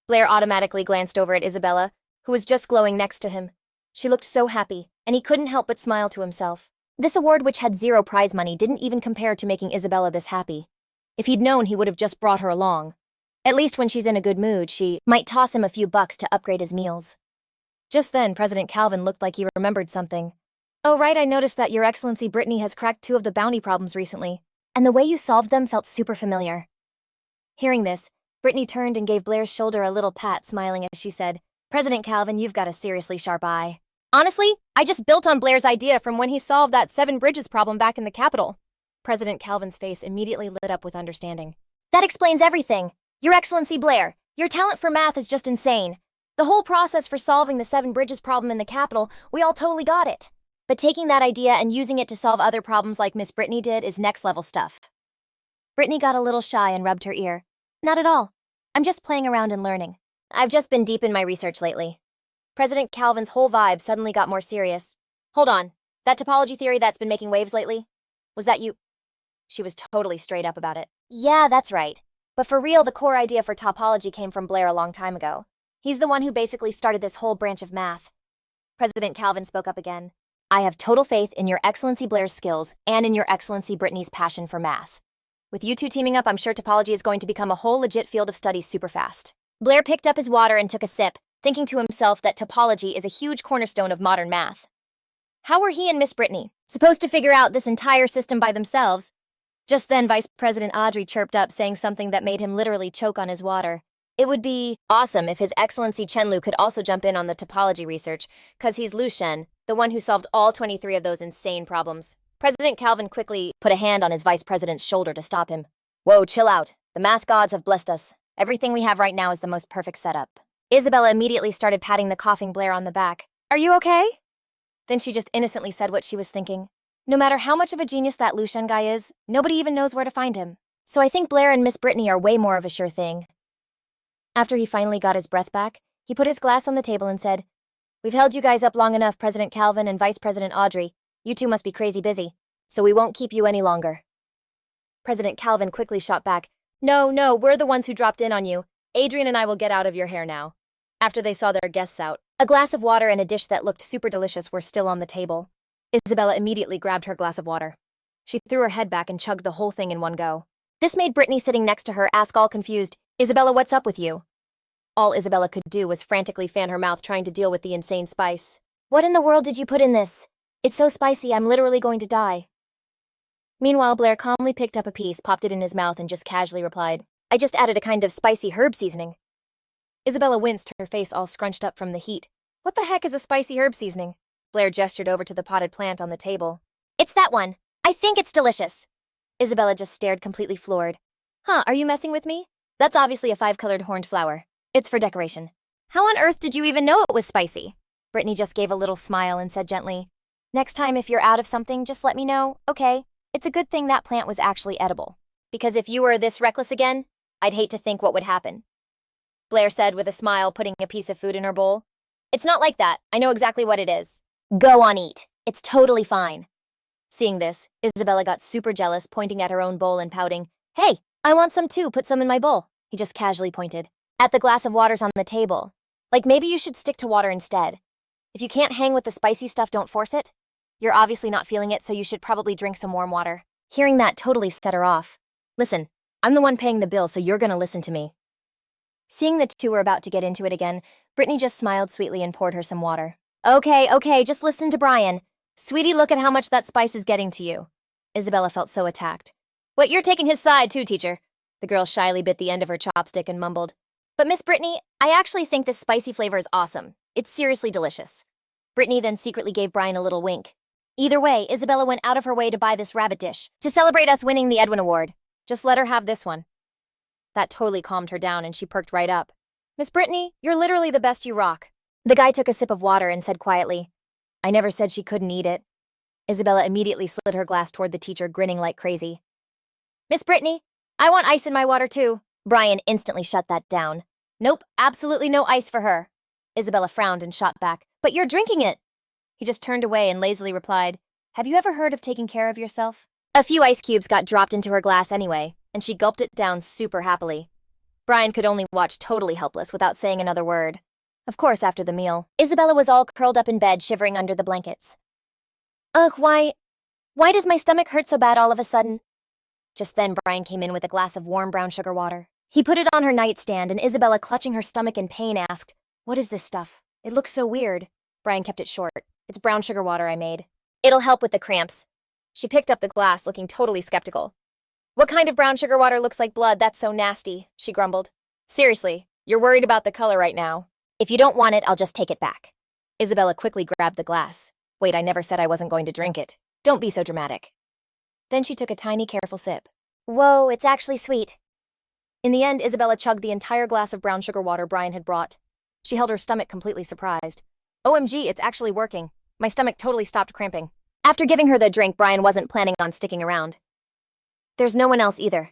Blair automatically glanced over at Isabella, who was just glowing next to him. She looked so happy, and he couldn't help but smile to himself. This award, which had 0 prize money, didn't even compare to making Isabella this happy. If he'd known, he would have just brought her along. At least when she's in a good mood, she might toss him a few bucks to upgrade his meals. Just then, President Calvin looked like he remembered something. Oh right, I noticed that Your Excellency Brittany has cracked 2 of the bounty problems recently, and the way you solved them felt super familiar. Hearing this, Brittany turned and gave Blair's shoulder a little pat, smiling as she said, President Calvin, you've got a seriously sharp eye. Honestly, I just built on Blair's idea from when he solved that 7 bridges problem back in the Capitol. President Calvin's face immediately lit up with understanding. That explains everything. Your Excellency Blair, your talent for math is just insane. The whole process for solving the 7 bridges problem in the Capitol, we all totally got it. But taking that idea and using it to solve other problems like Miss Brittany did is next-level stuff. Brittany got a little shy and rubbed her ear. Not at all. I'm just playing around and learning. I've just been deep in my research lately. President Calvin's whole vibe suddenly got more serious. Hold on. That topology theory that's been making waves lately? Was that you? She was totally straight up about it. Yeah, that's right. But for real, the core idea for topology came from Blair a long time ago. He's the one who basically started this whole branch of math. President Calvin spoke up again. I have total faith in Your Excellency Blair's skills and in Your Excellency Brittany's passion for math. With you two teaming up, I'm sure topology is going to become a whole legit field of study super fast. Blair picked up his water and took a sip, thinking to himself that topology is a huge cornerstone of modern math. How were he and Miss Brittany supposed to figure out this entire system by themselves? Just then, Vice President Audrey chirped up, saying something that made him literally choke on his water. It would be awesome if His Excellency Chen Luo could also jump in on the topology research, cause he's Lu Shen, the one who solved all 23 of those insane problems. President Calvin quickly put a hand on his vice president's shoulder to stop him. Whoa, chill out. The math gods have blessed us. Everything we have right now is the most perfect setup. Isabella immediately started patting the coughing Blair on the back. Are you okay? Then she just innocently said what she was thinking. No matter how much of a genius that Lu Shen guy is, nobody even knows where to find him. So I think Blair and Miss Brittany are way more of a sure thing. After he finally got his breath back, he put his glass on the table and said, We've held you guys up long enough, President Calvin and Vice President Audrey. You two must be crazy busy, so we won't keep you any longer. President Calvin quickly shot back, No, we're the ones who dropped in on you. Adrian and I will get out of your hair now. After they saw their guests out, a glass of water and a dish that looked super delicious were still on the table. Isabella immediately grabbed her glass of water. She threw her head back and chugged the whole thing in one go. This made Brittany sitting next to her ask all confused, Isabella, what's up with you? All Isabella could do was frantically fan her mouth trying to deal with the insane spice. What in the world did you put in this? It's so spicy, I'm literally going to die. Meanwhile, Blair calmly picked up a piece, popped it in his mouth, and just casually replied, I just added a kind of spicy herb seasoning. Isabella winced, her face all scrunched up from the heat. What the heck is a spicy herb seasoning? Blair gestured over to the potted plant on the table. It's that one. I think it's delicious. Isabella just stared, completely floored. Huh, are you messing with me? That's obviously a 5-colored horned flower. It's for decoration. How on earth did you even know it was spicy? Brittany just gave a little smile and said gently, Next time if you're out of something, just let me know, okay? It's a good thing that plant was actually edible. Because if you were this reckless again, I'd hate to think what would happen. Blair said with a smile, putting a piece of food in her bowl. It's not like that. I know exactly what it is. Go on, eat. It's totally fine. Seeing this, Isabella got super jealous, pointing at her own bowl and pouting, Hey, I want some too, put some in my bowl. He just casually pointed at the glass of waters on the table. Like maybe you should stick to water instead. If you can't hang with the spicy stuff, don't force it. You're obviously not feeling it, so you should probably drink some warm water. Hearing that totally set her off. Listen, I'm the one paying the bill, so you're gonna listen to me. Seeing the two were about to get into it again, Brittany just smiled sweetly and poured her some water. Okay, just listen to Brian. Sweetie, look at how much that spice is getting to you. Isabella felt so attacked. What, you're taking his side too, teacher? The girl shyly bit the end of her chopstick and mumbled. But Miss Brittany, I actually think this spicy flavor is awesome. It's seriously delicious. Brittany then secretly gave Brian a little wink. Either way, Isabella went out of her way to buy this rabbit dish to celebrate us winning the Edwin Award. Just let her have this one. That totally calmed her down and she perked right up. Miss Brittany, you're literally the best, you rock. The guy took a sip of water and said quietly, I never said she couldn't eat it. Isabella immediately slid her glass toward the teacher, grinning like crazy. Miss Brittany, I want ice in my water too. Brian instantly shut that down. Nope, absolutely no ice for her. Isabella frowned and shot back. But you're drinking it. He just turned away and lazily replied, Have you ever heard of taking care of yourself? A few ice cubes got dropped into her glass anyway, and she gulped it down super happily. Brian could only watch, totally helpless, without saying another word. Of course, after the meal, Isabella was all curled up in bed, shivering under the blankets. Ugh, why does my stomach hurt so bad all of a sudden? Just then, Brian came in with a glass of warm brown sugar water. He put it on her nightstand, and Isabella, clutching her stomach in pain, asked, What is this stuff? It looks so weird. Brian kept it short. It's brown sugar water I made. It'll help with the cramps. She picked up the glass, looking totally skeptical. What kind of brown sugar water looks like blood? That's so nasty, she grumbled. Seriously, you're worried about the color right now. If you don't want it, I'll just take it back. Isabella quickly grabbed the glass. Wait, I never said I wasn't going to drink it. Don't be so dramatic. Then she took a tiny, careful sip. Whoa, it's actually sweet. In the end, Isabella chugged the entire glass of brown sugar water Brian had brought. She held her stomach completely surprised. OMG, it's actually working. My stomach totally stopped cramping. After giving her the drink, Brian wasn't planning on sticking around. There's no one else either.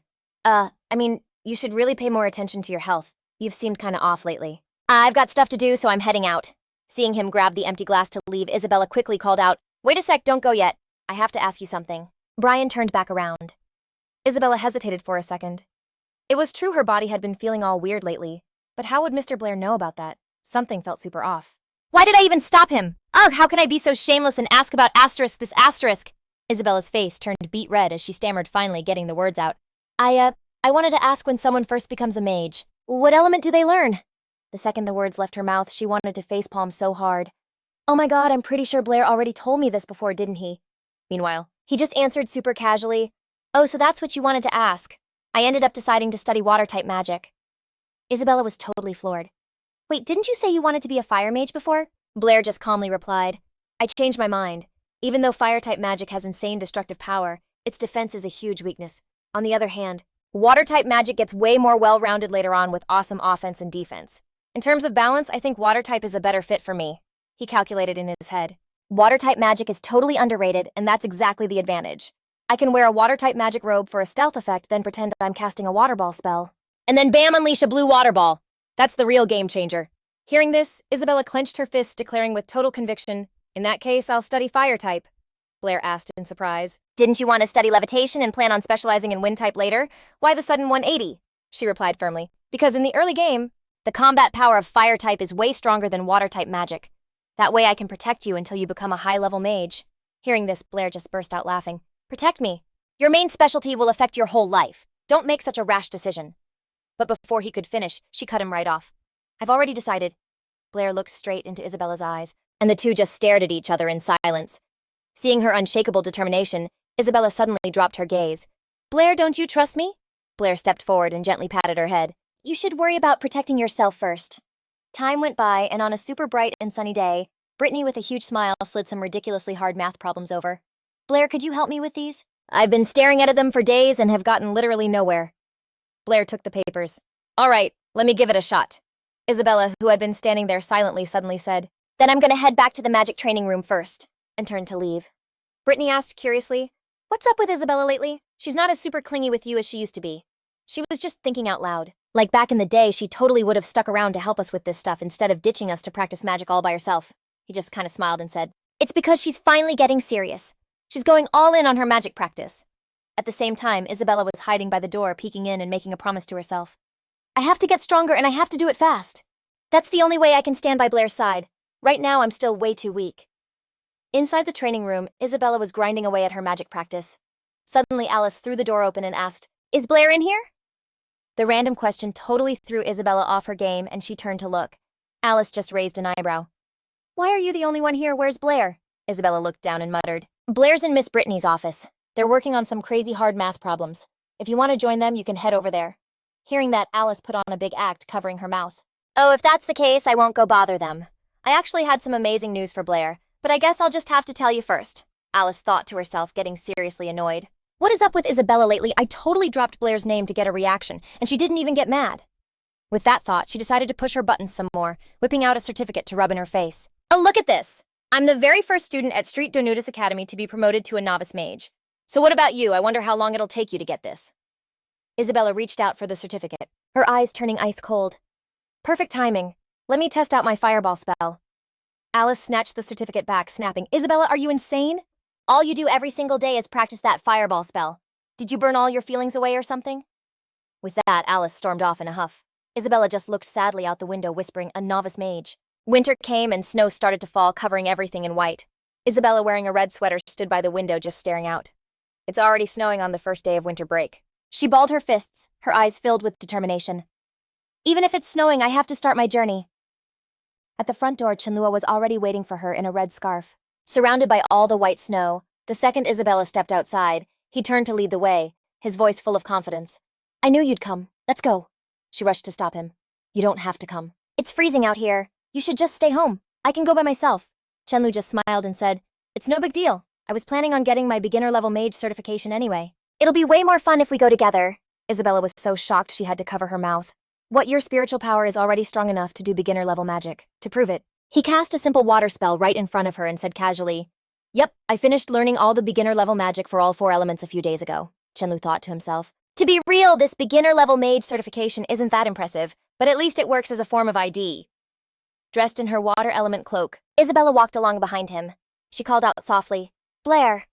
You should really pay more attention to your health. You've seemed kinda off lately. I've got stuff to do, so I'm heading out. Seeing him grab the empty glass to leave, Isabella quickly called out, "Wait a sec, don't go yet. I have to ask you something." Brian turned back around. Isabella hesitated for a second. It was true her body had been feeling all weird lately, but how would Mr. Blair know about that? Something felt super off. Why did I even stop him? Ugh, how can I be so shameless and ask about this asterisk? Isabella's face turned beet red as she stammered, finally getting the words out. I wanted to ask, when someone first becomes a mage, what element do they learn? The second the words left her mouth, she wanted to facepalm so hard. Oh my god, I'm pretty sure Blair already told me this before, didn't he? Meanwhile, he just answered super casually, "Oh, so that's what you wanted to ask. I ended up deciding to study water-type magic." Isabella was totally floored. Wait, didn't you say you wanted to be a fire mage before? Blair just calmly replied, "I changed my mind. Even though fire-type magic has insane destructive power, its defense is a huge weakness. On the other hand, water-type magic gets way more well-rounded later on with awesome offense and defense. In terms of balance, I think water-type is a better fit for me." He calculated in his head. Water-type magic is totally underrated, and that's exactly the advantage. I can wear a water-type magic robe for a stealth effect, then pretend I'm casting a water ball spell. And then bam, unleash a blue water ball. That's the real game changer. Hearing this, Isabella clenched her fists, declaring with total conviction, "In that case, I'll study fire-type." Blair asked in surprise. "Didn't you want to study levitation and plan on specializing in wind-type later? Why the sudden 180? She replied firmly. "Because in the early game, the combat power of fire-type is way stronger than water-type magic. That way I can protect you until you become a high-level mage." Hearing this, Blair just burst out laughing. "Protect me? Your main specialty will affect your whole life. Don't make such a rash decision." But before he could finish, she cut him right off. "I've already decided." Blair looked straight into Isabella's eyes, and the two just stared at each other in silence. Seeing her unshakable determination, Isabella suddenly dropped her gaze. "Blair, don't you trust me?" Blair stepped forward and gently patted her head. "You should worry about protecting yourself first." Time went by, and on a super bright and sunny day, Brittany with a huge smile slid some ridiculously hard math problems over. "Blair, could you help me with these? I've been staring at them for days and have gotten literally nowhere." Blair took the papers. "All right, let me give it a shot." Isabella, who had been standing there silently, suddenly said, "Then I'm gonna head back to the magic training room first," and turned to leave. Brittany asked curiously, "What's up with Isabella lately? She's not as super clingy with you as she used to be." She was just thinking out loud. Like back in the day, she totally would have stuck around to help us with this stuff instead of ditching us to practice magic all by herself. He just kind of smiled and said, "It's because she's finally getting serious. She's going all in on her magic practice." At the same time, Isabella was hiding by the door, peeking in and making a promise to herself. "I have to get stronger and I have to do it fast. That's the only way I can stand by Blair's side. Right now, I'm still way too weak." Inside the training room, Isabella was grinding away at her magic practice. Suddenly, Alice threw the door open and asked, "Is Blair in here?" The random question totally threw Isabella off her game, and she turned to look. Alice just raised an eyebrow. "Why are you the only one here? Where's Blair?" Isabella looked down and muttered, "Blair's in Miss Brittany's office. They're working on some crazy hard math problems. If you want to join them, you can head over there." Hearing that, Alice put on a big act, covering her mouth. "Oh, if that's the case, I won't go bother them. I actually had some amazing news for Blair, but I guess I'll just have to tell you first," Alice thought to herself, getting seriously annoyed. What is up with Isabella lately? I totally dropped Blair's name to get a reaction, and she didn't even get mad. With that thought, she decided to push her buttons some more, whipping out a certificate to rub in her face. "Oh, look at this! I'm the very first student at Street Donudis Academy to be promoted to a novice mage. So what about you? I wonder how long it'll take you to get this." Isabella reached out for the certificate, her eyes turning ice cold. "Perfect timing. Let me test out my fireball spell." Alice snatched the certificate back, snapping, "Isabella, are you insane? All you do every single day is practice that fireball spell. Did you burn all your feelings away or something?" With that, Alice stormed off in a huff. Isabella just looked sadly out the window, whispering, "A novice mage." Winter came and snow started to fall, covering everything in white. Isabella, wearing a red sweater, stood by the window just staring out. It's already snowing on the first day of winter break. She balled her fists, her eyes filled with determination. "Even if it's snowing, I have to start my journey." At the front door, Chen Luo was already waiting for her in a red scarf. Surrounded by all the white snow, the second Isabella stepped outside, he turned to lead the way, his voice full of confidence. "I knew you'd come. Let's go." She rushed to stop him. "You don't have to come. It's freezing out here. You should just stay home. I can go by myself." Chen Luo just smiled and said, "It's no big deal. I was planning on getting my beginner-level mage certification anyway. It'll be way more fun if we go together." Isabella was so shocked she had to cover her mouth. "What, your spiritual power is already strong enough to do beginner-level magic? To prove it, He cast a simple water spell right in front of her and said casually, "Yep, I finished learning all the beginner-level magic for all 4 elements a few days ago," Chen Luo thought to himself. To be real, this beginner-level mage certification isn't that impressive, but at least it works as a form of ID. Dressed in her water element cloak, Isabella walked along behind him. She called out softly, "Blair."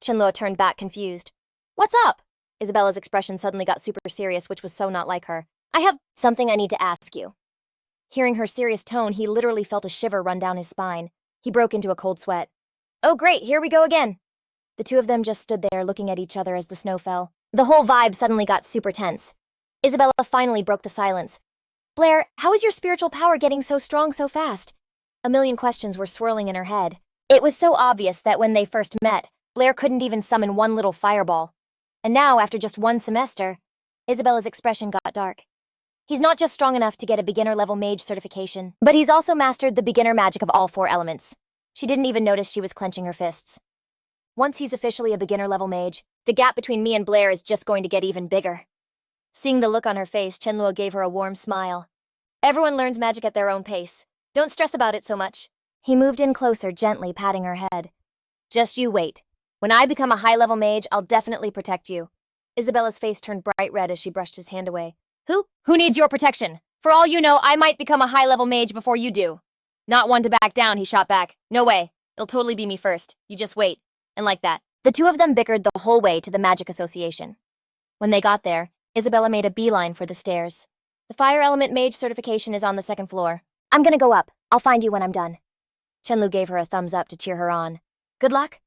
Chen Luo turned back confused. "What's up?" Isabella's expression suddenly got super serious, which was so not like her. "I have something I need to ask you." Hearing her serious tone, he literally felt a shiver run down his spine. He broke into a cold sweat. "Oh great, here we go again." The two of them just stood there looking at each other as the snow fell. The whole vibe suddenly got super tense. Isabella finally broke the silence. "Blair, how is your spiritual power getting so strong so fast?" A million questions were swirling in her head. It was so obvious that when they first met, Blair couldn't even summon one little fireball. And now, after just 1 semester, Isabella's expression got dark. He's not just strong enough to get a beginner-level mage certification, but he's also mastered the beginner magic of all 4 elements. She didn't even notice she was clenching her fists. Once he's officially a beginner-level mage, the gap between me and Blair is just going to get even bigger. Seeing the look on her face, Chen Luo gave her a warm smile. "Everyone learns magic at their own pace. Don't stress about it so much." He moved in closer, gently patting her head. "Just you wait. When I become a high-level mage, I'll definitely protect you." Isabella's face turned bright red as she brushed his hand away. Who needs your protection? For all you know, I might become a high-level mage before you do." Not one to back down, he shot back. "No way. It'll totally be me first. You just wait." And like that, the two of them bickered the whole way to the Magic Association. When they got there, Isabella made a beeline for the stairs. "The Fire Element Mage certification is on the 2nd floor. I'm gonna go up. I'll find you when I'm done." Chen Luo gave her a thumbs up to cheer her on. "Good luck."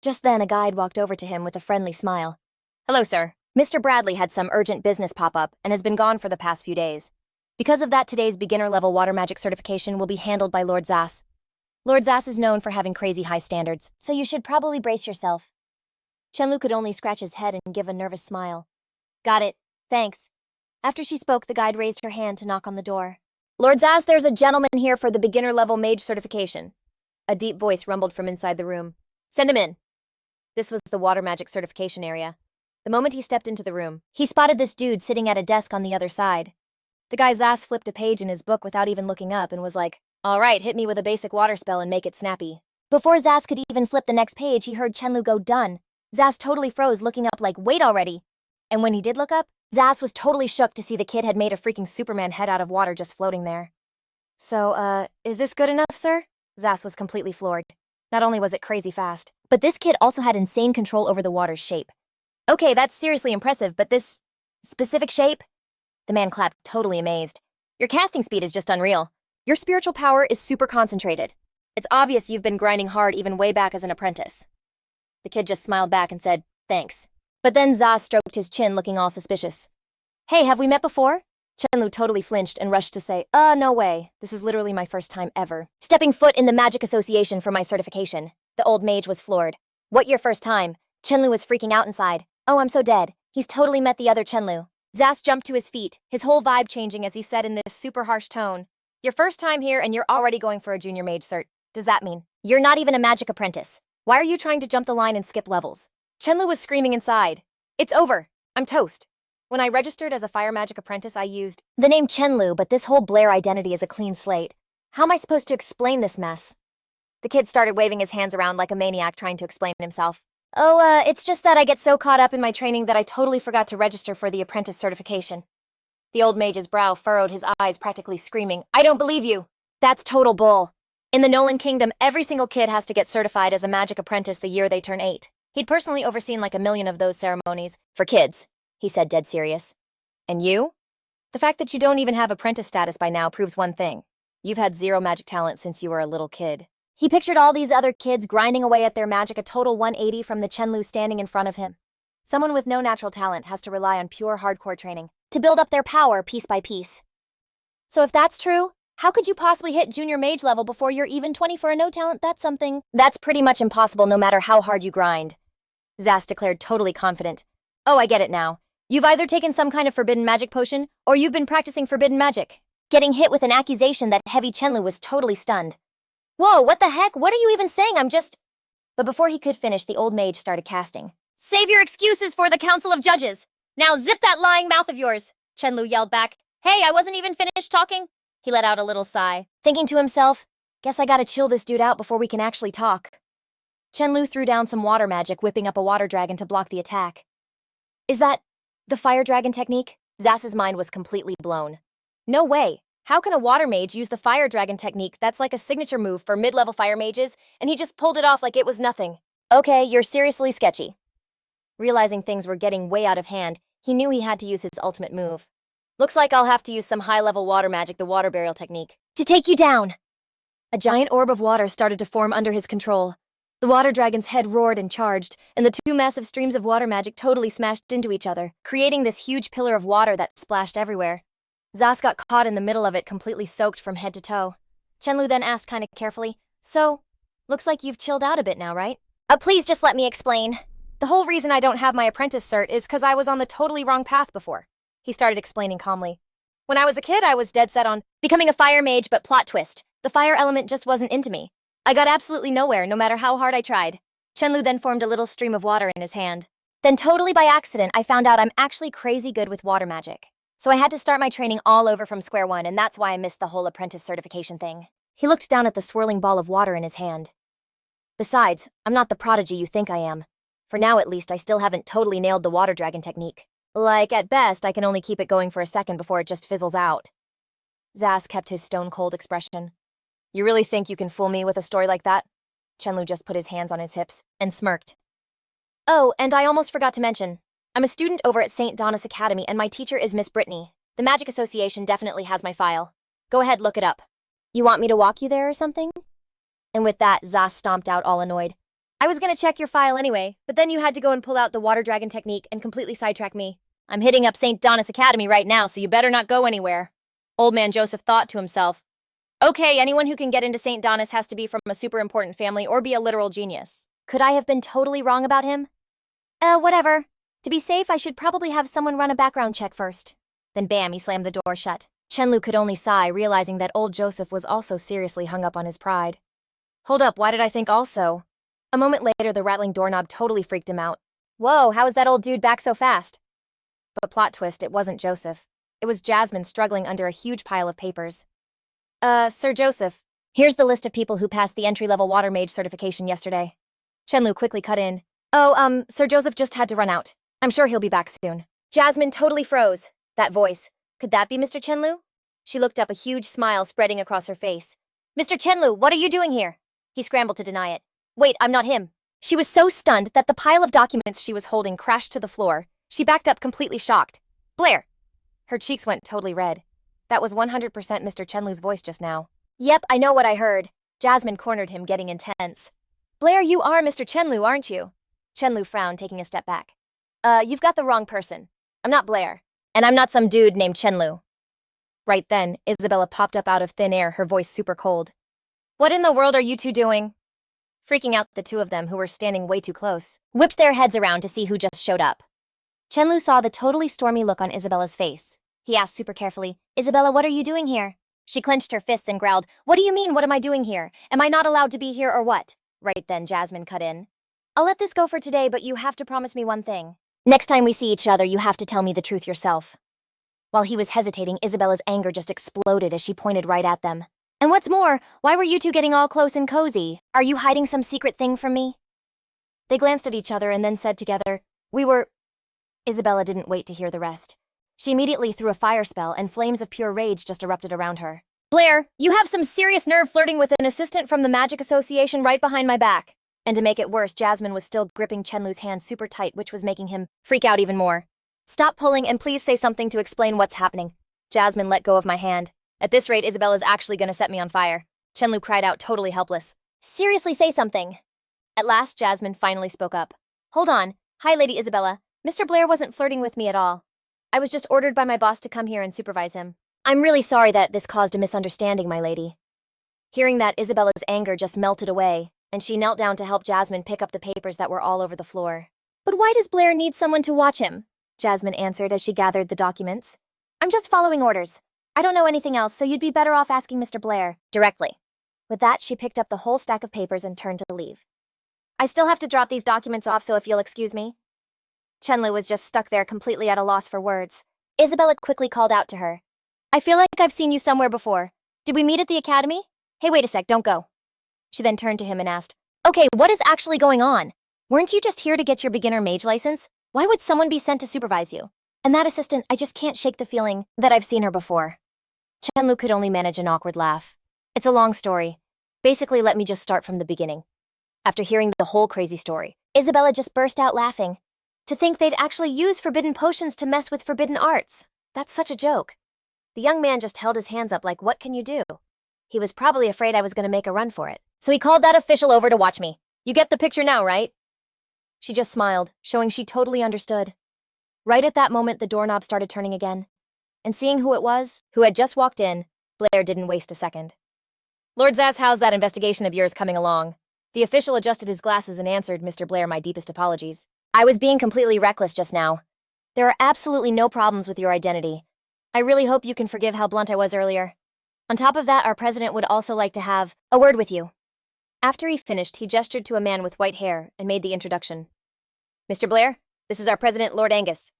Just then, a guide walked over to him with a friendly smile. "Hello, sir. Mr. Bradley had some urgent business pop up and has been gone for the past few days. Because of that, today's beginner-level water magic certification will be handled by Lord Zas. Lord Zas is known for having crazy high standards, so you should probably brace yourself." Chen Luo could only scratch his head and give a nervous smile. "Got it. Thanks." After she spoke, the guide raised her hand to knock on the door. "Lord Zas, there's a gentleman here for the beginner-level mage certification." A deep voice rumbled from inside the room. "Send him in." This was the water magic certification area. The moment he stepped into the room, he spotted this dude sitting at a desk on the other side. The guy Zas flipped a page in his book without even looking up and was like, "All right, hit me with a basic water spell and make it snappy." Before Zas could even flip the next page, he heard Chen Luo go, "Done." Zas totally froze, looking up like, "Wait already." And when he did look up, Zas was totally shook to see the kid had made a freaking Superman head out of water just floating there. "So, is this good enough, sir?" Zas was completely floored. Not only was it crazy fast, but this kid also had insane control over the water's shape. "Okay, that's seriously impressive, but this specific shape?" The man clapped, totally amazed. "Your casting speed is just unreal. Your spiritual power is super concentrated. It's obvious you've been grinding hard even way back as an apprentice." The kid just smiled back and said, "Thanks." But then Zas stroked his chin, looking all suspicious. "Hey, have we met before?" Chen Luo totally flinched and rushed to say, No way. This is literally my first time ever stepping foot in the Magic Association for my certification." The old mage was floored. "What, your first time?" Chen Luo was freaking out inside. "Oh, I'm so dead. He's totally met the other Chen Luo." Zas jumped to his feet, his whole vibe changing as he said in this super harsh tone, "Your first time here and you're already going for a junior mage cert. Does that mean you're not even a magic apprentice? Why are you trying to jump the line and skip levels?" Chen Luo was screaming inside. "It's over. I'm toast. When I registered as a fire magic apprentice, I used the name Chen Luo, but this whole Blair identity is a clean slate. How am I supposed to explain this mess?" The kid started waving his hands around like a maniac trying to explain himself. It's just that I get so caught up in my training that I totally forgot to register for the apprentice certification." The old mage's brow furrowed, his eyes practically screaming, "I don't believe you. That's total bull. In the Nolan Kingdom, every single kid has to get certified as a magic apprentice the year they turn 8. He'd personally overseen like 1,000,000 of those ceremonies for kids," he said, dead serious. "And you? The fact that you don't even have apprentice status by now proves one thing. You've had 0 magic talent since you were a little kid." He pictured all these other kids grinding away at their magic, a total 180 from the Chen Luo standing in front of him. Someone with no natural talent has to rely on pure hardcore training to build up their power piece by piece. So if that's true, how could you possibly hit junior mage level before you're even 20 for a no talent? That's pretty much impossible no matter how hard you grind." Zas declared, totally confident. "Oh, I get it now. You've either taken some kind of forbidden magic potion, or you've been practicing forbidden magic." Getting hit with an accusation that heavy, Chen Luo was totally stunned. "Whoa, what the heck? What are you even saying? But before he could finish, the old mage started casting. "Save your excuses for the Council of Judges! Now zip that lying mouth of yours!" Chen Luo yelled back. "Hey, I wasn't even finished talking." He let out a little sigh, thinking to himself, Guess I gotta chill this dude out before we can actually talk. Chen Luo threw down some water magic, whipping up a water dragon to block the attack. Is that the fire dragon technique? Zas's mind was completely blown. No way! How can a water mage use the fire dragon technique that's like a signature move for mid-level fire mages, and he just pulled it off like it was nothing? Okay, you're seriously sketchy. Realizing things were getting way out of hand, he knew he had to use his ultimate move. Looks like I'll have to use some high-level water magic, the water burial technique, to take you down! A giant orb of water started to form under his control. The water dragon's head roared and charged, and the two massive streams of water magic totally smashed into each other, creating this huge pillar of water that splashed everywhere. Zas got caught in the middle of it, completely soaked from head to toe. Chen Luo then asked kinda carefully, "So, looks like you've chilled out a bit now, right?" Please just let me explain. The whole reason I don't have my apprentice cert is because I was on the totally wrong path before. He started explaining calmly. When I was a kid, I was dead set on becoming a fire mage, but plot twist. The fire element just wasn't into me. I got absolutely nowhere, no matter how hard I tried. Chen Luo then formed a little stream of water in his hand. Then totally by accident, I found out I'm actually crazy good with water magic. So I had to start my training all over from square one, and that's why I missed the whole apprentice certification thing. He looked down at the swirling ball of water in his hand. Besides, I'm not the prodigy you think I am. For now, at least, I still haven't totally nailed the water dragon technique. Like, at best, I can only keep it going for a second before it just fizzles out. Zas kept his stone-cold expression. You really think you can fool me with a story like that? Chen Luo just put his hands on his hips and smirked. Oh, and I almost forgot to mention. I'm a student over at St. Donna's Academy, and my teacher is Miss Brittany. The Magic Association definitely has my file. Go ahead, look it up. You want me to walk you there or something? And with that, Zas stomped out all annoyed. I was gonna check your file anyway, but then you had to go and pull out the water dragon technique and completely sidetrack me. I'm hitting up St. Donna's Academy right now, so you better not go anywhere. Old man Joseph thought to himself. Okay, anyone who can get into St. Donna's has to be from a super important family or be a literal genius. Could I have been totally wrong about him? Whatever. To be safe, I should probably have someone run a background check first. Then bam, he slammed the door shut. Chen Luo could only sigh, realizing that old Joseph was also seriously hung up on his pride. Hold up, why did I think also? A moment later, the rattling doorknob totally freaked him out. Whoa, how is that old dude back so fast? But plot twist, it wasn't Joseph. It was Jasmine struggling under a huge pile of papers. Sir Joseph, here's the list of people who passed the entry-level water mage certification yesterday. Chen Luo quickly cut in. Oh, Sir Joseph just had to run out. I'm sure he'll be back soon. Jasmine totally froze. That voice. Could that be Mr. Chen Luo? She looked up, a huge smile spreading across her face. Mr. Chen Luo, what are you doing here? He scrambled to deny it. Wait, I'm not him. She was so stunned that the pile of documents she was holding crashed to the floor. She backed up completely shocked. Blair! Her cheeks went totally red. That was 100% Mr. Chen Luo's voice just now. Yep, I know what I heard. Jasmine cornered him, getting intense. Blair, you are Mr. Chen Luo, aren't you? Chen Luo frowned, taking a step back. You've got the wrong person. I'm not Blair. And I'm not some dude named Chen Luo. Right then, Isabella popped up out of thin air, her voice super cold. What in the world are you two doing? Freaking out, the two of them, who were standing way too close, whipped their heads around to see who just showed up. Chen Luo saw the totally stormy look on Isabella's face. He asked super carefully, Isabella, what are you doing here? She clenched her fists and growled, What do you mean, what am I doing here? Am I not allowed to be here or what? Right then, Jasmine cut in. I'll let this go for today, but you have to promise me one thing. Next time we see each other, you have to tell me the truth yourself. While he was hesitating, Isabella's anger just exploded as she pointed right at them. And what's more, why were you two getting all close and cozy? Are you hiding some secret thing from me? They glanced at each other and then said together, We were... Isabella didn't wait to hear the rest. She immediately threw a fire spell, and flames of pure rage just erupted around her. Blair, you have some serious nerve flirting with an assistant from the Magic Association right behind my back. And to make it worse, Jasmine was still gripping Chen Luo's hand super tight, which was making him freak out even more. Stop pulling and please say something to explain what's happening. Jasmine let go of my hand. At this rate, Isabella's actually gonna set me on fire. Chen Luo cried out, totally helpless. Seriously, say something. At last, Jasmine finally spoke up. Hold on. Hi, Lady Isabella. Mr. Blair wasn't flirting with me at all. I was just ordered by my boss to come here and supervise him. I'm really sorry that this caused a misunderstanding, my lady. Hearing that, Isabella's anger just melted away, and she knelt down to help Jasmine pick up the papers that were all over the floor. But why does Blair need someone to watch him? Jasmine answered as she gathered the documents. I'm just following orders. I don't know anything else, so you'd be better off asking Mr. Blair directly. With that, she picked up the whole stack of papers and turned to leave. I still have to drop these documents off, so if you'll excuse me. Chen Luo was just stuck there, completely at a loss for words. Isabella quickly called out to her. I feel like I've seen you somewhere before. Did we meet at the academy? Hey, wait a sec, don't go. She then turned to him and asked, okay, what is actually going on? Weren't you just here to get your beginner mage license? Why would someone be sent to supervise you? And that assistant, I just can't shake the feeling that I've seen her before. Chen Luo could only manage an awkward laugh. It's a long story. Basically, let me just start from the beginning. After hearing the whole crazy story, Isabella just burst out laughing. To think they'd actually use forbidden potions to mess with forbidden arts. That's such a joke. The young man just held his hands up like, what can you do? He was probably afraid I was going to make a run for it. So he called that official over to watch me. You get the picture now, right? She just smiled, showing she totally understood. Right at that moment, the doorknob started turning again. And seeing who it was, who had just walked in, Blair didn't waste a second. Lord Zass, how's that investigation of yours coming along? The official adjusted his glasses and answered, Mr. Blair, my deepest apologies. I was being completely reckless just now. There are absolutely no problems with your identity. I really hope you can forgive how blunt I was earlier. On top of that, our president would also like to have a word with you. After he finished, he gestured to a man with white hair and made the introduction. Mr. Blair, this is our president, Lord Angus.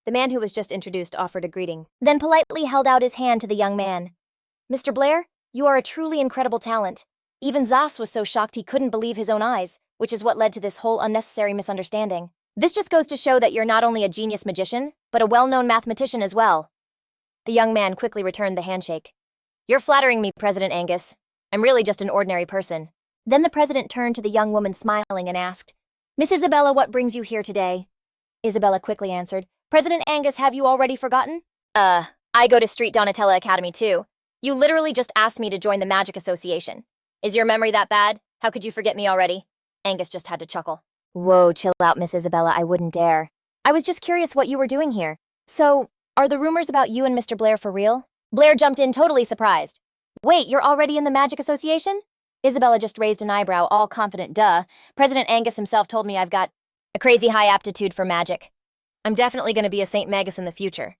The man who was just introduced offered a greeting, then politely held out his hand to the young man. Mr. Blair, you are a truly incredible talent. Even Zass was so shocked he couldn't believe his own eyes, which is what led to this whole unnecessary misunderstanding. This just goes to show that you're not only a genius magician, but a well-known mathematician as well. The young man quickly returned the handshake. You're flattering me, President Angus. I'm really just an ordinary person. Then the president turned to the young woman smiling and asked, Miss Isabella, what brings you here today? Isabella quickly answered, President Angus, have you already forgotten? I go to Street Donatella Academy too. You literally just asked me to join the Magic Association. Is your memory that bad? How could you forget me already? Angus just had to chuckle. Whoa, chill out, Miss Isabella, I wouldn't dare. I was just curious what you were doing here. So, are the rumors about you and Mr. Blair for real? Blair jumped in totally surprised. Wait, you're already in the Magic Association? Isabella just raised an eyebrow, all confident, duh. President Angus himself told me I've got a crazy high aptitude for magic. I'm definitely going to be a St. Magus in the future.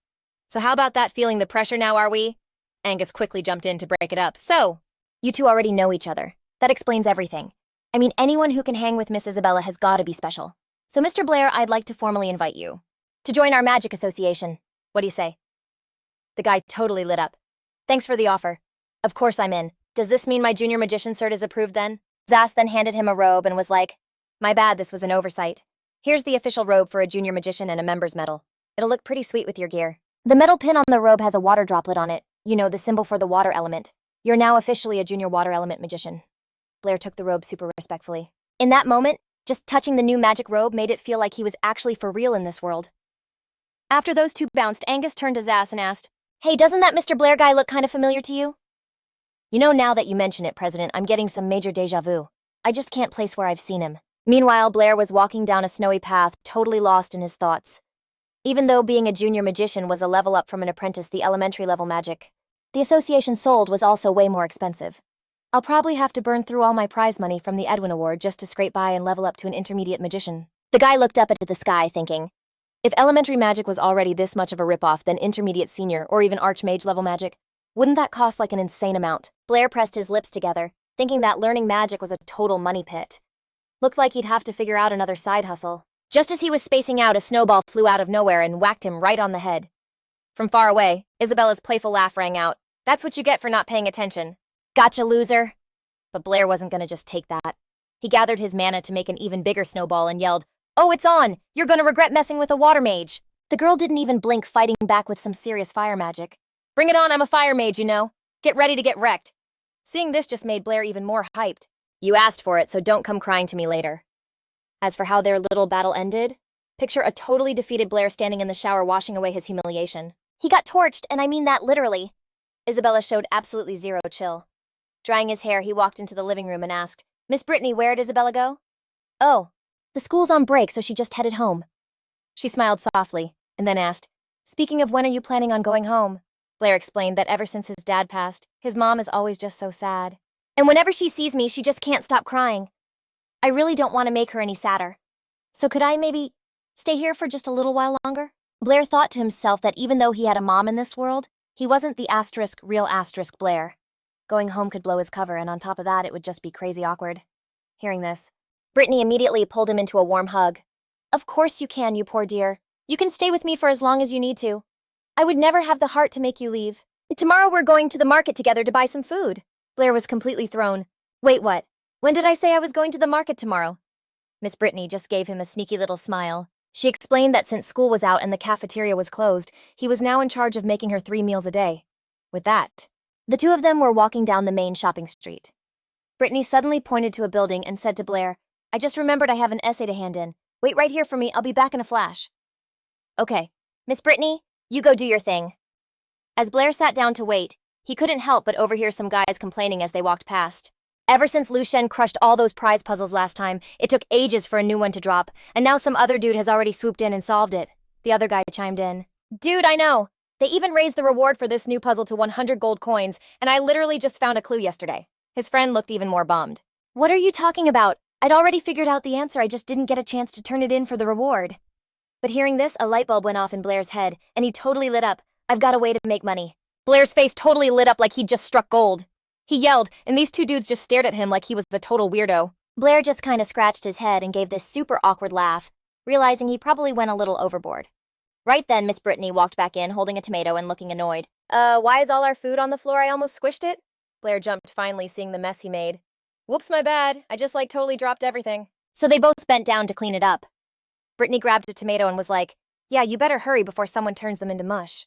So how about that feeling the pressure now, are we? Angus quickly jumped in to break it up. So, you two already know each other. That explains everything. I mean, anyone who can hang with Miss Isabella has got to be special. So, Mr. Blair, I'd like to formally invite you to join our Magic Association. What do you say? The guy totally lit up. Thanks for the offer. Of course I'm in. Does this mean my junior magician cert is approved then? Zass then handed him a robe and was like, my bad, this was an oversight. Here's the official robe for a junior magician and a member's medal. It'll look pretty sweet with your gear. The metal pin on the robe has a water droplet on it. You know, the symbol for the water element. You're now officially a junior water element magician. Blair took the robe super respectfully. In that moment, just touching the new magic robe made it feel like he was actually for real in this world. After those two bounced, Angus turned to Zass and asked, hey, doesn't that Mr. Blair guy look kind of familiar to you? You know, now that you mention it, President, I'm getting some major déjà vu. I just can't place where I've seen him. Meanwhile, Blair was walking down a snowy path, totally lost in his thoughts. Even though being a junior magician was a level up from an apprentice, the elementary level magic the association sold was also way more expensive. I'll probably have to burn through all my prize money from the Edwin Award just to scrape by and level up to an intermediate magician. The guy looked up into the sky thinking, if elementary magic was already this much of a ripoff, then intermediate senior or even archmage level magic, wouldn't that cost like an insane amount? Blair pressed his lips together, thinking that learning magic was a total money pit. Looked like he'd have to figure out another side hustle. Just as he was spacing out, a snowball flew out of nowhere and whacked him right on the head. From far away, Isabella's playful laugh rang out. That's what you get for not paying attention. Gotcha, loser. But Blair wasn't gonna just take that. He gathered his mana to make an even bigger snowball and yelled, oh, it's on! You're gonna regret messing with a water mage. The girl didn't even blink, fighting back with some serious fire magic. Bring it on, I'm a fire mage, you know. Get ready to get wrecked. Seeing this just made Blair even more hyped. You asked for it, so don't come crying to me later. As for how their little battle ended, picture a totally defeated Blair standing in the shower washing away his humiliation. He got torched, and I mean that literally. Isabella showed absolutely zero chill. Drying his hair, he walked into the living room and asked, Miss Brittany, where'd Isabella go? Oh, the school's on break, so she just headed home. She smiled softly, and then asked, speaking of, when are you planning on going home? Blair explained that ever since his dad passed, his mom is always just so sad. And whenever she sees me, she just can't stop crying. I really don't want to make her any sadder. So could I maybe stay here for just a little while longer? Blair thought to himself that even though he had a mom in this world, he wasn't the real Blair. Going home could blow his cover, and on top of that, it would just be crazy awkward. Hearing this, Brittany immediately pulled him into a warm hug. Of course you can, you poor dear. You can stay with me for as long as you need to. I would never have the heart to make you leave. Tomorrow we're going to the market together to buy some food. Blair was completely thrown. Wait, what? When did I say I was going to the market tomorrow? Miss Brittany just gave him a sneaky little smile. She explained that since school was out and the cafeteria was closed, he was now in charge of making her 3 meals a day. With that, the two of them were walking down the main shopping street. Brittany suddenly pointed to a building and said to Blair, I just remembered I have an essay to hand in. Wait right here for me, I'll be back in a flash. Okay. Miss Brittany, you go do your thing. As Blair sat down to wait, he couldn't help but overhear some guys complaining as they walked past. Ever since Lu Shen crushed all those prize puzzles last time, it took ages for a new one to drop, and now some other dude has already swooped in and solved it. The other guy chimed in. Dude, I know. They even raised the reward for this new puzzle to 100 gold coins, and I literally just found a clue yesterday. His friend looked even more bummed. What are you talking about? I'd already figured out the answer, I just didn't get a chance to turn it in for the reward. But hearing this, a light bulb went off in Blair's head, and he totally lit up. I've got a way to make money. Blair's face totally lit up like he'd just struck gold. He yelled, and these two dudes just stared at him like he was a total weirdo. Blair just kinda scratched his head and gave this super awkward laugh, realizing he probably went a little overboard. Right then, Miss Brittany walked back in, holding a tomato and looking annoyed. Why is all our food on the floor? I almost squished it? Blair jumped, finally seeing the mess he made. Whoops, my bad. I just totally dropped everything. So they both bent down to clean it up. Brittany grabbed a tomato and was like, yeah, you better hurry before someone turns them into mush.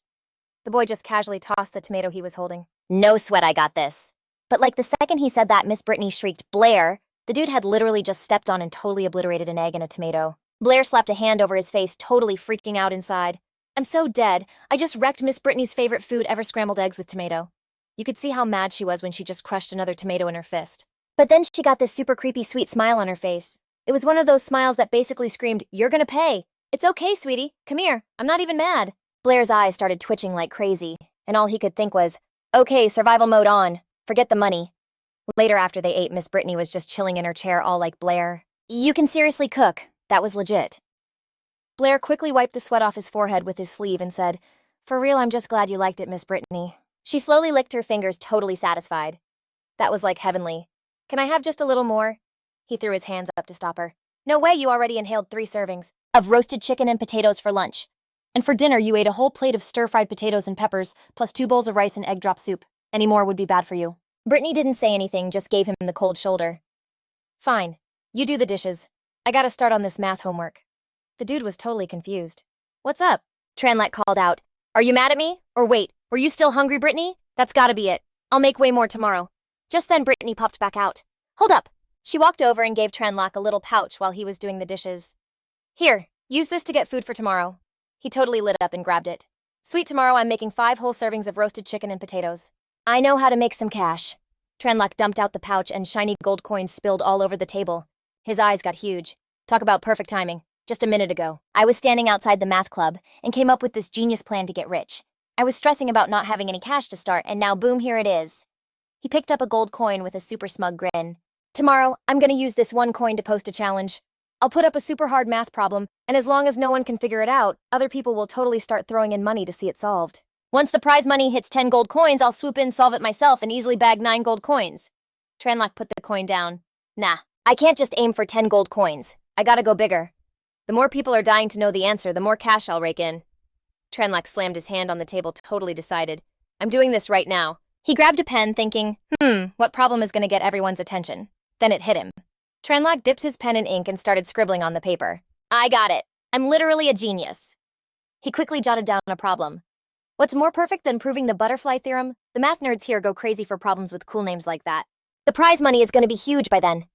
The boy just casually tossed the tomato he was holding. No sweat, I got this. But the second he said that, Miss Brittany shrieked, Blair! The dude had literally just stepped on and totally obliterated an egg and a tomato. Blair slapped a hand over his face, totally freaking out inside. I'm so dead. I just wrecked Miss Brittany's favorite food ever, scrambled eggs with tomato. You could see how mad she was when she just crushed another tomato in her fist. But then she got this super creepy sweet smile on her face. It was one of those smiles that basically screamed, you're gonna pay. It's okay, sweetie. Come here. I'm not even mad. Blair's eyes started twitching like crazy, and all he could think was, okay, survival mode on. Forget the money. Later after they ate, Miss Brittany was just chilling in her chair all like Blair. You can seriously cook. That was legit. Blair quickly wiped the sweat off his forehead with his sleeve and said, for real, I'm just glad you liked it, Miss Brittany. She slowly licked her fingers, totally satisfied. That was heavenly. Can I have just a little more? He threw his hands up to stop her. No way, you already inhaled 3 servings of roasted chicken and potatoes for lunch. And for dinner, you ate a whole plate of stir-fried potatoes and peppers, plus 2 bowls of rice and egg drop soup. Any more would be bad for you. Brittany didn't say anything, just gave him the cold shoulder. Fine. You do the dishes. I gotta start on this math homework. The dude was totally confused. What's up? Tranlek called out. Are you mad at me? Or wait, were you still hungry, Brittany? That's gotta be it. I'll make way more tomorrow. Just then, Brittany popped back out. Hold up. She walked over and gave Tranlek a little pouch while he was doing the dishes. Here, use this to get food for tomorrow. He totally lit up and grabbed it. Sweet, tomorrow I'm making 5 whole servings of roasted chicken and potatoes. I know how to make some cash. Tranlek dumped out the pouch and shiny gold coins spilled all over the table. His eyes got huge. Talk about perfect timing. Just a minute ago, I was standing outside the math club and came up with this genius plan to get rich. I was stressing about not having any cash to start, and now boom, here it is. He picked up a gold coin with a super smug grin. Tomorrow, I'm gonna use this 1 coin to post a challenge. I'll put up a super hard math problem, and as long as no one can figure it out, other people will totally start throwing in money to see it solved. Once the prize money hits 10 gold coins, I'll swoop in, solve it myself, and easily bag 9 gold coins. Tranlek put the coin down. Nah, I can't just aim for 10 gold coins. I gotta go bigger. The more people are dying to know the answer, the more cash I'll rake in. Tranlek slammed his hand on the table, totally decided. I'm doing this right now. He grabbed a pen, thinking, what problem is gonna get everyone's attention? Then it hit him. Tranlek dipped his pen in ink and started scribbling on the paper. I got it. I'm literally a genius. He quickly jotted down a problem. What's more perfect than proving the butterfly theorem? The math nerds here go crazy for problems with cool names like that. The prize money is going to be huge by then.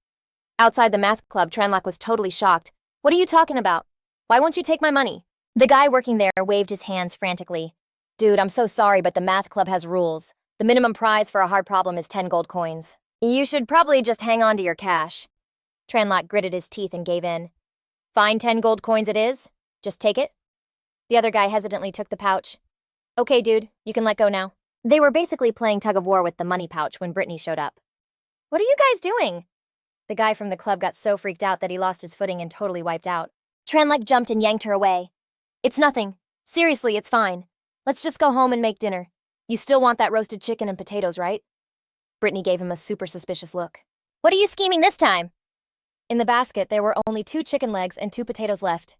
Outside the math club, Tranlek was totally shocked. What are you talking about? Why won't you take my money? The guy working there waved his hands frantically. Dude, I'm so sorry, but the math club has rules. The minimum prize for a hard problem is 10 gold coins. You should probably just hang on to your cash. Tranlek gritted his teeth and gave in. Fine, 10 gold coins it is. Just take it. The other guy hesitantly took the pouch. Okay, dude, you can let go now. They were basically playing tug of war with the money pouch when Brittany showed up. What are you guys doing? The guy from the club got so freaked out that he lost his footing and totally wiped out. Tranlek jumped and yanked her away. It's nothing. Seriously, it's fine. Let's just go home and make dinner. You still want that roasted chicken and potatoes, right? Brittany gave him a super suspicious look. What are you scheming this time? In the basket, there were only 2 chicken legs and 2 potatoes left.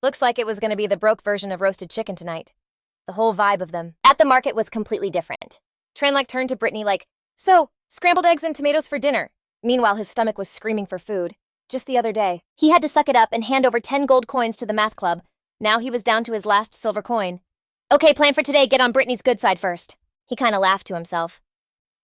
Looks like it was going to be the broke version of roasted chicken tonight. The whole vibe of them at the market was completely different. Tranlek turned to Brittany like, so, Scrambled eggs and tomatoes for dinner. Meanwhile, his stomach was screaming for food. Just the other day, he had to suck it up and hand over 10 gold coins to the math club. Now he was down to his last silver coin. Okay, plan for today, get on Brittany's good side first. He kinda laughed to himself.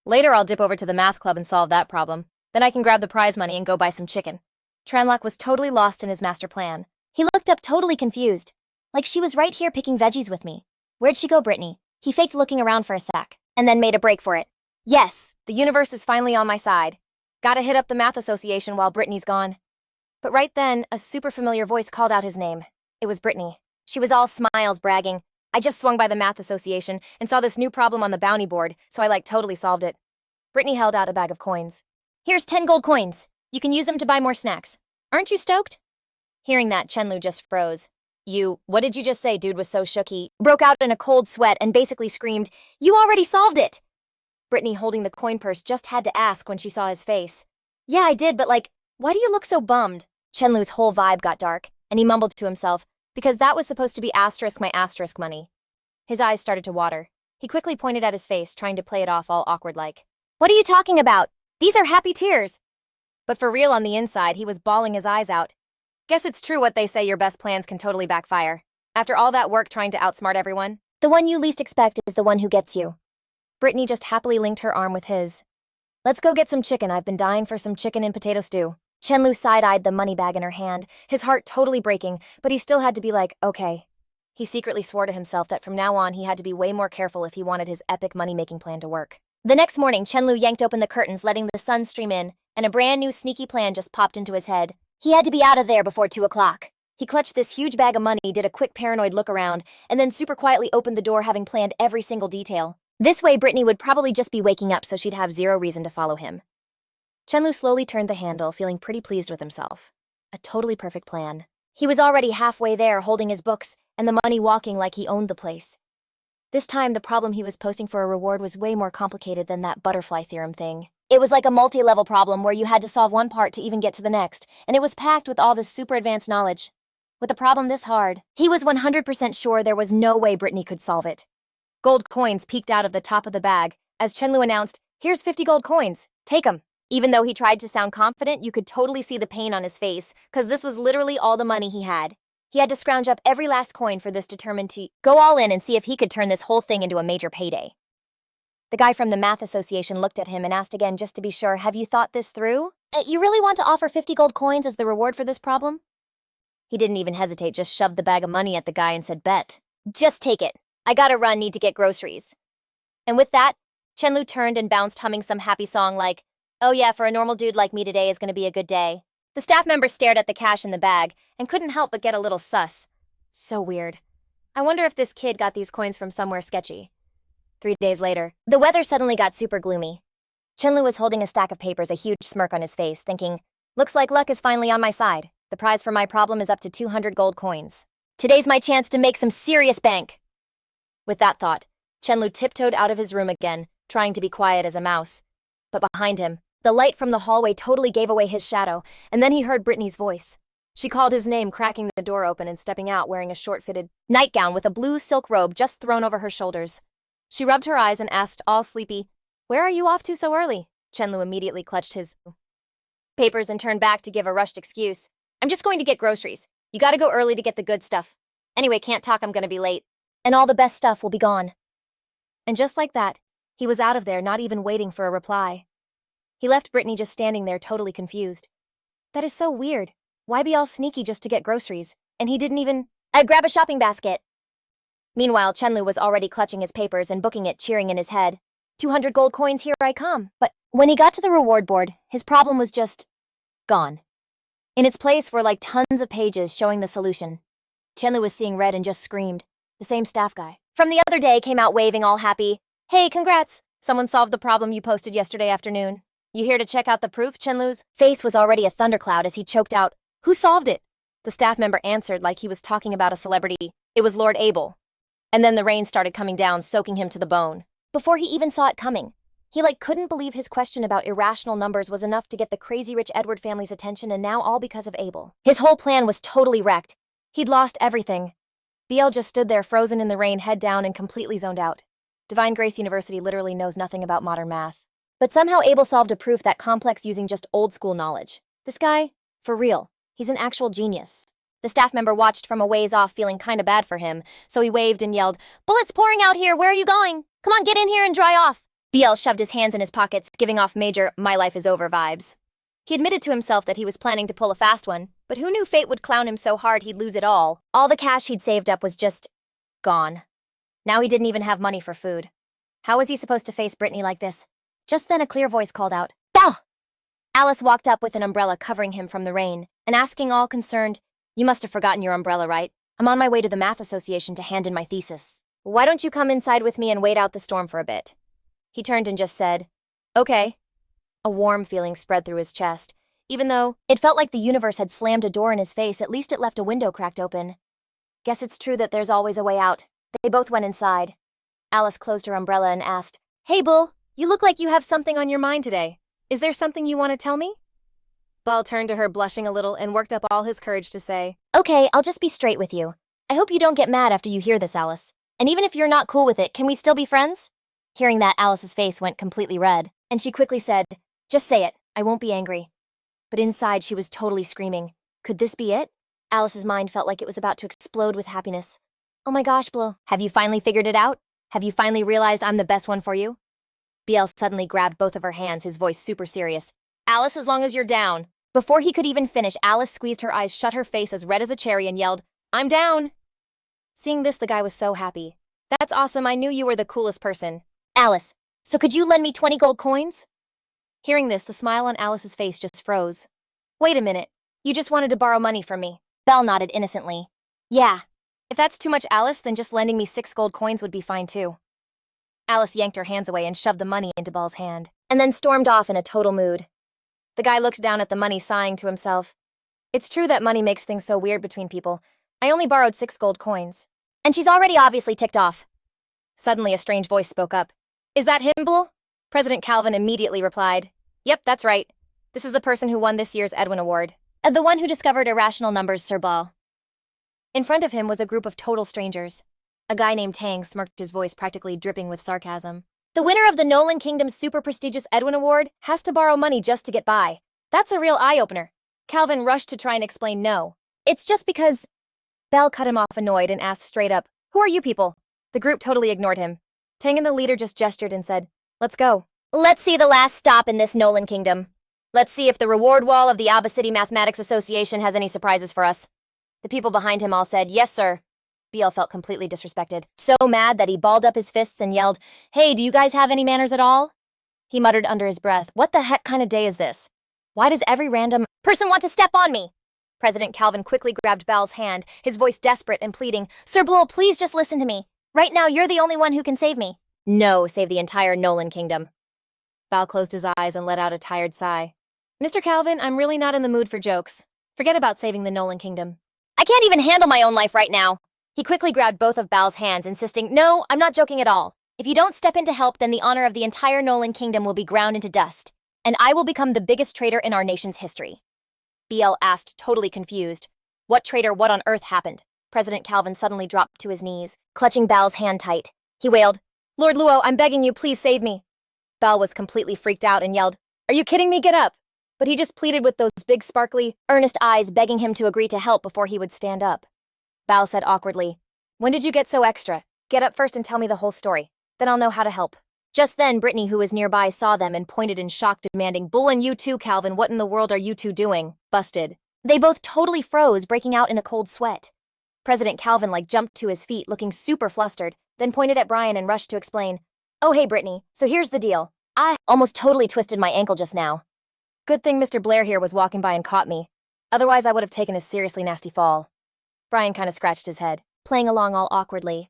Later I'll dip over to the math club and solve that problem. Then I can grab the prize money and go buy some chicken. Tranlock was totally lost in his master plan. He looked up totally confused. Like she was right here picking veggies with me. Where'd she go, Brittany? He faked looking around for a sec, and then made a break for it. Yes, the universe is finally on my side. Gotta hit up the math association while Brittany's gone. But right then, a super familiar voice called out his name. It was Brittany. She was all smiles, bragging. I just swung by the math association and saw this new problem on the bounty board, so I totally solved it. Brittany held out a bag of coins. Here's 10 gold coins. You can use them to buy more snacks. Aren't you stoked? Hearing that, Chen Luo just froze. What did you just say? Dude was so shook he broke out in a cold sweat and basically screamed, You already solved it! Brittany, holding the coin purse, just had to ask when she saw his face. Yeah, I did, but why do you look so bummed? Chen Luo's whole vibe got dark, and he mumbled to himself, because that was supposed to be my asterisk money. His eyes started to water. He quickly pointed at his face, trying to play it off all awkward-like. What are you talking about? These are happy tears. But for real on the inside, he was bawling his eyes out. Guess it's true what they say, your best plans can totally backfire. After all that work trying to outsmart everyone, the one you least expect is the one who gets you. Brittany just happily linked her arm with his. Let's go get some chicken. I've been dying for some chicken and potato stew. Chen Luo side-eyed the money bag in her hand, his heart totally breaking, but he still had to be okay. He secretly swore to himself that from now on he had to be way more careful if he wanted his epic money-making plan to work. The next morning, Chen Luo yanked open the curtains, letting the sun stream in, and a brand new sneaky plan just popped into his head. He had to be out of there before 2 o'clock. He clutched this huge bag of money, did a quick paranoid look around, and then super quietly opened the door, having planned every single detail. This way, Brittany would probably just be waking up, so she'd have zero reason to follow him. Chen Luo slowly turned the handle, feeling pretty pleased with himself. A totally perfect plan. He was already halfway there, holding his books, and the money walking like he owned the place. This time, the problem he was posting for a reward was way more complicated than that butterfly theorem thing. It was like a multi-level problem where you had to solve one part to even get to the next, and it was packed with all this super advanced knowledge. With a problem this hard, he was 100% sure there was no way Brittany could solve it. Gold coins peeked out of the top of the bag as Chen Luo announced, Here's 50 gold coins. Take 'em. Even though he tried to sound confident, you could totally see the pain on his face, because this was literally all the money he had. He had to scrounge up every last coin for this, determined to go all in and see if he could turn this whole thing into a major payday. The guy from the math association looked at him and asked again just to be sure, have you thought this through? You really want to offer 50 gold coins as the reward for this problem? He didn't even hesitate, just shoved the bag of money at the guy and said, Bet. Just take it. I gotta run, need to get groceries. And with that, Chen Luo turned and bounced, humming some happy song like, Oh yeah, for a normal dude like me, today is gonna be a good day. The staff member stared at the cash in the bag and couldn't help but get a little sus. So weird. I wonder if this kid got these coins from somewhere sketchy. 3 days later, the weather suddenly got super gloomy. Chen Luo was holding a stack of papers, a huge smirk on his face, thinking, Looks like luck is finally on my side. The prize for my problem is up to 200 gold coins. Today's my chance to make some serious bank. With that thought, Chen Luo tiptoed out of his room again, trying to be quiet as a mouse. But behind him, the light from the hallway totally gave away his shadow, and then he heard Brittany's voice. She called his name, cracking the door open and stepping out wearing a short-fitted nightgown with a blue silk robe just thrown over her shoulders. She rubbed her eyes and asked, all sleepy, Where are you off to so early? Chen Luo immediately clutched his papers and turned back to give a rushed excuse. I'm just going to get groceries. You gotta go early to get the good stuff. Anyway, can't talk, I'm gonna be late. And all the best stuff will be gone. And just like that, he was out of there, not even waiting for a reply. He left Brittany just standing there, totally confused. That is so weird. Why be all sneaky just to get groceries? And he didn't even... grab a shopping basket. Meanwhile, Chen Luo was already clutching his papers and booking it, cheering in his head. 200 gold coins, here I come. But when he got to the reward board, his problem was just... gone. In its place were tons of pages showing the solution. Chen Luo was seeing red and just screamed. The same staff guy from the other day came out waving, all happy. Hey, congrats! Someone solved the problem you posted yesterday afternoon. You here to check out the proof? Chen Luo's face was already a thundercloud as he choked out, Who solved it? The staff member answered like he was talking about a celebrity. It was Lord Abel. And then the rain started coming down, soaking him to the bone. Before he even saw it coming, he couldn't believe his question about irrational numbers was enough to get the crazy rich Edward family's attention, and now all because of Abel. His whole plan was totally wrecked. He'd lost everything. BL just stood there frozen in the rain, head down and completely zoned out. Divine Grace University literally knows nothing about modern math. but somehow Abel solved a proof that complex using just old-school knowledge. This guy, for real, he's an actual genius. The staff member watched from a ways off, feeling kinda bad for him, so he waved and yelled, "Bullets pouring out here, where are you going? Come on, get in here and dry off." BL shoved his hands in his pockets, giving off major "my life is over" vibes. He admitted to himself that he was planning to pull a fast one, but who knew fate would clown him so hard he'd lose it all. All the cash he'd saved up was just gone. Now he didn't even have money for food. How was he supposed to face Brittany like this? Just then a clear voice called out, "Belle!" Alice walked up with an umbrella covering him from the rain, and asking all concerned, "You must have forgotten your umbrella, right? I'm on my way to the math association to hand in my thesis. Why don't you come inside with me and wait out the storm for a bit?" He turned and just said, "Okay." A warm feeling spread through his chest. Even though it felt like the universe had slammed a door in his face, at least it left a window cracked open. Guess it's true that there's always a way out. They both went inside. Alice closed her umbrella and asked, "Hey, Bull, you look like you have something on your mind today. Is there something you want to tell me?" Bull turned to her, blushing a little, and worked up all his courage to say, "Okay, I'll just be straight with you. I hope you don't get mad after you hear this, Alice. And even if you're not cool with it, can we still be friends?" Hearing that, Alice's face went completely red, and she quickly said, "Just say it. I won't be angry." But inside, she was totally screaming. Could this be it? Alice's mind felt like it was about to explode with happiness. "Oh my gosh, Blue. Have you finally figured it out? Have you finally realized I'm the best one for you?" BL suddenly grabbed both of her hands, his voice super serious. "Alice, as long as you're down." Before he could even finish, Alice squeezed her eyes shut, her face as red as a cherry, and yelled, "I'm down!" Seeing this, the guy was so happy. "That's awesome, I knew you were the coolest person." "Alice, so could you lend me 20 gold coins?" Hearing this, the smile on Alice's face just froze. "Wait a minute, you just wanted to borrow money from me." Belle nodded innocently. "Yeah. If that's too much, Alice, then just lending me 6 gold coins would be fine too." Alice yanked her hands away and shoved the money into Belle's hand, and then stormed off in a total mood. The guy looked down at the money, sighing to himself. "It's true that money makes things so weird between people. I only borrowed 6 gold coins. And she's already obviously ticked off." Suddenly, a strange voice spoke up. "Is that him, Bull?" President Calvin immediately replied, "Yep, that's right. This is the person who won this year's Edwin Award. The one who discovered irrational numbers, Sir Ball." In front of him was a group of total strangers. A guy named Tang smirked, his voice practically dripping with sarcasm. "The winner of the Nolan Kingdom's super prestigious Edwin Award has to borrow money just to get by. That's a real eye-opener." Calvin rushed to try and explain no. "It's just because—" Belle cut him off, annoyed, and asked straight up, "Who are you people?" The group totally ignored him. Tang and the leader just gestured and said, "Let's go. Let's see the last stop in this Nolan Kingdom. Let's see if the reward wall of the Abba City Mathematics Association has any surprises for us." The people behind him all said, "Yes, sir." BL felt completely disrespected, so mad that he balled up his fists and yelled, "Hey, do you guys have any manners at all?" He muttered under his breath, "What the heck kind of day is this? Why does every random person want to step on me?" President Calvin quickly grabbed Bal's hand, his voice desperate and pleading, "Sir Blow, please just listen to me. Right now, you're the only one who can save me." "No, save the entire Nolan Kingdom." Bal closed his eyes and let out a tired sigh. "Mr. Calvin, I'm really not in the mood for jokes. Forget about saving the Nolan Kingdom. I can't even handle my own life right now." He quickly grabbed both of Bal's hands, insisting, "No, I'm not joking at all. If you don't step in to help, then the honor of the entire Nolan Kingdom will be ground into dust, and I will become the biggest traitor in our nation's history." BL asked, totally confused. "What traitor? What on earth happened?" President Calvin suddenly dropped to his knees, clutching Bal's hand tight. He wailed, "Lord Luo, I'm begging you, please save me." Bal was completely freaked out and yelled, "Are you kidding me? Get up!" But he just pleaded with those big, sparkly, earnest eyes, begging him to agree to help before he would stand up. Bal said awkwardly, "When did you get so extra? Get up first and tell me the whole story. Then I'll know how to help." Just then, Brittany, who was nearby, saw them and pointed in shock, demanding, "Bull, and you too, Calvin, what in the world are you two doing?" Busted. They both totally froze, breaking out in a cold sweat. President Calvin jumped to his feet, looking super flustered, then pointed at Brian and rushed to explain, "Oh hey Brittany, so here's the deal. I almost totally twisted my ankle just now. Good thing Mr. Blair here was walking by and caught me. Otherwise I would have taken a seriously nasty fall." Brian kind of scratched his head, playing along all awkwardly.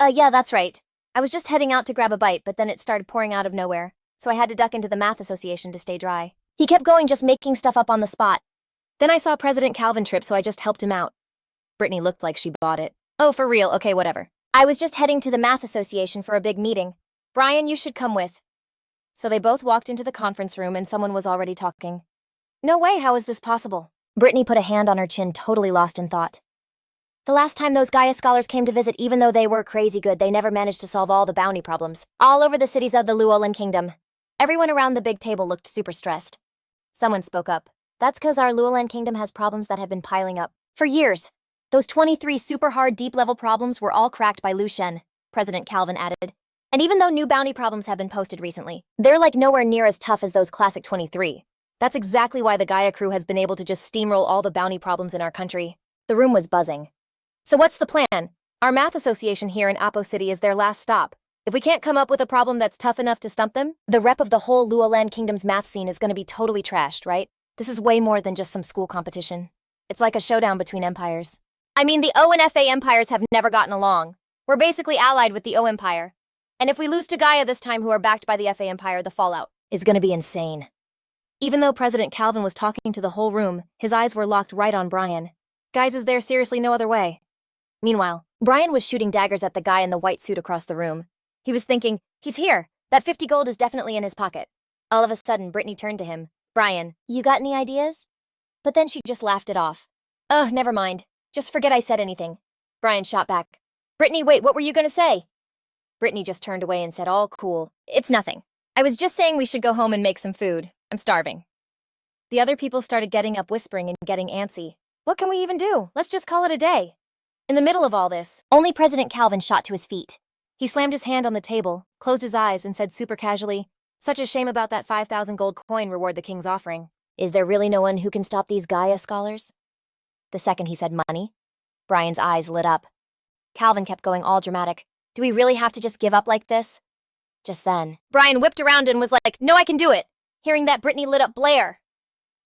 Yeah, that's right. I was just heading out to grab a bite, but then it started pouring out of nowhere, so I had to duck into the math association to stay dry." He kept going, just making stuff up on the spot. "Then I saw President Calvin trip, so I just helped him out." Brittany looked like she bought it. "Oh, for real? Okay, whatever. I was just heading to the math association for a big meeting. Brian, you should come with." So they both walked into the conference room and someone was already talking. "No way, how is this possible?" Brittany put a hand on her chin, totally lost in thought. "The last time those Gaia scholars came to visit, even though they were crazy good, they never managed to solve all the bounty problems all over the cities of the Luolan Kingdom. Everyone around the big table looked super stressed. Someone spoke up. That's because our Luolan kingdom has problems that have been piling up for years. Those 23 super hard deep-level problems were all cracked by Lu Shen, President Calvin added. And even though new bounty problems have been posted recently, they're like nowhere near as tough as those classic 23. That's exactly why the Gaia crew has been able to just steamroll all the bounty problems in our country. The room was buzzing. So what's the plan? Our math association here in Apo City is their last stop. If we can't come up with a problem that's tough enough to stump them, the rep of the whole Luolan Kingdom's math scene is going to be totally trashed, right? This is way more than just some school competition. It's like a showdown between empires. I mean, the O and FA empires have never gotten along. We're basically allied with the O Empire. And if we lose to Gaia this time, who are backed by the FA Empire, the fallout is going to be insane. Even though President Calvin was talking to the whole room, his eyes were locked right on Brian. Guys, is there seriously no other way? Meanwhile, Brian was shooting daggers at the guy in the white suit across the room. He was thinking, he's here. That 50 gold is definitely in his pocket. All of a sudden, Brittany turned to him. Brian, you got any ideas? But then she just laughed it off. Ugh, never mind. Just forget I said anything. Brian shot back. Brittany, wait, what were you gonna say? Brittany just turned away and said, all cool. It's nothing. I was just saying we should go home and make some food. I'm starving. The other people started getting up, whispering and getting antsy. What can we even do? Let's just call it a day. In the middle of all this, only President Calvin shot to his feet. He slammed his hand on the table, closed his eyes, and said super casually, such a shame about that 5,000 gold coin reward the king's offering. Is there really no one who can stop these Gaia scholars? The second he said money, Brian's eyes lit up. Calvin kept going all dramatic. Do we really have to just give up like this? Just then, Brian whipped around and was like, no, I can do it. Hearing that, Brittany lit up Blair.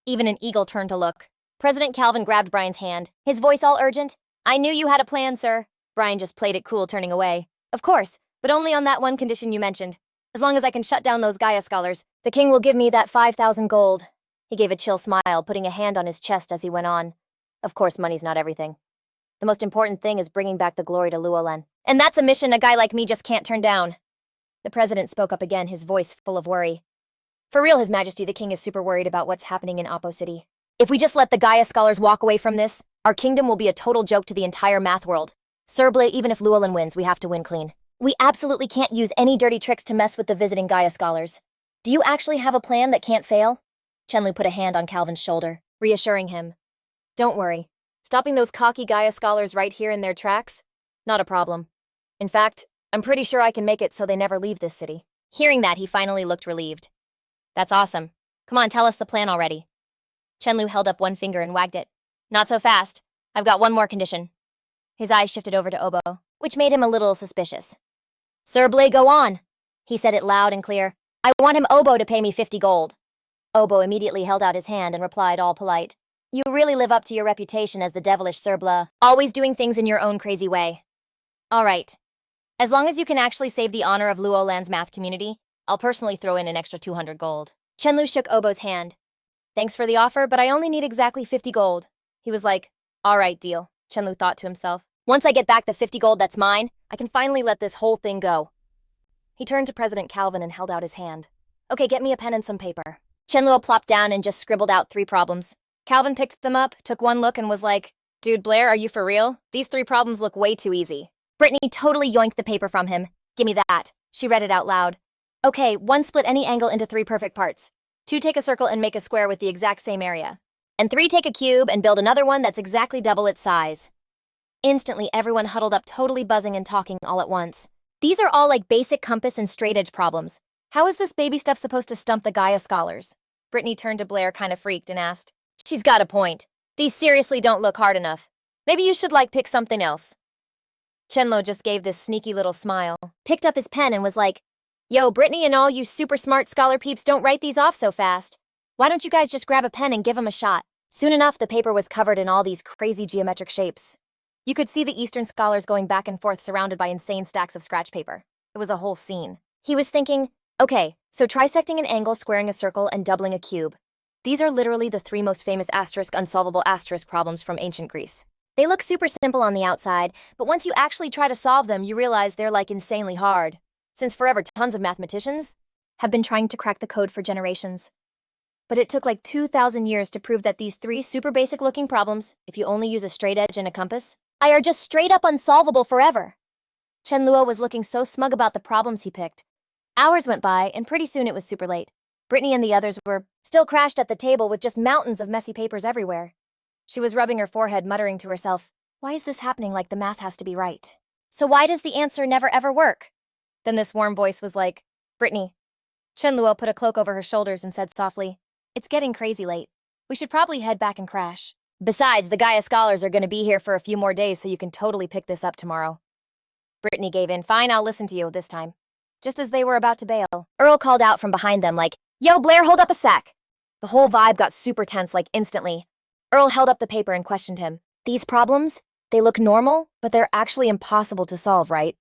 Even an eagle turned to look. President Calvin grabbed Brian's hand, his voice all urgent. I knew you had a plan, sir. Brian just played it cool, turning away. Of course, but only on that one condition you mentioned. As long as I can shut down those Gaia scholars, the king will give me that 5,000 gold. He gave a chill smile, putting a hand on his chest as he went on. Of course, money's not everything. The most important thing is bringing back the glory to Luolan. And that's a mission a guy like me just can't turn down. The president spoke up again, his voice full of worry. For real, His Majesty, the king is super worried about what's happening in Apo City. If we just let the Gaia scholars walk away from this, our kingdom will be a total joke to the entire math world. Sir Blair, even if Luolan wins, we have to win clean. We absolutely can't use any dirty tricks to mess with the visiting Gaia scholars. Do you actually have a plan that can't fail? Chen Luo put a hand on Calvin's shoulder, reassuring him. Don't worry. Stopping those cocky Gaia scholars right here in their tracks? Not a problem. In fact, I'm pretty sure I can make it so they never leave this city. Hearing that, he finally looked relieved. That's awesome. Come on, tell us the plan already. Chen Luo held up one finger and wagged it. Not so fast. I've got one more condition. His eyes shifted over to Obo, which made him a little suspicious. Sir Blair, go on. He said it loud and clear. I want him Obo to pay me 50 gold. Obo immediately held out his hand and replied all polite. You really live up to your reputation as the devilish Sir Blair, always doing things in your own crazy way. All right. As long as you can actually save the honor of Luolan's math community, I'll personally throw in an extra 200 gold. Chen Luo shook Obo's hand. Thanks for the offer, but I only need exactly 50 gold. He was like, all right, deal. Chen Luo thought to himself. Once I get back the 50 gold that's mine, I can finally let this whole thing go. He turned to President Calvin and held out his hand. Okay, get me a pen and some paper. Chen Luo plopped down and just scribbled out 3 problems. Calvin picked them up, took one look, and was like, Dude, Blair, are you for real? These 3 problems look way too easy. Brittany totally yoinked the paper from him. Gimme that. She read it out loud. Okay, 1, split any angle into 3 perfect parts. 2, take a circle and make a square with the exact same area. And 3, take a cube and build another one that's exactly double its size. Instantly, everyone huddled up, totally buzzing and talking all at once. These are all like basic compass and straight edge problems. How is this baby stuff supposed to stump the Gaia scholars? Brittany turned to Blair, kind of freaked, and asked, She's got a point. These seriously don't look hard enough. Maybe you should pick something else. Chen Luo just gave this sneaky little smile, picked up his pen and was like, Yo, Brittany and all you super smart scholar peeps, don't write these off so fast. Why don't you guys just grab a pen and give them a shot? Soon enough, the paper was covered in all these crazy geometric shapes. You could see the Eastern scholars going back and forth surrounded by insane stacks of scratch paper. It was a whole scene. He was thinking, okay, so trisecting an angle, squaring a circle, and doubling a cube. These are literally the 3 most famous unsolvable problems from ancient Greece. They look super simple on the outside, but once you actually try to solve them, you realize they're insanely hard. Since forever, tons of mathematicians have been trying to crack the code for generations. But it took 2,000 years to prove that these 3 super basic looking problems, if you only use a straight edge and a compass, are just straight up unsolvable forever. Chen Luo was looking so smug about the problems he picked. Hours went by, and pretty soon it was super late. Brittany and the others were still crashed at the table with just mountains of messy papers everywhere. She was rubbing her forehead, muttering to herself, "Why is this happening like the math has to be right? So why does the answer never ever work?" Then this warm voice was like, "Brittany." Chen Luo put a cloak over her shoulders and said softly, "It's getting crazy late. We should probably head back and crash. Besides, the Gaia scholars are going to be here for a few more days, so you can totally pick this up tomorrow." Brittany gave in. "Fine, I'll listen to you this time." Just as they were about to bail, Earl called out from behind them like, "Yo, Blair, hold up a sec." The whole vibe got super tense like instantly. Earl held up the paper and questioned him. "These problems, they look normal, but they're actually impossible to solve, right?"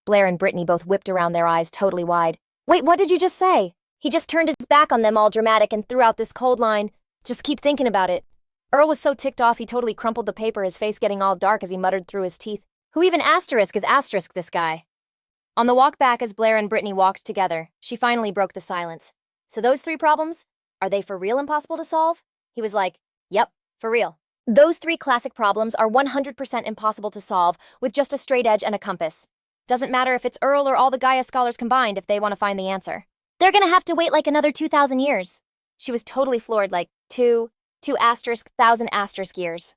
Blair and Brittany both whipped around, their eyes totally wide. "Wait, what did you just say?" He just turned his back on them all dramatic and threw out this cold line, "Just keep thinking about it." Earl was so ticked off he totally crumpled the paper, his face getting all dark as he muttered through his teeth, "Who even asterisk is asterisk this guy?" On the walk back, as Blair and Brittany walked together, she finally broke the silence. "So those 3 problems, are they for real impossible to solve?" He was like, "Yep, for real. Those 3 classic problems are 100% impossible to solve with just a straight edge and a compass. Doesn't matter if it's Earl or all the Gaia scholars combined if they want to find the answer. They're gonna have to wait like another 2,000 years. She was totally floored, like, two asterisk thousand asterisk years.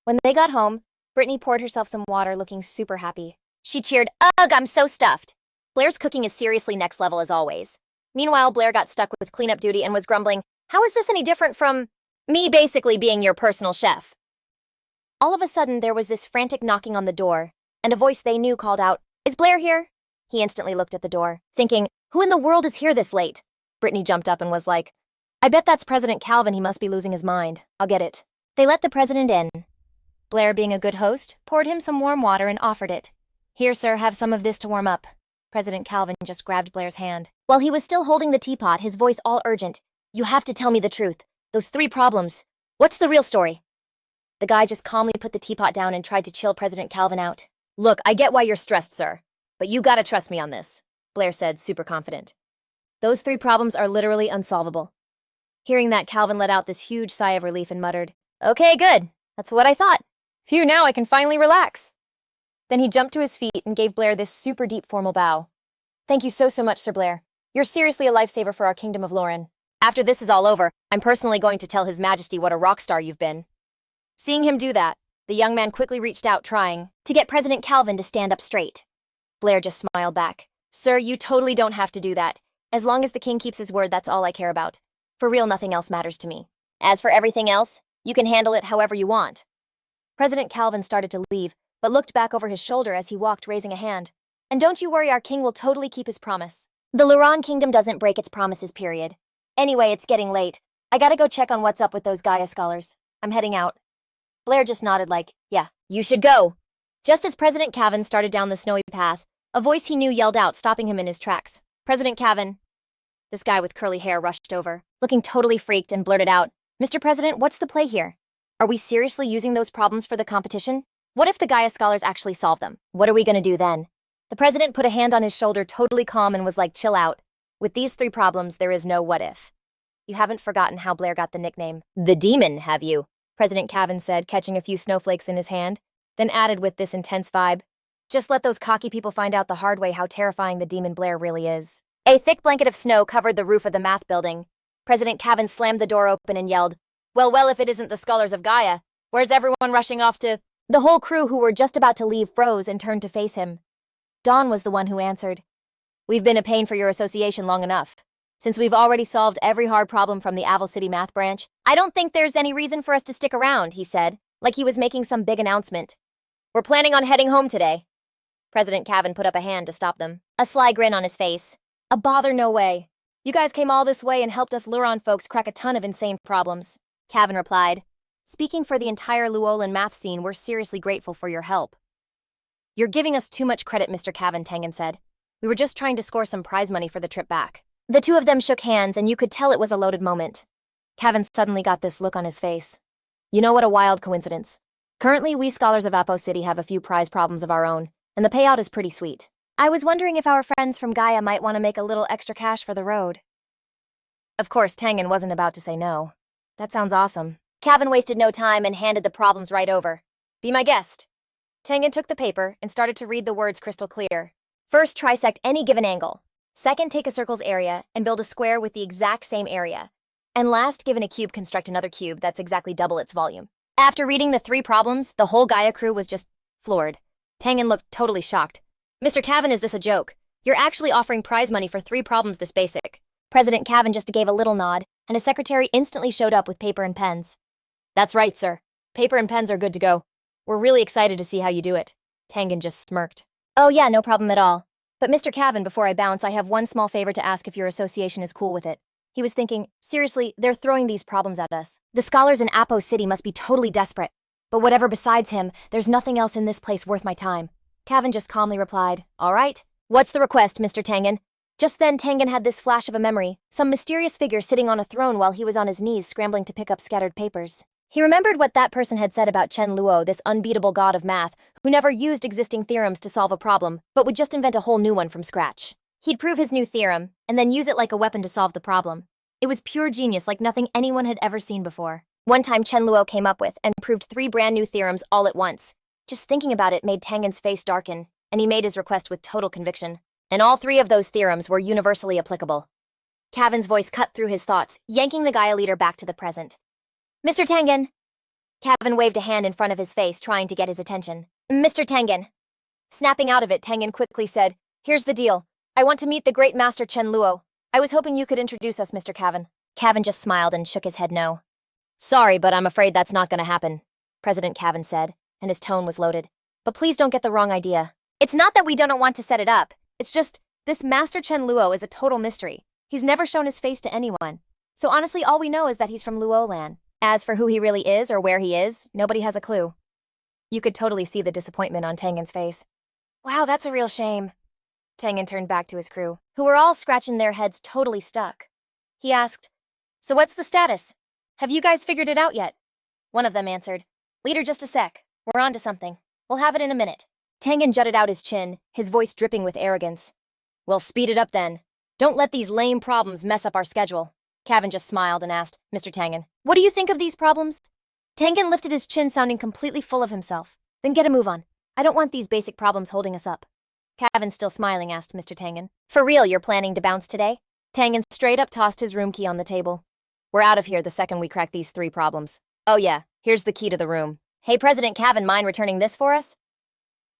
When they got home, Brittany poured herself some water, looking super happy. She cheered, "Ugh, I'm so stuffed." Blair's cooking is seriously next level as always. Meanwhile, Blair got stuck with cleanup duty and was grumbling, "How is this any different from me basically being your personal chef?" All of a sudden, there was this frantic knocking on the door, and a voice they knew called out, "Is Blair here?" He instantly looked at the door, thinking, "Who in the world is here this late?" Brittany jumped up and was like, "I bet that's President Calvin. He must be losing his mind. I'll get it." They let the president in. Blair, being a good host, poured him some warm water and offered it. "Here, sir, have some of this to warm up." President Calvin just grabbed Blair's hand. While he was still holding the teapot, his voice all urgent, "You have to tell me the truth. Those 3 problems. What's the real story?" The guy just calmly put the teapot down and tried to chill President Calvin out. "Look, I get why you're stressed, sir. But you gotta trust me on this," Blair said, super confident. "Those 3 problems are literally unsolvable." Hearing that, Calvin let out this huge sigh of relief and muttered, "Okay, good. That's what I thought. Phew, now I can finally relax." Then he jumped to his feet and gave Blair this super deep formal bow. "Thank you so much, Sir Blair. You're seriously a lifesaver for our Kingdom of Lauren. After this is all over, I'm personally going to tell His Majesty what a rock star you've been." Seeing him do that, the young man quickly reached out, trying to get President Calvin to stand up straight. Blair just smiled back. "Sir, you totally don't have to do that. As long as the king keeps his word, that's all I care about. For real, nothing else matters to me. As for everything else, you can handle it however you want." President Calvin started to leave, but looked back over his shoulder as he walked, raising a hand. "And don't you worry, our king will totally keep his promise. The Luron Kingdom doesn't break its promises, period. Anyway, it's getting late. I gotta go check on what's up with those Gaia scholars. I'm heading out." Blair just nodded like, "Yeah, you should go." Just as President Calvin started down the snowy path, a voice he knew yelled out, stopping him in his tracks. "President Calvin." This guy with curly hair rushed over, looking totally freaked, and blurted out, "Mr. President, what's the play here? Are we seriously using those problems for the competition? What if the Gaia scholars actually solve them? What are we gonna do then?" The president put a hand on his shoulder, totally calm, and was like, "Chill out. With these 3 problems, there is no what if. You haven't forgotten how Blair got the nickname, the Demon, have you?" President Calvin said, catching a few snowflakes in his hand, then added with this intense vibe, "Just let those cocky people find out the hard way how terrifying the Demon Blair really is." A thick blanket of snow covered the roof of the math building. President Calvin slammed the door open and yelled, Well, if it isn't the scholars of Gaia, where's everyone rushing off to?" The whole crew, who were just about to leave, froze and turned to face him. Dawn was the one who answered, "We've been a pain for your association long enough. Since we've already solved every hard problem from the Aval City math branch, I don't think there's any reason for us to stick around," he said, like he was making some big announcement. "We're planning on heading home today." President Calvin put up a hand to stop them, a sly grin on his face. "A bother, no way. You guys came all this way and helped us Luron folks crack a ton of insane problems," Calvin replied. "Speaking for the entire Luolan math scene, we're seriously grateful for your help." "You're giving us too much credit, Mr. Calvin," Tengen said. "We were just trying to score some prize money for the trip back." The 2 of them shook hands, and you could tell it was a loaded moment. Calvin suddenly got this look on his face. "You know what a wild coincidence. Currently, we scholars of Apo City have a few prize problems of our own, and the payout is pretty sweet. I was wondering if our friends from Gaia might want to make a little extra cash for the road." Of course, Tengen wasn't about to say no. "That sounds awesome." Calvin wasted no time and handed the problems right over. "Be my guest." Tengen took the paper and started to read the words crystal clear. "First, trisect any given angle. Second, take a circle's area and build a square with the exact same area. And last, given a cube, construct another cube that's exactly double its volume. After reading the 3 problems, the whole Gaia crew was just floored. Tengen looked totally shocked. Mr. Cavan, is this a joke? You're actually offering prize money for 3 problems this basic. President Cavan just gave a little nod, and his secretary instantly showed up with paper and pens. That's right, sir. Paper and pens are good to go. We're really excited to see how you do it. Tengen just smirked. Oh yeah, no problem at all. But Mr. Cavan, before I bounce, I have one small favor to ask if your association is cool with it. He was thinking, seriously, they're throwing these problems at us. The scholars in Apo City must be totally desperate. But whatever besides him, there's nothing else in this place worth my time. Cavan just calmly replied, all right. What's the request, Mr. Tengen? Just then, Tengen had this flash of a memory, some mysterious figure sitting on a throne while he was on his knees scrambling to pick up scattered papers. He remembered what that person had said about Chen Luo, this unbeatable god of math, who never used existing theorems to solve a problem, but would just invent a whole new one from scratch. He'd prove his new theorem, and then use it like a weapon to solve the problem. It was pure genius, like nothing anyone had ever seen before. One time Chen Luo came up with and proved 3 brand new theorems all at once. Just thinking about it made Tengen's face darken, and he made his request with total conviction. And all 3 of those theorems were universally applicable. Cavan's voice cut through his thoughts, yanking the Gaia leader back to the present. Mr. Tengen! Cavan waved a hand in front of his face, trying to get his attention. Mr. Tengen! Snapping out of it, Tengen quickly said, here's the deal. I want to meet the great master Chen Luo. I was hoping you could introduce us, Mr. Cavan. Cavan just smiled and shook his head no. Sorry, but I'm afraid that's not going to happen, President Cavan said, and his tone was loaded. But please don't get the wrong idea. It's not that we don't want to set it up. It's just, this Master Chen Luo is a total mystery. He's never shown his face to anyone. So honestly, all we know is that he's from Luolan. As for who he really is or where he is, nobody has a clue. You could totally see the disappointment on Tengen's face. Wow, that's a real shame. Tengen turned back to his crew, who were all scratching their heads totally stuck. He asked, so what's the status? Have you guys figured it out yet? One of them answered, Leader, just a sec. We're on to something. We'll have it in a minute. Tengen jutted out his chin, his voice dripping with arrogance. Well, speed it up then. Don't let these lame problems mess up our schedule. Cavan just smiled and asked, Mr. Tengen, what do you think of these problems? Tengen lifted his chin, sounding completely full of himself. Then get a move on. I don't want these basic problems holding us up. Cavan, still smiling, asked Mr. Tengen, for real, you're planning to bounce today? Tengen straight up tossed his room key on the table. We're out of here the second we crack these 3 problems. Oh yeah, here's the key to the room. Hey, President Cavan, mind returning this for us?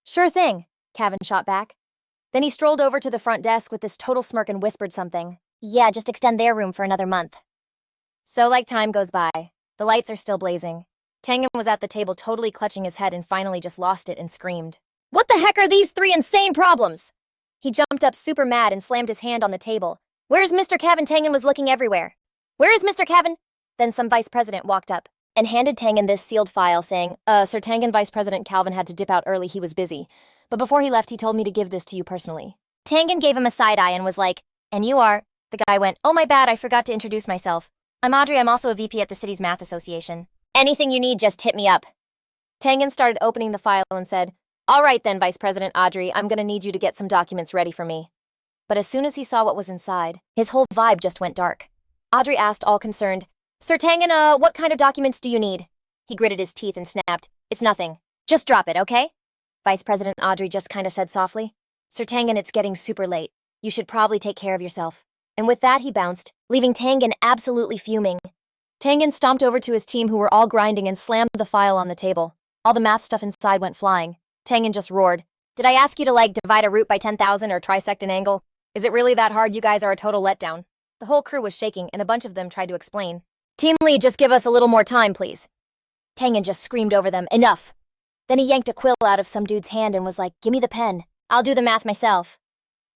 Sure thing, Cavan shot back. Then he strolled over to the front desk with this total smirk and whispered something. Yeah, just extend their room for another month. So like time goes by, the lights are still blazing. Tengen was at the table totally clutching his head and finally just lost it and screamed. What the heck are these 3 insane problems? He jumped up super mad and slammed his hand on the table. Where's Mr. Cavan? Tengen was looking everywhere. Where is Mr. Cavan? Then some vice president walked up and handed Tengen this sealed file saying, Sir Tengen, Vice President Calvin had to dip out early, he was busy. But before he left, he told me to give this to you personally. Tengen gave him a side eye and was like, and you are? The guy went, oh my bad, I forgot to introduce myself. I'm Audrey, I'm also a VP at the city's math association. Anything you need, just hit me up. Tengen started opening the file and said, all right then, Vice President Audrey, I'm gonna need you to get some documents ready for me. But as soon as he saw what was inside, his whole vibe just went dark. Audrey asked, all concerned, Sir Tengen, what kind of documents do you need? He gritted his teeth and snapped, it's nothing. Just drop it, okay? Vice President Audrey just kinda said softly, Sir Tengen, it's getting super late. You should probably take care of yourself. And with that, he bounced, leaving Tengen absolutely fuming. Tengen stomped over to his team who were all grinding and slammed the file on the table. All the math stuff inside went flying. Tengen just roared, did I ask you to divide a root by 10,000 or trisect an angle? Is it really that hard? You guys are a total letdown. The whole crew was shaking and a bunch of them tried to explain. Team lead, just give us a little more time, please. Tengen just screamed over them, enough. Then he yanked a quill out of some dude's hand and was like, give me the pen. I'll do the math myself.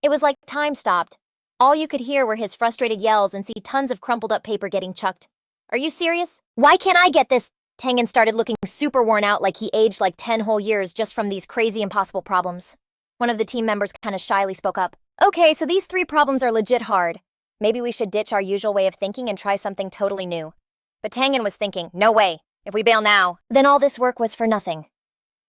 It was like time stopped. All you could hear were his frustrated yells and see tons of crumpled up paper getting chucked. Are you serious? Why can't I get this? Tengen started looking super worn out, like he aged like 10 whole years just from these crazy impossible problems. One of the team members kind of shyly spoke up. Okay, so these 3 problems are legit hard. Maybe we should ditch our usual way of thinking and try something totally new. But Tengen was thinking, no way. If we bail now, then all this work was for nothing.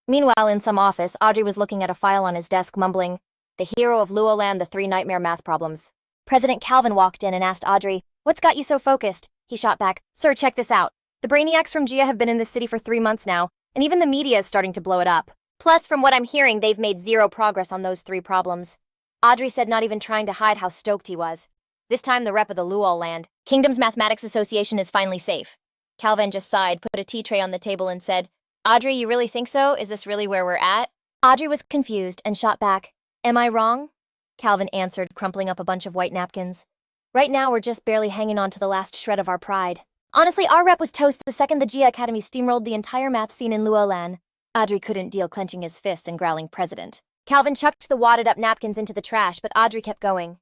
Meanwhile, in some office, Audrey was looking at a file on his desk, mumbling, the hero of Luolan, the 3 nightmare math problems. President Calvin walked in and asked Audrey, what's got you so focused? He shot back, sir, check this out. The brainiacs from Gia have been in this city for 3 months now, and even the media is starting to blow it up. Plus, from what I'm hearing, they've made 0 progress on those 3 problems. Audrey said, not even trying to hide how stoked he was. This time the rep of the Luo land, Kingdom's Mathematics Association, is finally safe. Calvin just sighed, put a tea tray on the table and said, Audrey, you really think so? Is this really where we're at? Audrey was confused and shot back. Am I wrong? Calvin answered, crumpling up a bunch of white napkins. Right now we're just barely hanging on to the last shred of our pride. Honestly, our rep was toast the second the Gia Academy steamrolled the entire math scene in Luolan. Audrey couldn't deal clenching his fists and growling president. Calvin chucked the wadded-up napkins into the trash, but Audrey kept going.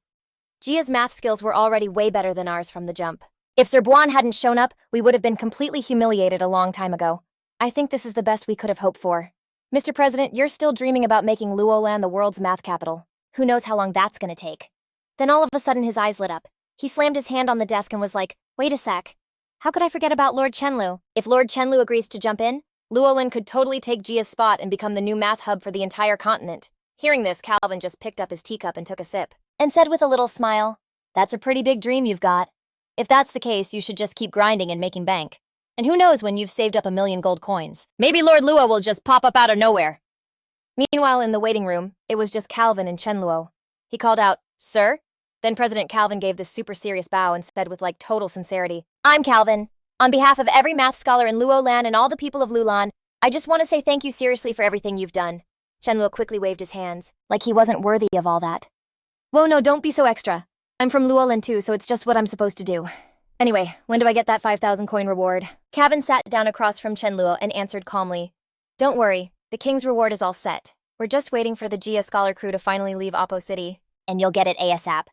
Gia's math skills were already way better than ours from the jump. If Sir Buon hadn't shown up, we would have been completely humiliated a long time ago. I think this is the best we could have hoped for. Mr. President, you're still dreaming about making Luolan the world's math capital. Who knows how long that's gonna take? Then all of a sudden his eyes lit up. He slammed his hand on the desk and was like, wait a sec. How could I forget about Lord Chen Luo? If Lord Chen Luo agrees to jump in, Luolin could totally take Gia's spot and become the new math hub for the entire continent. Hearing this, Calvin just picked up his teacup and took a sip, and said with a little smile, that's a pretty big dream you've got. If that's the case, you should just keep grinding and making bank. And who knows when you've saved up 1,000,000 gold coins. Maybe Lord Luo will just pop up out of nowhere. Meanwhile, in the waiting room, it was just Calvin and Chen Luo. He called out, Sir? Then President Calvin gave this super serious bow and said with total sincerity, I'm Calvin. On behalf of every math scholar in Luolan and all the people of Lulan, I just want to say thank you seriously for everything you've done. Chen Luo quickly waved his hands, like he wasn't worthy of all that. Whoa, no, don't be so extra. I'm from Luolan too, so it's just what I'm supposed to do. Anyway, when do I get that 5,000 coin reward? Calvin sat down across from Chen Luo and answered calmly, Don't worry, the king's reward is all set. We're just waiting for the Gia scholar crew to finally leave Oppo City, and you'll get it ASAP.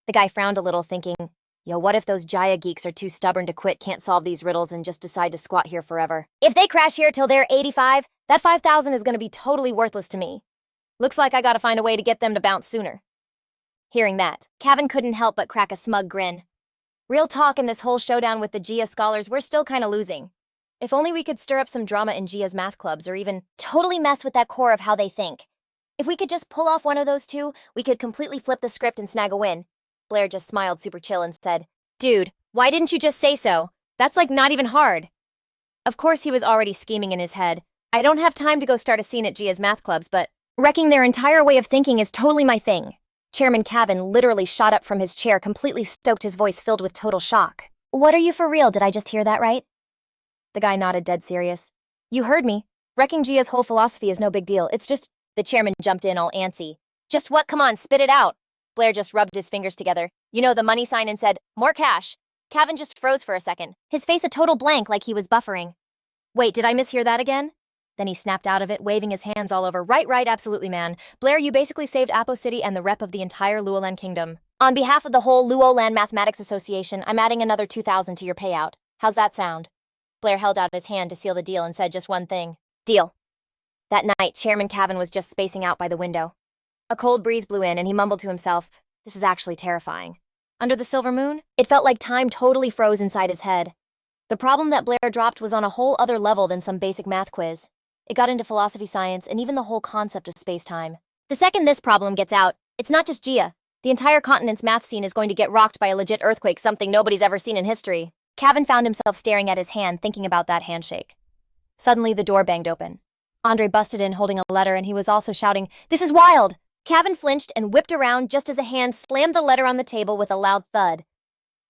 The guy frowned a little, thinking, yo, what if those Jaya geeks are too stubborn to quit, can't solve these riddles, and just decide to squat here forever? If they crash here till they're 85, that 5,000 is gonna be totally worthless to me. Looks like I gotta find a way to get them to bounce sooner. Hearing that, Calvin couldn't help but crack a smug grin. Real talk, in this whole showdown with the Gia scholars, we're still kinda losing. If only we could stir up some drama in Gia's math clubs, or even totally mess with that core of how they think. If we could just pull off one of those two, we could completely flip the script and snag a win. Blair just smiled super chill and said, Dude, why didn't you just say so? That's not even hard. Of course he was already scheming in his head. I don't have time to go start a scene at Gia's math clubs, but wrecking their entire way of thinking is totally my thing. Chairman Calvin literally shot up from his chair, completely stoked, his voice filled with total shock. What are you, for real? Did I just hear that right? The guy nodded, dead serious. You heard me. Wrecking Gia's whole philosophy is no big deal. It's just... The chairman jumped in all antsy. Just what? Come on, spit it out. Blair just rubbed his fingers together, the money sign, and said, More cash. Calvin just froze for a second, his face a total blank, like he was buffering. Wait, did I mishear that again? Then he snapped out of it, waving his hands all over. Right, absolutely, man. Blair, you basically saved Apo City and the rep of the entire Luolan kingdom. On behalf of the whole Luolan Mathematics Association, I'm adding another 2,000 to your payout. How's that sound? Blair held out his hand to seal the deal and said just one thing. Deal. That night, Chairman Calvin was just spacing out by the window. A cold breeze blew in and he mumbled to himself, this is actually terrifying. Under the silver moon, it felt like time totally froze inside his head. The problem that Blair dropped was on a whole other level than some basic math quiz. It got into philosophy, science, and even the whole concept of space-time. The second this problem gets out, it's not just Gia. The entire continent's math scene is going to get rocked by a legit earthquake, something nobody's ever seen in history. Calvin found himself staring at his hand, thinking about that handshake. Suddenly, the door banged open. Andre busted in holding a letter, and he was also shouting, This is wild! Calvin flinched and whipped around just as a hand slammed the letter on the table with a loud thud.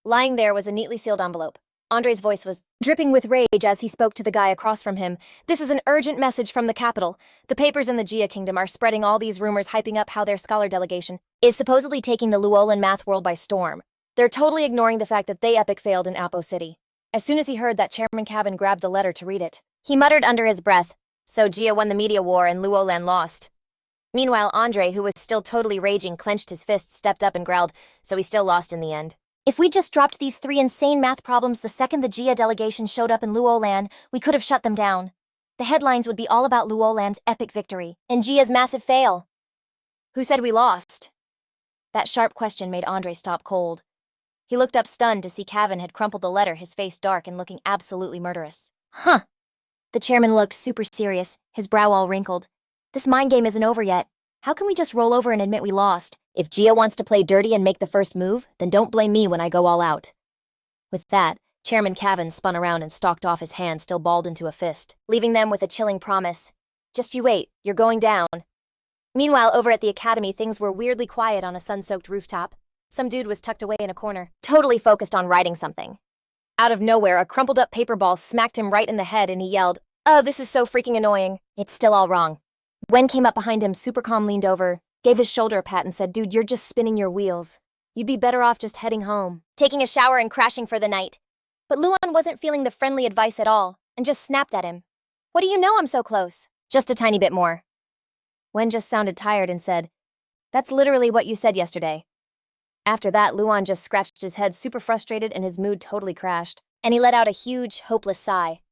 Lying there was a neatly sealed envelope. Andre's voice was dripping with rage as he spoke to the guy across from him. This is an urgent message from the capital. The papers in the Gia Kingdom are spreading all these rumors, hyping up how their scholar delegation is supposedly taking the Luolan math world by storm. They're totally ignoring the fact that they epic failed in Apo City. As soon as he heard that, Chairman Calvin grabbed the letter to read it. He muttered under his breath, So Gia won the media war and Luolan lost. Meanwhile, Andre, who was still totally raging, clenched his fists, stepped up and growled, So he still lost in the end. If we just dropped these 3 insane math problems the second the Gia delegation showed up in Luolan, we could have shut them down. The headlines would be all about Luolan's epic victory and Gia's massive fail. Who said we lost? That sharp question made Andre stop cold. He looked up stunned to see Calvin had crumpled the letter, his face dark and looking absolutely murderous. Huh. The chairman looked super serious, his brow all wrinkled. This mind game isn't over yet. How can we just roll over and admit we lost? If Gia wants to play dirty and make the first move, then don't blame me when I go all out. With that, Chairman Calvin spun around and stalked off, his hand still balled into a fist, leaving them with a chilling promise. Just you wait, you're going down. Meanwhile, over at the academy, things were weirdly quiet on a sun-soaked rooftop. Some dude was tucked away in a corner, totally focused on writing something. Out of nowhere, a crumpled-up paper ball smacked him right in the head and he yelled, "Oh, this is so freaking annoying. It's still all wrong." Wen came up behind him, super calm, leaned over, gave his shoulder a pat and said, "Dude, you're just spinning your wheels. You'd be better off just heading home, taking a shower and crashing for the night." But Luan wasn't feeling the friendly advice at all and just snapped at him. "What do you know? I'm so close." "Just a tiny bit more." Wen just sounded tired and said, "That's literally what you said yesterday." After that, Luan just scratched his head, super frustrated, and his mood totally crashed. And he let out a huge, hopeless sigh.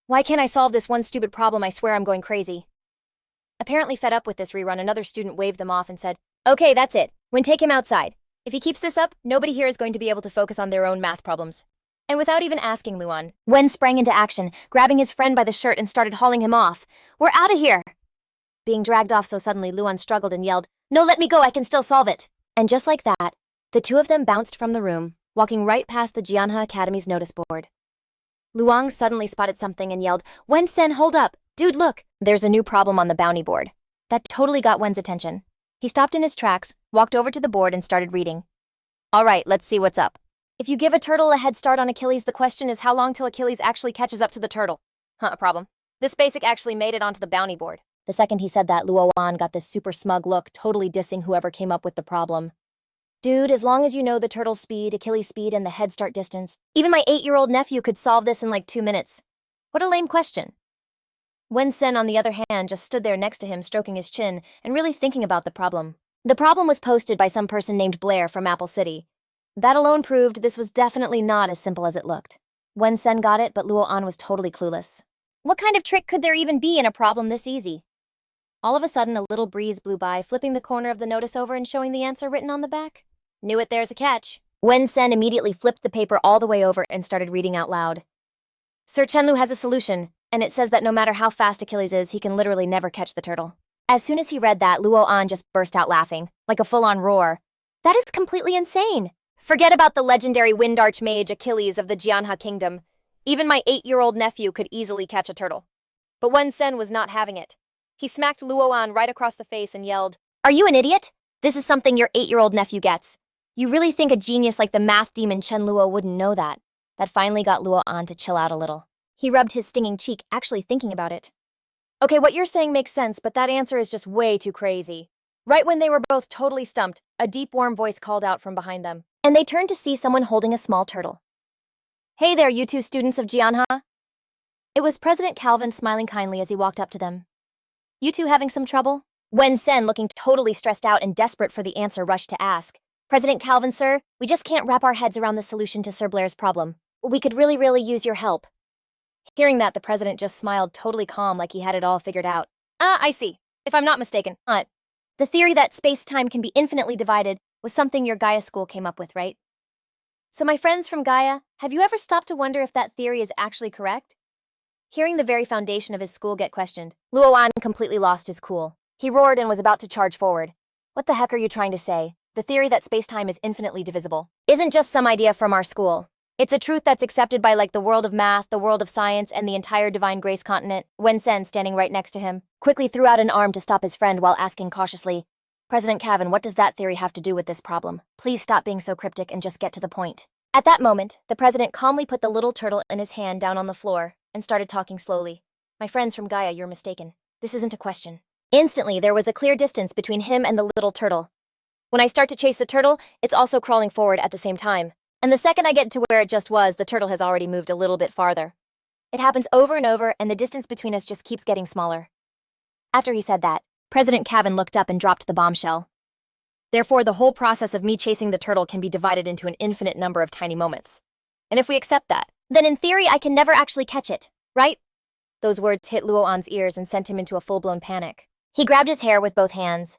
"Why can't I solve this one stupid problem? I swear I'm going crazy." Apparently fed up with this rerun, another student waved them off and said, "Okay, that's it. Wen, take him outside. If he keeps this up, nobody here is going to be able to focus on their own math problems." And without even asking Luan, Wen sprang into action, grabbing his friend by the shirt and started hauling him off. "We're out of here!" Being dragged off so suddenly, Luan struggled and yelled, "No, let me go, I can still solve it." And just like that, the two of them bounced from the room, walking right past the Jianhe Academy's notice board. Luang suddenly spotted something and yelled, "Wen-sen, hold up! Dude, look! There's a new problem on the bounty board." That totally got Wen's attention. He stopped in his tracks, walked over to the board and started reading. "All right, let's see what's up. If you give a turtle a head start on Achilles, the question is how long till Achilles actually catches up to the turtle." A problem. This basic actually made it onto the bounty board. The second he said that, Luo Wan got this super smug look, totally dissing whoever came up with the problem. "Dude, as long as you know the turtle's speed, Achilles' speed, and the head start distance, even my 8-year-old nephew could solve this in like 2 minutes. What a lame question." Wen-sen, on the other hand, just stood there next to him, stroking his chin and really thinking about the problem. The problem was posted by some person named Blair from Apple City. That alone proved this was definitely not as simple as it looked. Wen-sen got it, but Luo An was totally clueless. What kind of trick could there even be in a problem this easy? All of a sudden, a little breeze blew by, flipping the corner of the notice over and showing the answer written on the back. "Knew it, there's a catch." Wen-sen immediately flipped the paper all the way over and started reading out loud. "Sir Chen Luo has a solution, and it says that no matter how fast Achilles is, he can literally never catch the turtle." As soon as he read that, Luo An just burst out laughing, like a full-on roar. "That is completely insane! Forget about the legendary wind arch mage Achilles of the Jianhe Kingdom. Even my 8-year-old nephew could easily catch a turtle." But Wen-sen was not having it. He smacked Luo An right across the face and yelled, "Are you an idiot? This is something your 8-year-old nephew gets. You really think a genius like the math demon Chen Luo wouldn't know that?" That finally got Luo An to chill out a little. He rubbed his stinging cheek, actually thinking about it. "Okay, what you're saying makes sense, but that answer is just way too crazy." Right when they were both totally stumped, a deep, warm voice called out from behind them, and they turned to see someone holding a small turtle. "Hey there, you two students of Jianhe." It was President Calvin, smiling kindly as he walked up to them. "You two having some trouble?" Wen-sen, looking totally stressed out and desperate for the answer, rushed to ask. "President Calvin, sir, we just can't wrap our heads around the solution to Sir Blair's problem. We could really use your help." Hearing that, the president just smiled, totally calm, like he had it all figured out. I see. If I'm not mistaken, the theory that space-time can be infinitely divided was something your Gaia school came up with, right? So my friends from Gaia, have you ever stopped to wonder if that theory is actually correct?" Hearing the very foundation of his school get questioned, Luo An completely lost his cool. He roared and was about to charge forward. "What the heck are you trying to say? The theory that space-time is infinitely divisible isn't just some idea from our school. It's a truth that's accepted by like the world of math, the world of science, and the entire Divine Grace continent." Wen-sen, standing right next to him, quickly threw out an arm to stop his friend while asking cautiously, "President Calvin, what does that theory have to do with this problem? Please stop being so cryptic and just get to the point." At that moment, the president calmly put the little turtle in his hand down on the floor and started talking slowly. "My friends from Gaia, you're mistaken. This isn't a question." Instantly, there was a clear distance between him and the little turtle. When I start to chase the turtle, it's also crawling forward at the same time. And the second I get to where it just was, the turtle has already moved a little bit farther. It happens over and over, and the distance between us just keeps getting smaller. After he said that, President Calvin looked up and dropped the bombshell. "Therefore, the whole process of me chasing the turtle can be divided into an infinite number of tiny moments. And if we accept that, then in theory I can never actually catch it, right?" Those words hit Luo An's ears and sent him into a full-blown panic. He grabbed his hair with both hands.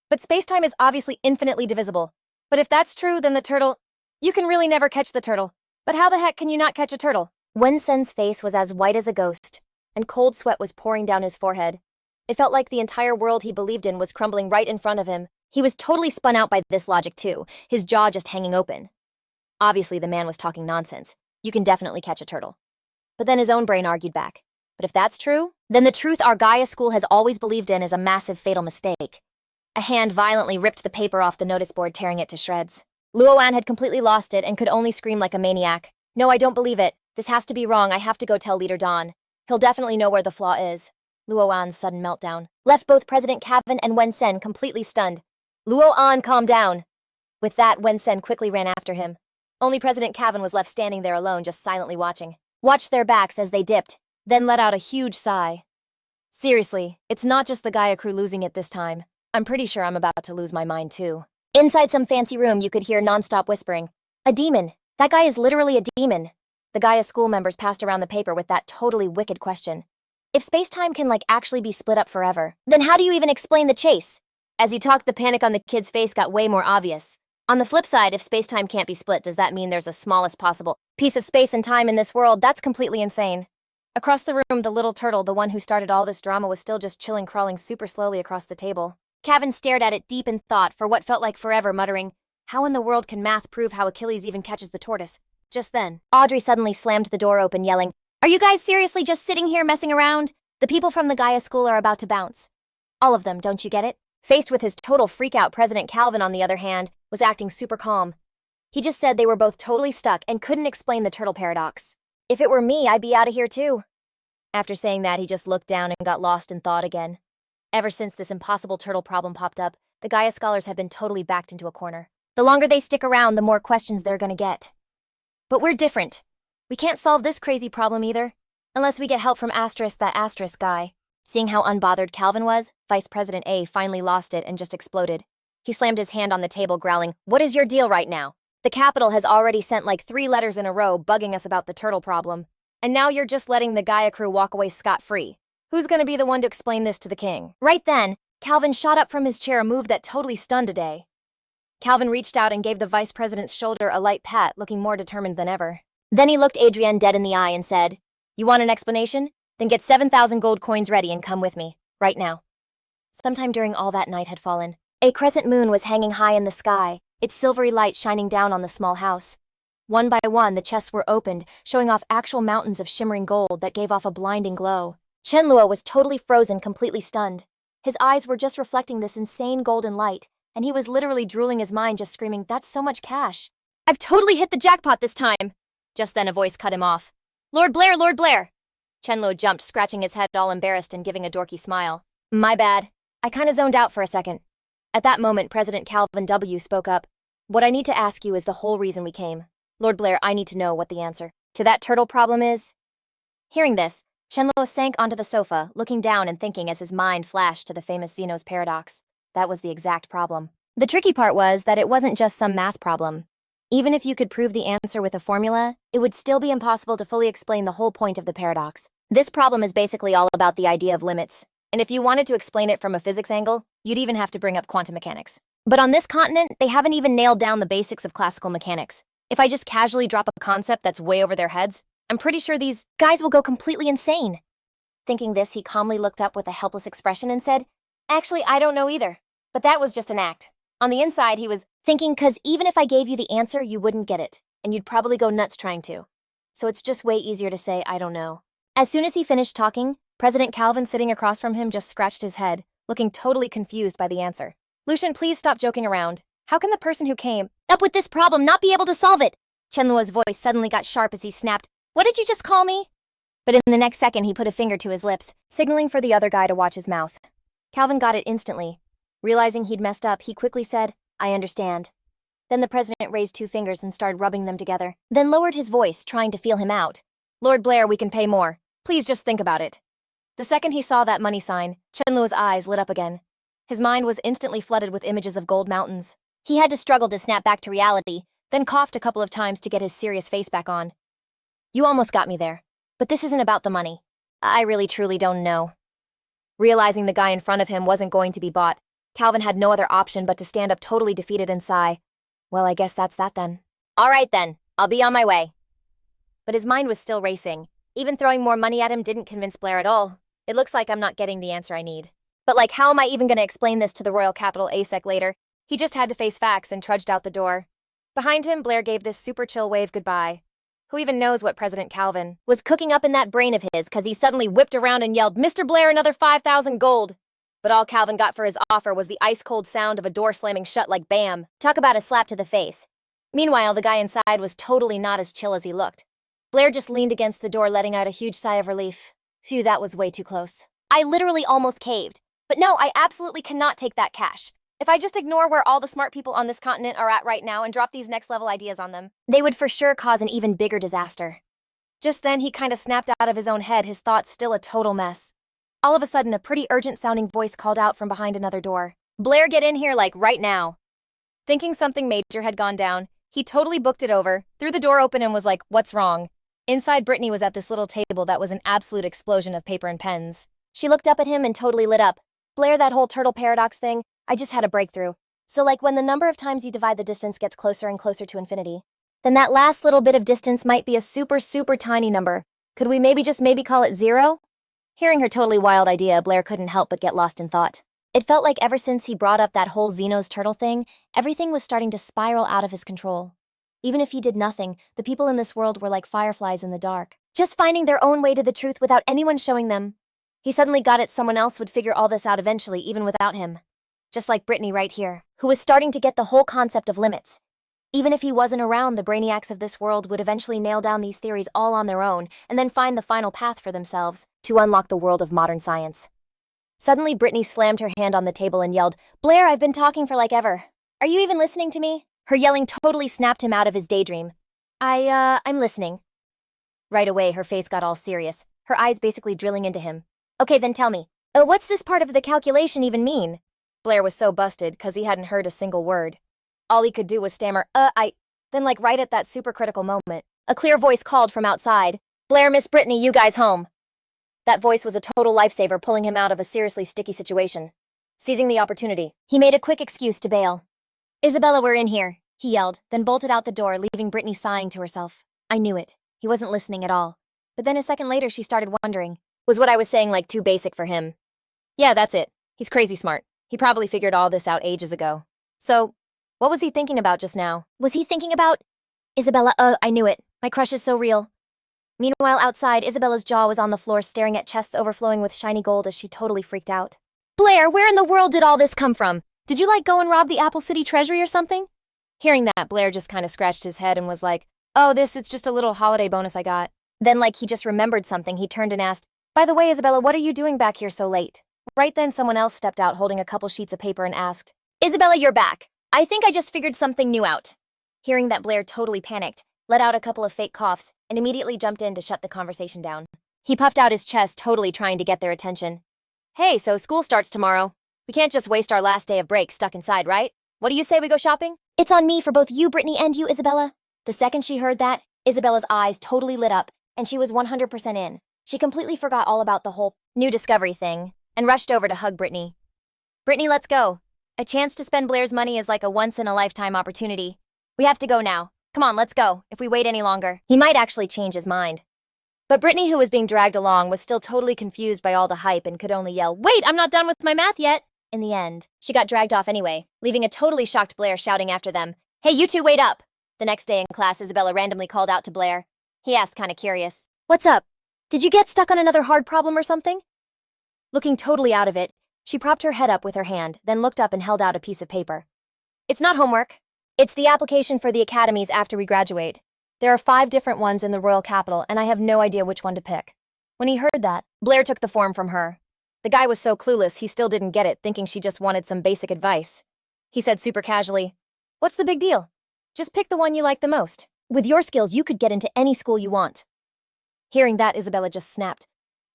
But space-time is obviously infinitely divisible. But if that's true, then the turtle... You can really never catch the turtle. But how the heck can you not catch a turtle?" Wen-sen's face was as white as a ghost, and cold sweat was pouring down his forehead. It felt like the entire world he believed in was crumbling right in front of him. He was totally spun out by this logic too, his jaw just hanging open. Obviously, the man was talking nonsense. You can definitely catch a turtle. But then his own brain argued back. But if that's true, then the truth our Gaia school has always believed in is a massive fatal mistake. A hand violently ripped the paper off the notice board, tearing it to shreds. Luoan had completely lost it and could only scream like a maniac. No, I don't believe it. This has to be wrong. I have to go tell Leader Don. He'll definitely know where the flaw is. Luoan's sudden meltdown left both President Cavan and Wen Sen completely stunned. Luoan, calm down. With that, Wen Sen quickly ran after him. Only President Cavan was left standing there alone, just silently watched their backs as they dipped, then let out a huge sigh. Seriously, it's not just the Gaia crew losing it this time. I'm pretty sure I'm about to lose my mind too. Inside some fancy room, you could hear nonstop whispering. A demon. That guy is literally a demon. The Gaia school members passed around the paper with that totally wicked question. If space-time can actually be split up forever, then how do you even explain the chase? As he talked, the panic on the kid's face got way more obvious. On the flip side, if space-time can't be split, does that mean there's a smallest possible piece of space and time in this world? That's completely insane. Across the room, the little turtle, the one who started all this drama, was still just chilling, crawling super slowly across the table. Cavan stared at it deep in thought for what felt like forever, muttering, "How in the world can math prove how Achilles even catches the tortoise?" Just then, Audrey suddenly slammed the door open, yelling, "Are you guys seriously just sitting here messing around? The people from the Gaia school are about to bounce." All of them, don't you get it? Faced with his total freakout, President Calvin, on the other hand, was acting super calm. He just said they were both totally stuck and couldn't explain the turtle paradox. If it were me, I'd be out of here too. After saying that, he just looked down and got lost in thought again. Ever since this impossible turtle problem popped up, the Gaia scholars have been totally backed into a corner. The longer they stick around, the more questions they're gonna get. But we're different. We can't solve this crazy problem either, unless we get help from that asterisk guy. Seeing how unbothered Calvin was, Vice President A finally lost it and just exploded. He slammed his hand on the table, growling, "What is your deal right now? The Capitol has already sent 3 letters in a row bugging us about the turtle problem, and now you're just letting the Gaia crew walk away scot-free. Who's gonna be the one to explain this to the king?" Right then, Calvin shot up from his chair, a move that totally stunned A. Calvin reached out and gave the vice president's shoulder a light pat, looking more determined than ever. Then he looked Adrienne dead in the eye and said, "You want an explanation? Then get 7,000 gold coins ready and come with me, right now." Sometime during all that night had fallen. A crescent moon was hanging high in the sky, its silvery light shining down on the small house. One by one, the chests were opened, showing off actual mountains of shimmering gold that gave off a blinding glow. Chen Luo was totally frozen, completely stunned. His eyes were just reflecting this insane golden light, and he was literally drooling his mind, just screaming, "That's so much cash. I've totally hit the jackpot this time." Just then a voice cut him off. "Lord Blair, Lord Blair!" Chen Luo jumped, scratching his head, all embarrassed and giving a dorky smile. "My bad. I kinda zoned out for a second." At that moment, President Calvin W. spoke up. "What I need to ask you is the whole reason we came. Lord Blair, I need to know what the answer to that turtle problem is." Hearing this, Chen Luo sank onto the sofa, looking down and thinking as his mind flashed to the famous Zeno's paradox. That was the exact problem. The tricky part was that it wasn't just some math problem. Even if you could prove the answer with a formula, it would still be impossible to fully explain the whole point of the paradox. This problem is basically all about the idea of limits, and if you wanted to explain it from a physics angle, you'd even have to bring up quantum mechanics. But on this continent, they haven't even nailed down the basics of classical mechanics. If I just casually drop a concept that's way over their heads, I'm pretty sure these guys will go completely insane. Thinking this, he calmly looked up with a helpless expression and said, "Actually, I don't know either, but that was just an act." On the inside, he was thinking, "'Cause even if I gave you the answer, you wouldn't get it, and you'd probably go nuts trying to. So it's just way easier to say, I don't know." As soon as he finished talking, President Calvin, sitting across from him, just scratched his head, looking totally confused by the answer. "Lucian, please stop joking around. How can the person who came up with this problem not be able to solve it?" Chen Luo's voice suddenly got sharp as he snapped, "What did you just call me?" But in the next second, he put a finger to his lips, signaling for the other guy to watch his mouth. Calvin got it instantly. Realizing he'd messed up, he quickly said, "I understand." Then the president raised 2 fingers and started rubbing them together, then lowered his voice, trying to feel him out. "Lord Blair, we can pay more. Please just think about it." The second he saw that money sign, Chen Luo's eyes lit up again. His mind was instantly flooded with images of gold mountains. He had to struggle to snap back to reality, then coughed a couple of times to get his serious face back on. "You almost got me there. But this isn't about the money. I really truly don't know." Realizing the guy in front of him wasn't going to be bought, Calvin had no other option but to stand up totally defeated and sigh. "Well, I guess that's that then." "All right then, I'll be on my way." But his mind was still racing. Even throwing more money at him didn't convince Blair at all. "It looks like I'm not getting the answer I need. But how am I even gonna explain this to the Royal Capital ASEC later?" He just had to face facts and trudged out the door. Behind him, Blair gave this super chill wave goodbye. Who even knows what President Calvin was cooking up in that brain of his, because he suddenly whipped around and yelled, "Mr. Blair, another 5,000 gold." But all Calvin got for his offer was the ice-cold sound of a door slamming shut like bam. Talk about a slap to the face. Meanwhile, the guy inside was totally not as chill as he looked. Blair just leaned against the door, letting out a huge sigh of relief. Phew, that was way too close. I literally almost caved. But no, I absolutely cannot take that cash. If I just ignore where all the smart people on this continent are at right now and drop these next-level ideas on them, they would for sure cause an even bigger disaster. Just then, he kind of snapped out of his own head, his thoughts still a total mess. All of a sudden, a pretty urgent-sounding voice called out from behind another door. "Blair, get in here, like, right now." Thinking something major had gone down, he totally booked it over, threw the door open and was like, "What's wrong?" Inside, Brittany was at this little table that was an absolute explosion of paper and pens. She looked up at him and totally lit up. "Blair, that whole turtle paradox thing, I just had a breakthrough. So like when the number of times you divide the distance gets closer and closer to infinity, then that last little bit of distance might be a super, super tiny number. Could we maybe call it 0? Hearing her totally wild idea, Blair couldn't help but get lost in thought. It felt like ever since he brought up that whole Xeno's turtle thing, everything was starting to spiral out of his control. Even if he did nothing, the people in this world were like fireflies in the dark, just finding their own way to the truth without anyone showing them. He suddenly got it someone else would figure all this out eventually, even without him. Just like Brittany right here, who was starting to get the whole concept of limits. Even if he wasn't around, the brainiacs of this world would eventually nail down these theories all on their own and then find the final path for themselves to unlock the world of modern science. Suddenly, Brittany slammed her hand on the table and yelled, "Blair, I've been talking for like ever. Are you even listening to me?" Her yelling totally snapped him out of his daydream. I'm listening." Right away, her face got all serious, her eyes basically drilling into him. "Okay, then tell me. What's this part of the calculation even mean?" Blair was so busted because he hadn't heard a single word. All he could do was stammer, Then like right at that super critical moment, a clear voice called from outside, "Blair, Miss Brittany, you guys home." That voice was a total lifesaver, pulling him out of a seriously sticky situation. Seizing the opportunity, he made a quick excuse to bail. "Isabella, we're in here," he yelled, then bolted out the door, leaving Brittany sighing to herself. I knew it. He wasn't listening at all. But then a second later, she started wondering, was what I was saying like too basic for him? Yeah, that's it. He's crazy smart. He probably figured all this out ages ago. So, what was he thinking about just now? Was he thinking about... Isabella, I knew it. My crush is so real. Meanwhile, outside, Isabella's jaw was on the floor, staring at chests overflowing with shiny gold as she totally freaked out. "Blair, where in the world did all this come from? Did you like go and rob the Apple City treasury or something?" Hearing that, Blair just kind of scratched his head and was like, it's just a little holiday bonus I got. Then like he just remembered something, he turned and asked, "By the way, Isabella, what are you doing back here so late?" Right then, someone else stepped out holding a couple sheets of paper and asked, "Isabella, you're back. I think I just figured something new out." Hearing that, Blair totally panicked, let out a couple of fake coughs, and immediately jumped in to shut the conversation down. He puffed out his chest, totally trying to get their attention. "Hey, so school starts tomorrow. We can't just waste our last day of break stuck inside, right? What do you say we go shopping?" "It's on me for both you, Brittany, and you, Isabella." The second she heard that, Isabella's eyes totally lit up, and she was 100% in. She completely forgot all about the whole new discovery thing, and rushed over to hug Brittany. "Brittany, let's go. A chance to spend Blair's money is like a once-in-a-lifetime opportunity. We have to go now. Come on, let's go. If we wait any longer, he might actually change his mind." But Brittany, who was being dragged along, was still totally confused by all the hype and could only yell, "Wait, I'm not done with my math yet." In the end, she got dragged off anyway, leaving a totally shocked Blair shouting after them, "Hey, you two, wait up!" The next day in class, Isabella randomly called out to Blair. He asked, kinda curious, "What's up? Did you get stuck on another hard problem or something?" Looking totally out of it, she propped her head up with her hand, then looked up and held out a piece of paper. "It's not homework. It's the application for the academies after we graduate. There are 5 different ones in the royal capital, and I have no idea which one to pick." When he heard that, Blair took the form from her. The guy was so clueless he still didn't get it, thinking she just wanted some basic advice. He said super casually, "What's the big deal? Just pick the one you like the most. With your skills, you could get into any school you want." Hearing that, Isabella just snapped.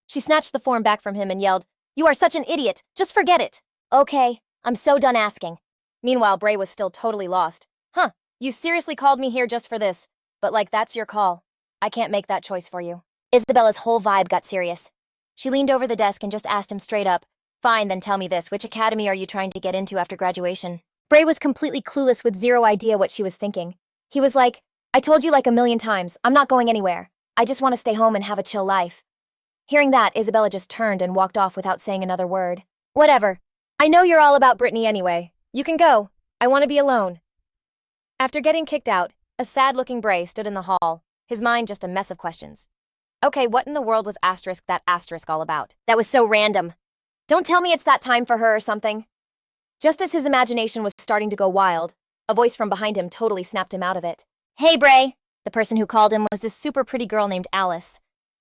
She snatched the form back from him and yelled, "You are such an idiot! Just forget it!" "Okay, I'm so done asking." Meanwhile, Bray was still totally lost. "Huh, you seriously called me here just for this? But like, that's your call. I can't make that choice for you." Isabella's whole vibe got serious. She leaned over the desk and just asked him straight up, "Fine, then tell me this, which academy are you trying to get into after graduation?" Bray was completely clueless with zero idea what she was thinking. He was like, "I told you like a million times, I'm not going anywhere. I just want to stay home and have a chill life." Hearing that, Isabella just turned and walked off without saying another word. "Whatever. I know you're all about Brittany anyway. You can go. I want to be alone." After getting kicked out, a sad-looking Bray stood in the hall, his mind just a mess of questions. Okay, what in the world was that asterisk all about? That was so random. Don't tell me it's that time for her or something. Just as his imagination was starting to go wild, a voice from behind him totally snapped him out of it. Hey, Bray! The person who called him was this super pretty girl named Alice.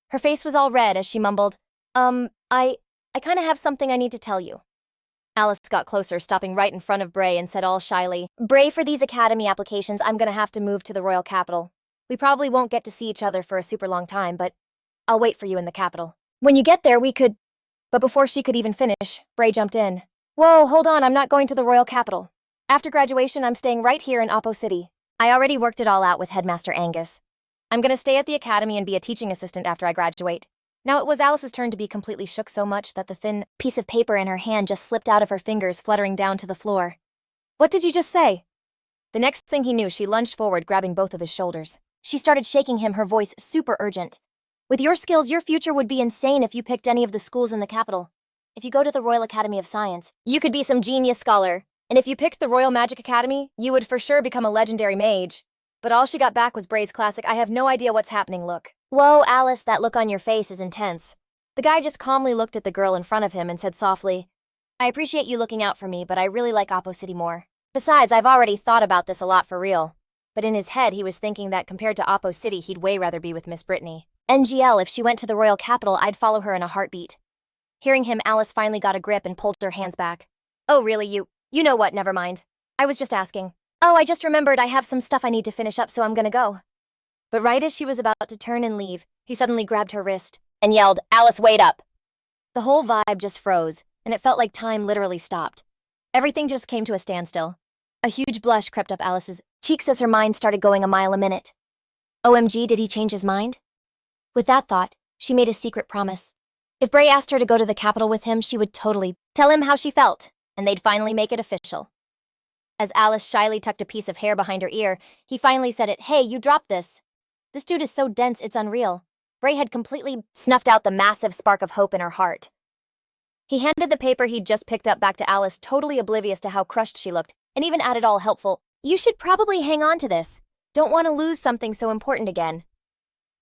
Her face was all red as she mumbled, I kinda have something I need to tell you. Alice got closer, stopping right in front of Bray and said all shyly, Bray, for these academy applications, I'm gonna have to move to the royal capital. We probably won't get to see each other for a super long time, but I'll wait for you in the capital. When you get there, we could... But before she could even finish, Bray jumped in. Whoa, hold on, I'm not going to the royal capital. After graduation, I'm staying right here in Oppo City. I already worked it all out with Headmaster Angus. I'm gonna stay at the academy and be a teaching assistant after I graduate. Now it was Alice's turn to be completely shook so much that the thin piece of paper in her hand just slipped out of her fingers, fluttering down to the floor. What did you just say? The next thing he knew, she lunged forward, grabbing both of his shoulders. She started shaking him, her voice super urgent. With your skills, your future would be insane if you picked any of the schools in the capital. If you go to the Royal Academy of Science, you could be some genius scholar. And if you picked the Royal Magic Academy, you would for sure become a legendary mage. But all she got back was Bray's classic, I have no idea what's happening look. Whoa, Alice, that look on your face is intense. The guy just calmly looked at the girl in front of him and said softly, I appreciate you looking out for me, but I really like Oppo City more. Besides, I've already thought about this a lot for real. But in his head, he was thinking that compared to Oppo City, he'd way rather be with Miss Brittany. NGL, if she went to the royal capital, I'd follow her in a heartbeat. Hearing him, Alice finally got a grip and pulled her hands back. Oh, really, you know what, never mind. I was just asking. Oh, I just remembered I have some stuff I need to finish up, so I'm gonna go. But right as she was about to turn and leave, he suddenly grabbed her wrist and yelled, Alice, wait up! The whole vibe just froze, and it felt like time literally stopped. Everything just came to a standstill. A huge blush crept up Alice's cheeks as her mind started going a mile a minute. OMG, did he change his mind? With that thought, she made a secret promise. If Bray asked her to go to the capital with him, she would totally tell him how she felt, and they'd finally make it official. As Alice shyly tucked a piece of hair behind her ear, he finally said it, Hey, you dropped this. This dude is so dense, it's unreal. Bray had completely snuffed out the massive spark of hope in her heart. He handed the paper he'd just picked up back to Alice, totally oblivious to how crushed she looked, and even added all helpful, You should probably hang on to this. Don't want to lose something so important again.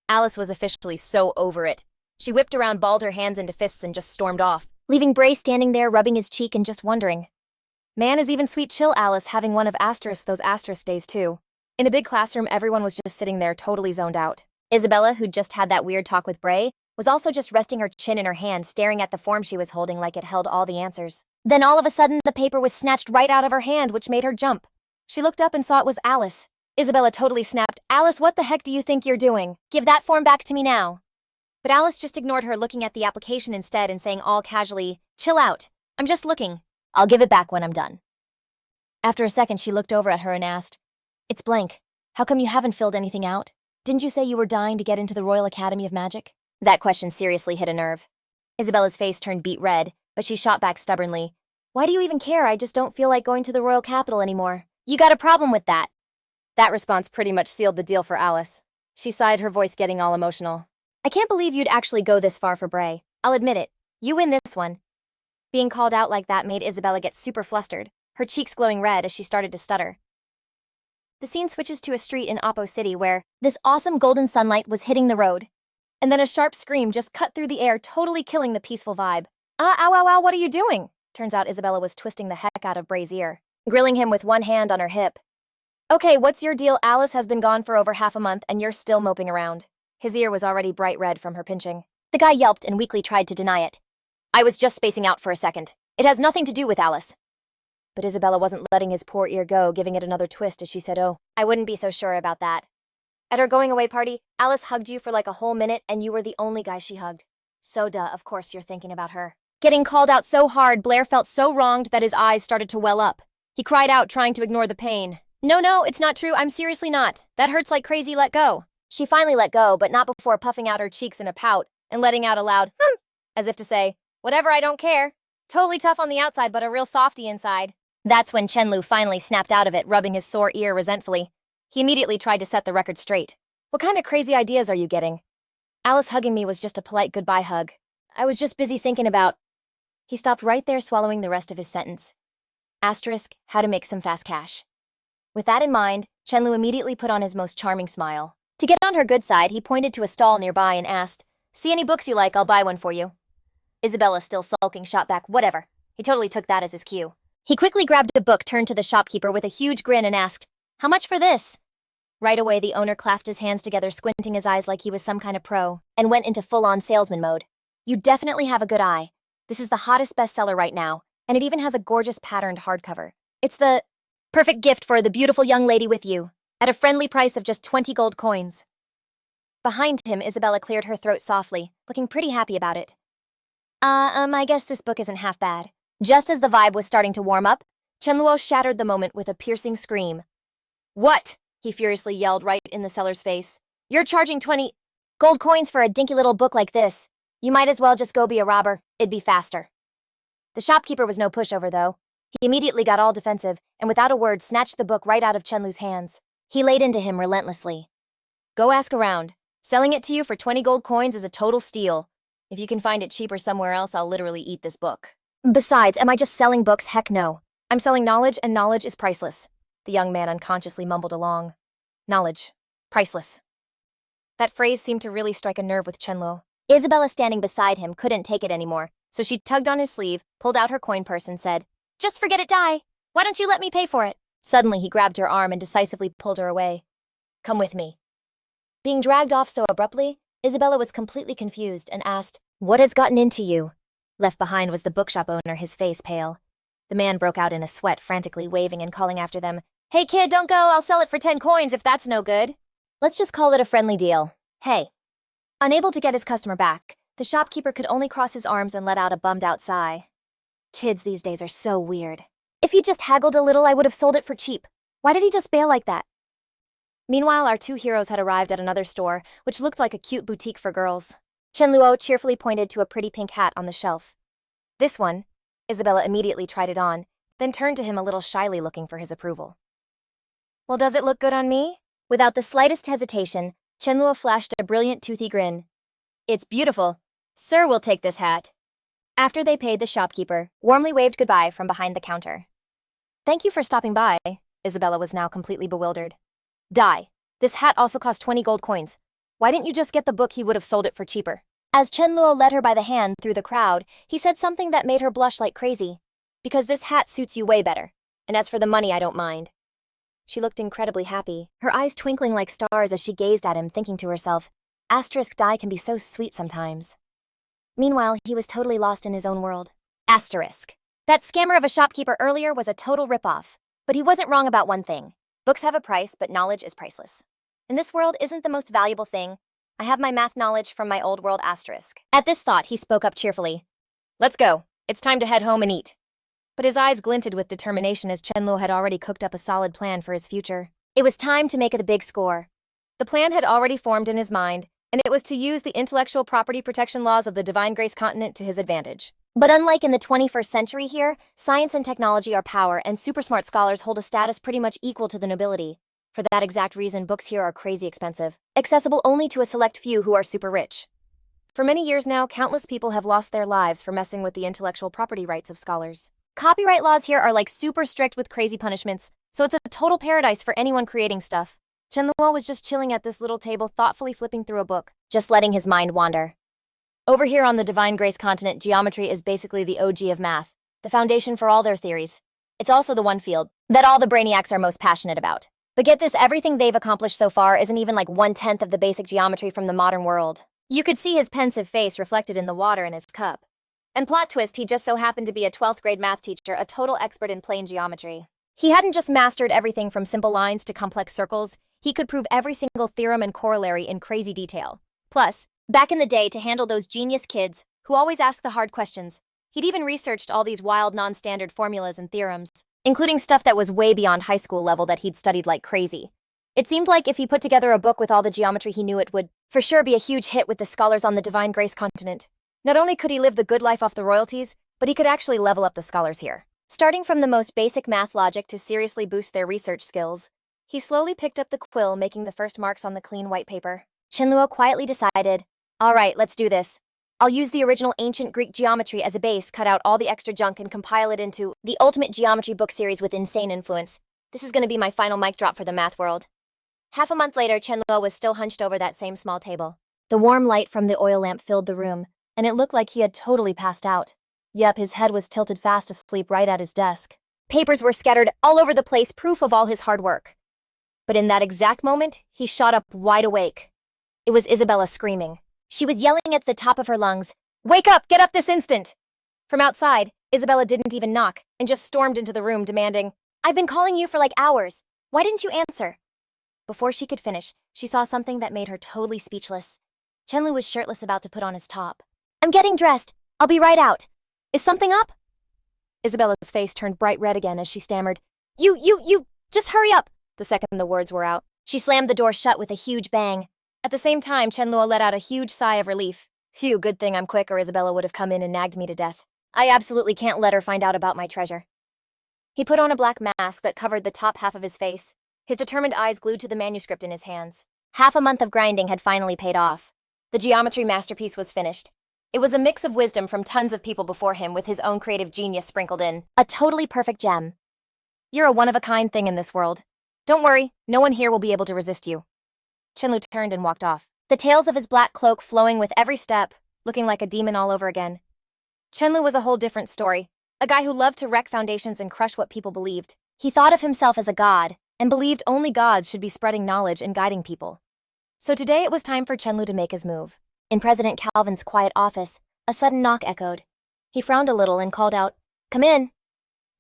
Alice was officially so over it. She whipped around, balled her hands into fists, and just stormed off, leaving Bray standing there rubbing his cheek and just wondering. Man, is even sweet chill Alice having one of those asterisk days too. In a big classroom, everyone was just sitting there totally zoned out. Isabella, who'd just had that weird talk with Bray, was also just resting her chin in her hand, staring at the form she was holding like it held all the answers. Then all of a sudden, the paper was snatched right out of her hand, which made her jump. She looked up and saw it was Alice. Isabella totally snapped, Alice, what the heck do you think you're doing? Give that form back to me now. But Alice just ignored her, looking at the application instead and saying all casually, Chill out. I'm just looking. I'll give it back when I'm done. After a second, she looked over at her and asked, It's blank. How come you haven't filled anything out? Didn't you say you were dying to get into the Royal Academy of Magic? That question seriously hit a nerve. Isabella's face turned beet red, but she shot back stubbornly. Why do you even care? I just don't feel like going to the Royal Capital anymore. You got a problem with that? That response pretty much sealed the deal for Alice. She sighed, her voice getting all emotional. I can't believe you'd actually go this far for Bray. I'll admit it. You win this one. Being called out like that made Isabella get super flustered, her cheeks glowing red as she started to stutter. The scene switches to a street in Oppo City where this awesome golden sunlight was hitting the road. And then a sharp scream just cut through the air, totally killing the peaceful vibe. Ow, ow, ow, what are you doing? Turns out Isabella was twisting the heck out of Bray's ear, grilling him with one hand on her hip. Okay, what's your deal? Alice has been gone for over half a month and you're still moping around. His ear was already bright red from her pinching. The guy yelped and weakly tried to deny it. I was just spacing out for a second. It has nothing to do with Alice. But Isabella wasn't letting his poor ear go, giving it another twist as she said, Oh, I wouldn't be so sure about that. At her going-away party, Alice hugged you for like a whole minute and you were the only guy she hugged. So duh, of course you're thinking about her. Getting called out so hard, Blair felt so wronged that his eyes started to well up. He cried out, trying to ignore the pain. No, it's not true. I'm seriously not. That hurts like crazy. Let go. She finally let go, but not before puffing out her cheeks in a pout and letting out a loud, as if to say, whatever, I don't care. Totally tough on the outside, but a real softie inside. That's when Chen Luo finally snapped out of it, rubbing his sore ear resentfully. He immediately tried to set the record straight. What kind of crazy ideas are you getting? Alice hugging me was just a polite goodbye hug. I was just busy thinking about... He stopped right there, swallowing the rest of his sentence. Asterisk, how to make some fast cash. With that in mind, Chen Luo immediately put on his most charming smile. To get on on her good side, he pointed to a stall nearby and asked, "See any books you like, I'll buy one for you." Isabella, still sulking, shot back, "Whatever." He totally took that as his cue. He quickly grabbed a book, turned to the shopkeeper with a huge grin and asked, "How much for this?" Right away, the owner clasped his hands together, squinting his eyes like he was some kind of pro, and went into full-on salesman mode. "You definitely have a good eye. This is the hottest bestseller right now, and it even has a gorgeous patterned hardcover. It's the perfect gift for the beautiful young lady with you, at a friendly price of just 20 gold coins." Behind him, Isabella cleared her throat softly, looking pretty happy about it. I guess this book isn't half bad." Just as the vibe was starting to warm up, Chen Luo shattered the moment with a piercing scream. "What?" he furiously yelled right in the seller's face. "You're charging 20 gold coins for a dinky little book like this. You might as well just go be a robber. It'd be faster." The shopkeeper was no pushover, though. He immediately got all defensive, and without a word snatched the book right out of Chen Lu's hands. He laid into him relentlessly. "Go ask around. Selling it to you for 20 gold coins is a total steal. If you can find it cheaper somewhere else, I'll literally eat this book. Besides, am I just selling books? Heck no. I'm selling knowledge, and knowledge is priceless." The young man unconsciously mumbled along. Knowledge. Priceless. That phrase seemed to really strike a nerve with Chen Luo. Isabella, standing beside him, couldn't take it anymore, so she tugged on his sleeve, pulled out her coin purse, and said, "Just forget it, Dai. Why don't you let me pay for it?" Suddenly, he grabbed her arm and decisively pulled her away. "Come with me." Being dragged off so abruptly, Isabella was completely confused and asked, "What has gotten into you?" Left behind was the bookshop owner, his face pale. The man broke out in a sweat, frantically waving and calling after them, "Hey kid, don't go, I'll sell it for 10 coins if that's no good. Let's just call it a friendly deal. Hey." Unable to get his customer back, the shopkeeper could only cross his arms and let out a bummed-out sigh. Kids these days are so weird. If he'd just haggled a little, I would have sold it for cheap. Why did he just bail like that? Meanwhile, our two heroes had arrived at another store, which looked like a cute boutique for girls. Chen Luo cheerfully pointed to a pretty pink hat on the shelf. "This one." Isabella immediately tried it on, then turned to him a little shyly, looking for his approval. "Well, does it look good on me?" Without the slightest hesitation, Chen Luo flashed a brilliant toothy grin. "It's beautiful. Sir, we'll take this hat." After they paid, the shopkeeper warmly waved goodbye from behind the counter. "Thank you for stopping by." Isabella was now completely bewildered. "Dai, this hat also cost 20 gold coins. Why didn't you just get the book? He would have sold it for cheaper." As Chen Luo led her by the hand through the crowd, he said something that made her blush like crazy. "Because this hat suits you way better. And as for the money, I don't mind." She looked incredibly happy, her eyes twinkling like stars as she gazed at him, thinking to herself, Dai can be so sweet sometimes. Meanwhile, he was totally lost in his own world. That scammer of a shopkeeper earlier was a total ripoff. But he wasn't wrong about one thing. Books have a price, but knowledge is priceless. And this world isn't the most valuable thing. I have my math knowledge from my old world . At this thought, he spoke up cheerfully. "Let's go. It's time to head home and eat." But his eyes glinted with determination as Chen Luo had already cooked up a solid plan for his future. It was time to make the big score. The plan had already formed in his mind, and it was to use the intellectual property protection laws of the Divine Grace continent to his advantage. But unlike in the 21st century here, science and technology are power, and super smart scholars hold a status pretty much equal to the nobility. For that exact reason, books here are crazy expensive, accessible only to a select few who are super rich. For many years now, countless people have lost their lives for messing with the intellectual property rights of scholars. Copyright laws here are like super strict with crazy punishments, so it's a total paradise for anyone creating stuff. Chen Luo was just chilling at this little table, thoughtfully flipping through a book, just letting his mind wander. Over here on the Divine Grace continent, geometry is basically the OG of math, the foundation for all their theories. It's also the one field that all the brainiacs are most passionate about. But get this, everything they've accomplished so far isn't even like 1/10 of the basic geometry from the modern world. You could see his pensive face reflected in the water in his cup. And plot twist, he just so happened to be a 12th grade math teacher, a total expert in plane geometry. He hadn't just mastered everything from simple lines to complex circles, he could prove every single theorem and corollary in crazy detail. Plus, back in the day, to handle those genius kids who always ask the hard questions, he'd even researched all these wild non-standard formulas and theorems, including stuff that was way beyond high school level that he'd studied like crazy. It seemed like if he put together a book with all the geometry he knew, it would for sure be a huge hit with the scholars on the Divine Grace continent. Not only could he live the good life off the royalties, but he could actually level up the scholars here. Starting from the most basic math logic to seriously boost their research skills, he slowly picked up the quill, making the first marks on the clean white paper. Chen Luo quietly decided, "All right, let's do this. I'll use the original ancient Greek geometry as a base, cut out all the extra junk, and compile it into the ultimate geometry book series with insane influence. This is going to be my final mic drop for the math world." Half a month later, Chen Luo was still hunched over that same small table. The warm light from the oil lamp filled the room, and it looked like he had totally passed out. Yep, his head was tilted fast asleep right at his desk. Papers were scattered all over the place, proof of all his hard work. But in that exact moment, he shot up wide awake. It was Isabella screaming. She was yelling at the top of her lungs, "Wake up! Get up this instant!" From outside, Isabella didn't even knock and just stormed into the room demanding, "I've been calling you for like hours. Why didn't you answer?" Before she could finish, she saw something that made her totally speechless. Chen Luo was shirtless about to put on his top. "I'm getting dressed. I'll be right out. Is something up?" Isabella's face turned bright red again as she stammered, You, just hurry up." The second the words were out, she slammed the door shut with a huge bang. At the same time, Chen Luo let out a huge sigh of relief. Phew, good thing I'm quick or Isabella would have come in and nagged me to death. I absolutely can't let her find out about my treasure. He put on a black mask that covered the top half of his face, his determined eyes glued to the manuscript in his hands. Half a month of grinding had finally paid off. The geometry masterpiece was finished. It was a mix of wisdom from tons of people before him with his own creative genius sprinkled in. A totally perfect gem. You're a one-of-a-kind thing in this world. Don't worry, no one here will be able to resist you. Chen Luo turned and walked off, the tails of his black cloak flowing with every step, looking like a demon all over again. Chen Luo was a whole different story, a guy who loved to wreck foundations and crush what people believed. He thought of himself as a god, and believed only gods should be spreading knowledge and guiding people. So today it was time for Chen Luo to make his move. In President Calvin's quiet office, a sudden knock echoed. He frowned a little and called out, "Come in."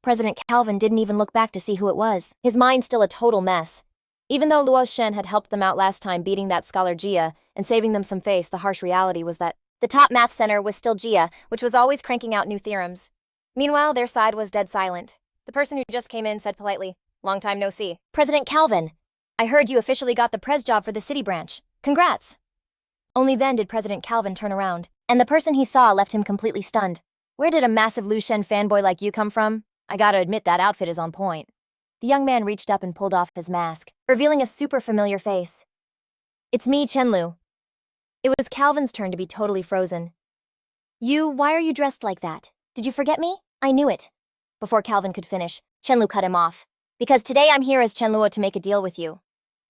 President Calvin didn't even look back to see who it was, his mind still a total mess. Even though Luo Shen had helped them out last time beating that scholar Jia and saving them some face, the harsh reality was that the top math center was still Jia, which was always cranking out new theorems. Meanwhile, their side was dead silent. The person who just came in said politely, "Long time no see." "President Calvin, I heard you officially got the prez job for the city branch. Congrats." Only then did President Calvin turn around, and the person he saw left him completely stunned. "Where did a massive Lu Shen fanboy like you come from? I gotta admit that outfit is on point." The young man reached up and pulled off his mask, revealing a super familiar face. "It's me, Chen Luo." It was Calvin's turn to be totally frozen. Why are you dressed like that? Did you forget me? I knew it." Before Calvin could finish, Chen Luo cut him off. "Because today I'm here as Chen Luo to make a deal with you.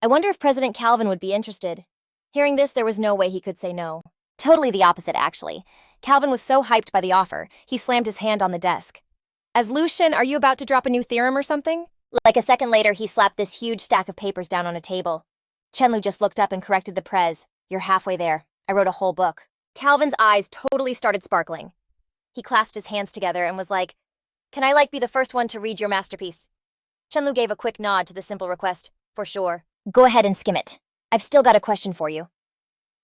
I wonder if President Calvin would be interested." Hearing this, there was no way he could say no. Totally the opposite, actually. Calvin was so hyped by the offer, he slammed his hand on the desk. "As Lu Shen, are you about to drop a new theorem or something?" Like a second later, he slapped this huge stack of papers down on a table. Chen Luo just looked up and corrected the prez. "You're halfway there. I wrote a whole book." Calvin's eyes totally started sparkling. He clasped his hands together and was like, "Can I be the first one to read your masterpiece?" Chen Luo gave a quick nod to the simple request. "For sure." "Go ahead and skim it. I've still got a question for you."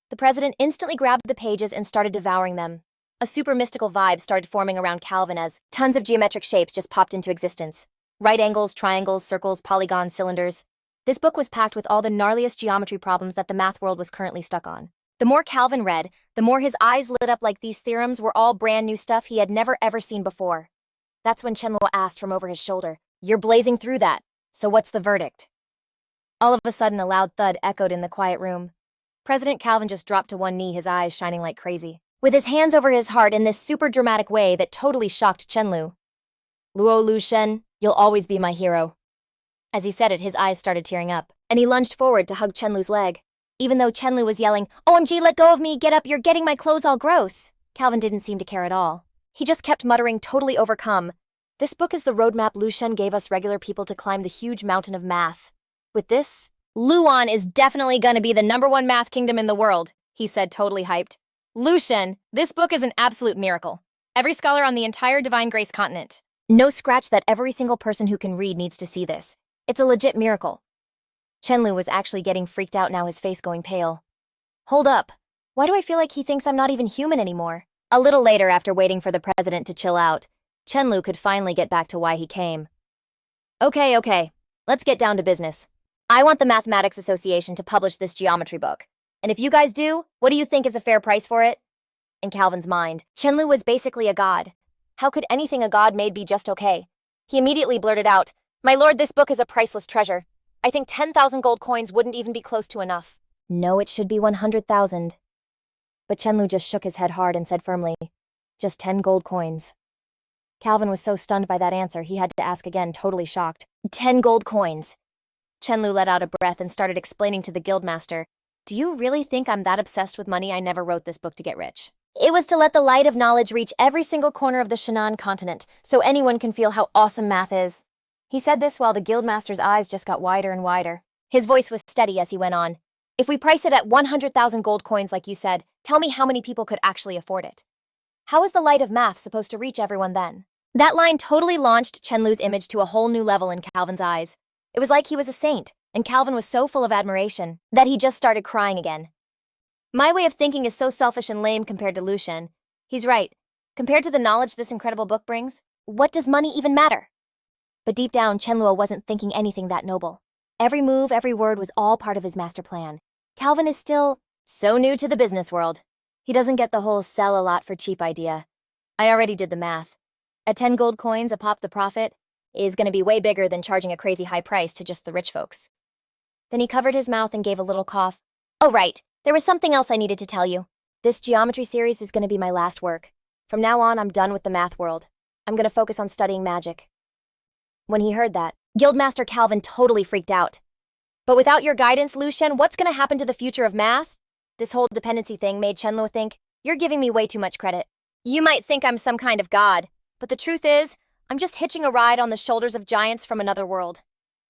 The president instantly grabbed the pages and started devouring them. A super mystical vibe started forming around Calvin as tons of geometric shapes just popped into existence. Right angles, triangles, circles, polygons, cylinders. This book was packed with all the gnarliest geometry problems that the math world was currently stuck on. The more Calvin read, the more his eyes lit up like these theorems were all brand new stuff he had never ever seen before. That's when Chen Luo asked from over his shoulder, "You're blazing through that. So what's the verdict?" All of a sudden, a loud thud echoed in the quiet room. President Calvin just dropped to one knee, his eyes shining like crazy, with his hands over his heart in this super dramatic way that totally shocked Chen Luo. "Luo Lu Shen, you'll always be my hero." As he said it, his eyes started tearing up, and he lunged forward to hug Chen Luo's leg. Even though Chen Luo was yelling, "OMG, let go of me, get up, you're getting my clothes all gross," Calvin didn't seem to care at all. He just kept muttering, totally overcome, "This book is the roadmap Lu Shen gave us regular people to climb the huge mountain of math. With this, Luon is definitely gonna be the #1 math kingdom in the world," he said, totally hyped. "Lu Shen, this book is an absolute miracle. Every scholar on the entire Divine Grace continent. No scratch that every single person who can read needs to see this. It's a legit miracle." Chen Luo was actually getting freaked out now, his face going pale. "Hold up. Why do I feel like he thinks I'm not even human anymore?" A little later, after waiting for the president to chill out, Chen Luo could finally get back to why he came. Okay. Let's get down to business. I want the Mathematics Association to publish this geometry book. And if you guys do, what do you think is a fair price for it?" In Calvin's mind, Chen Luo was basically a god. How could anything a god made be just okay? He immediately blurted out, "My lord, this book is a priceless treasure. I think 10,000 gold coins wouldn't even be close to enough." "No, it should be 100,000. But Chen Luo just shook his head hard and said firmly, "Just 10 gold coins." Calvin was so stunned by that answer, he had to ask again, totally shocked. 10 gold coins. Chen Luo let out a breath and started explaining to the guildmaster, "Do you really think I'm that obsessed with money? I never wrote this book to get rich. It was to let the light of knowledge reach every single corner of the Shannan continent, so anyone can feel how awesome math is." He said this while the guildmaster's eyes just got wider and wider. His voice was steady as he went on. "If we price it at 100,000 gold coins like you said, tell me how many people could actually afford it. How is the light of math supposed to reach everyone then?" That line totally launched Chen Luo's image to a whole new level in Calvin's eyes. It was like he was a saint, and Calvin was so full of admiration that he just started crying again. My way of thinking is so selfish and lame compared to Lucien. He's right. Compared to the knowledge this incredible book brings, what does money even matter? But deep down, Chen Luo wasn't thinking anything that noble. Every move, every word was all part of his master plan. Calvin is still so new to the business world. He doesn't get the whole sell a lot for cheap idea. I already did the math. At 10 gold coins a pop, the profit is going to be way bigger than charging a crazy high price to just the rich folks. Then he covered his mouth and gave a little cough. "Oh, right. There was something else I needed to tell you. This geometry series is going to be my last work. From now on, I'm done with the math world. I'm going to focus on studying magic." When he heard that, Guildmaster Calvin totally freaked out. "But without your guidance, Lucien, what's going to happen to the future of math?" This whole dependency thing made Chen Luo think, "You're giving me way too much credit. You might think I'm some kind of god, but the truth is, I'm just hitching a ride on the shoulders of giants from another world.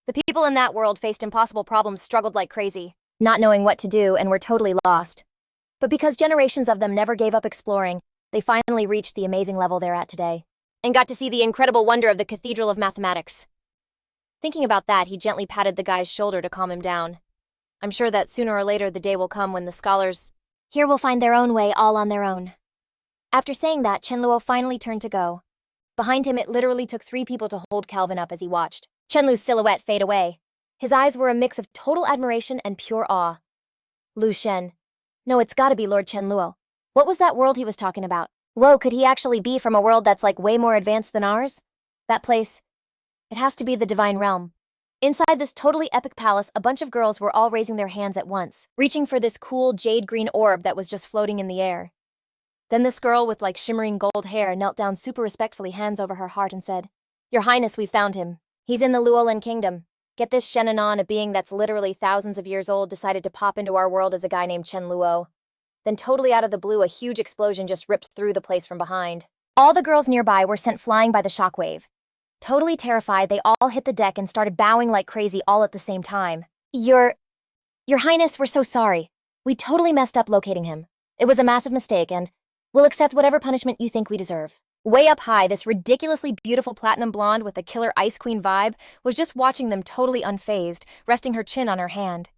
The people in that world faced impossible problems, struggled like crazy, not knowing what to do, and were totally lost. But because generations of them never gave up exploring, they finally reached the amazing level they're at today, and got to see the incredible wonder of the Cathedral of Mathematics." Thinking about that, he gently patted the guy's shoulder to calm him down. "I'm sure that sooner or later the day will come when the scholars here will find their own way all on their own." After saying that, Chen Luo finally turned to go. Behind him, it literally took 3 people to hold Calvin up as he watched Chen Luo's silhouette fade away. His eyes were a mix of total admiration and pure awe. Lucien. No, it's gotta be Lord Chen Luo. What was that world he was talking about? Whoa, could he actually be from a world that's like way more advanced than ours? That place, it has to be the Divine Realm. Inside this totally epic palace, a bunch of girls were all raising their hands at once, reaching for this cool jade green orb that was just floating in the air. Then this girl with like shimmering gold hair knelt down super respectfully, hands over her heart, and said, "Your Highness, we found him. He's in the Luolan Kingdom. Get this, Shennanon, a being that's literally thousands of years old, decided to pop into our world as a guy named Chen Luo." Then totally out of the blue, a huge explosion just ripped through the place from behind. All the girls nearby were sent flying by the shockwave. Totally terrified, they all hit the deck and started bowing like crazy all at the same time. Your Highness, we're so sorry. We totally messed up locating him. It was a massive mistake, and we'll accept whatever punishment you think we deserve." Way up high, this ridiculously beautiful platinum blonde with a killer Ice Queen vibe was just watching them totally unfazed, resting her chin on her hand.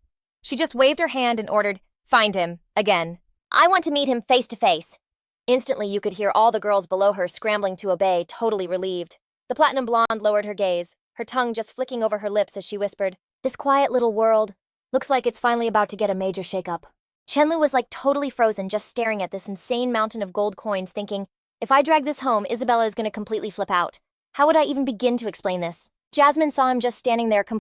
She just waved her hand and ordered, "Find him, again. I want to meet him face to face." Instantly, you could hear all the girls below her scrambling to obey, totally relieved. The platinum blonde lowered her gaze, her tongue just flicking over her lips as she whispered, "This quiet little world looks like it's finally about to get a major shakeup." Chen Luo was like totally frozen, just staring at this insane mountain of gold coins, thinking, if I drag this home, Isabella is going to completely flip out. How would I even begin to explain this? Jasmine saw him just standing there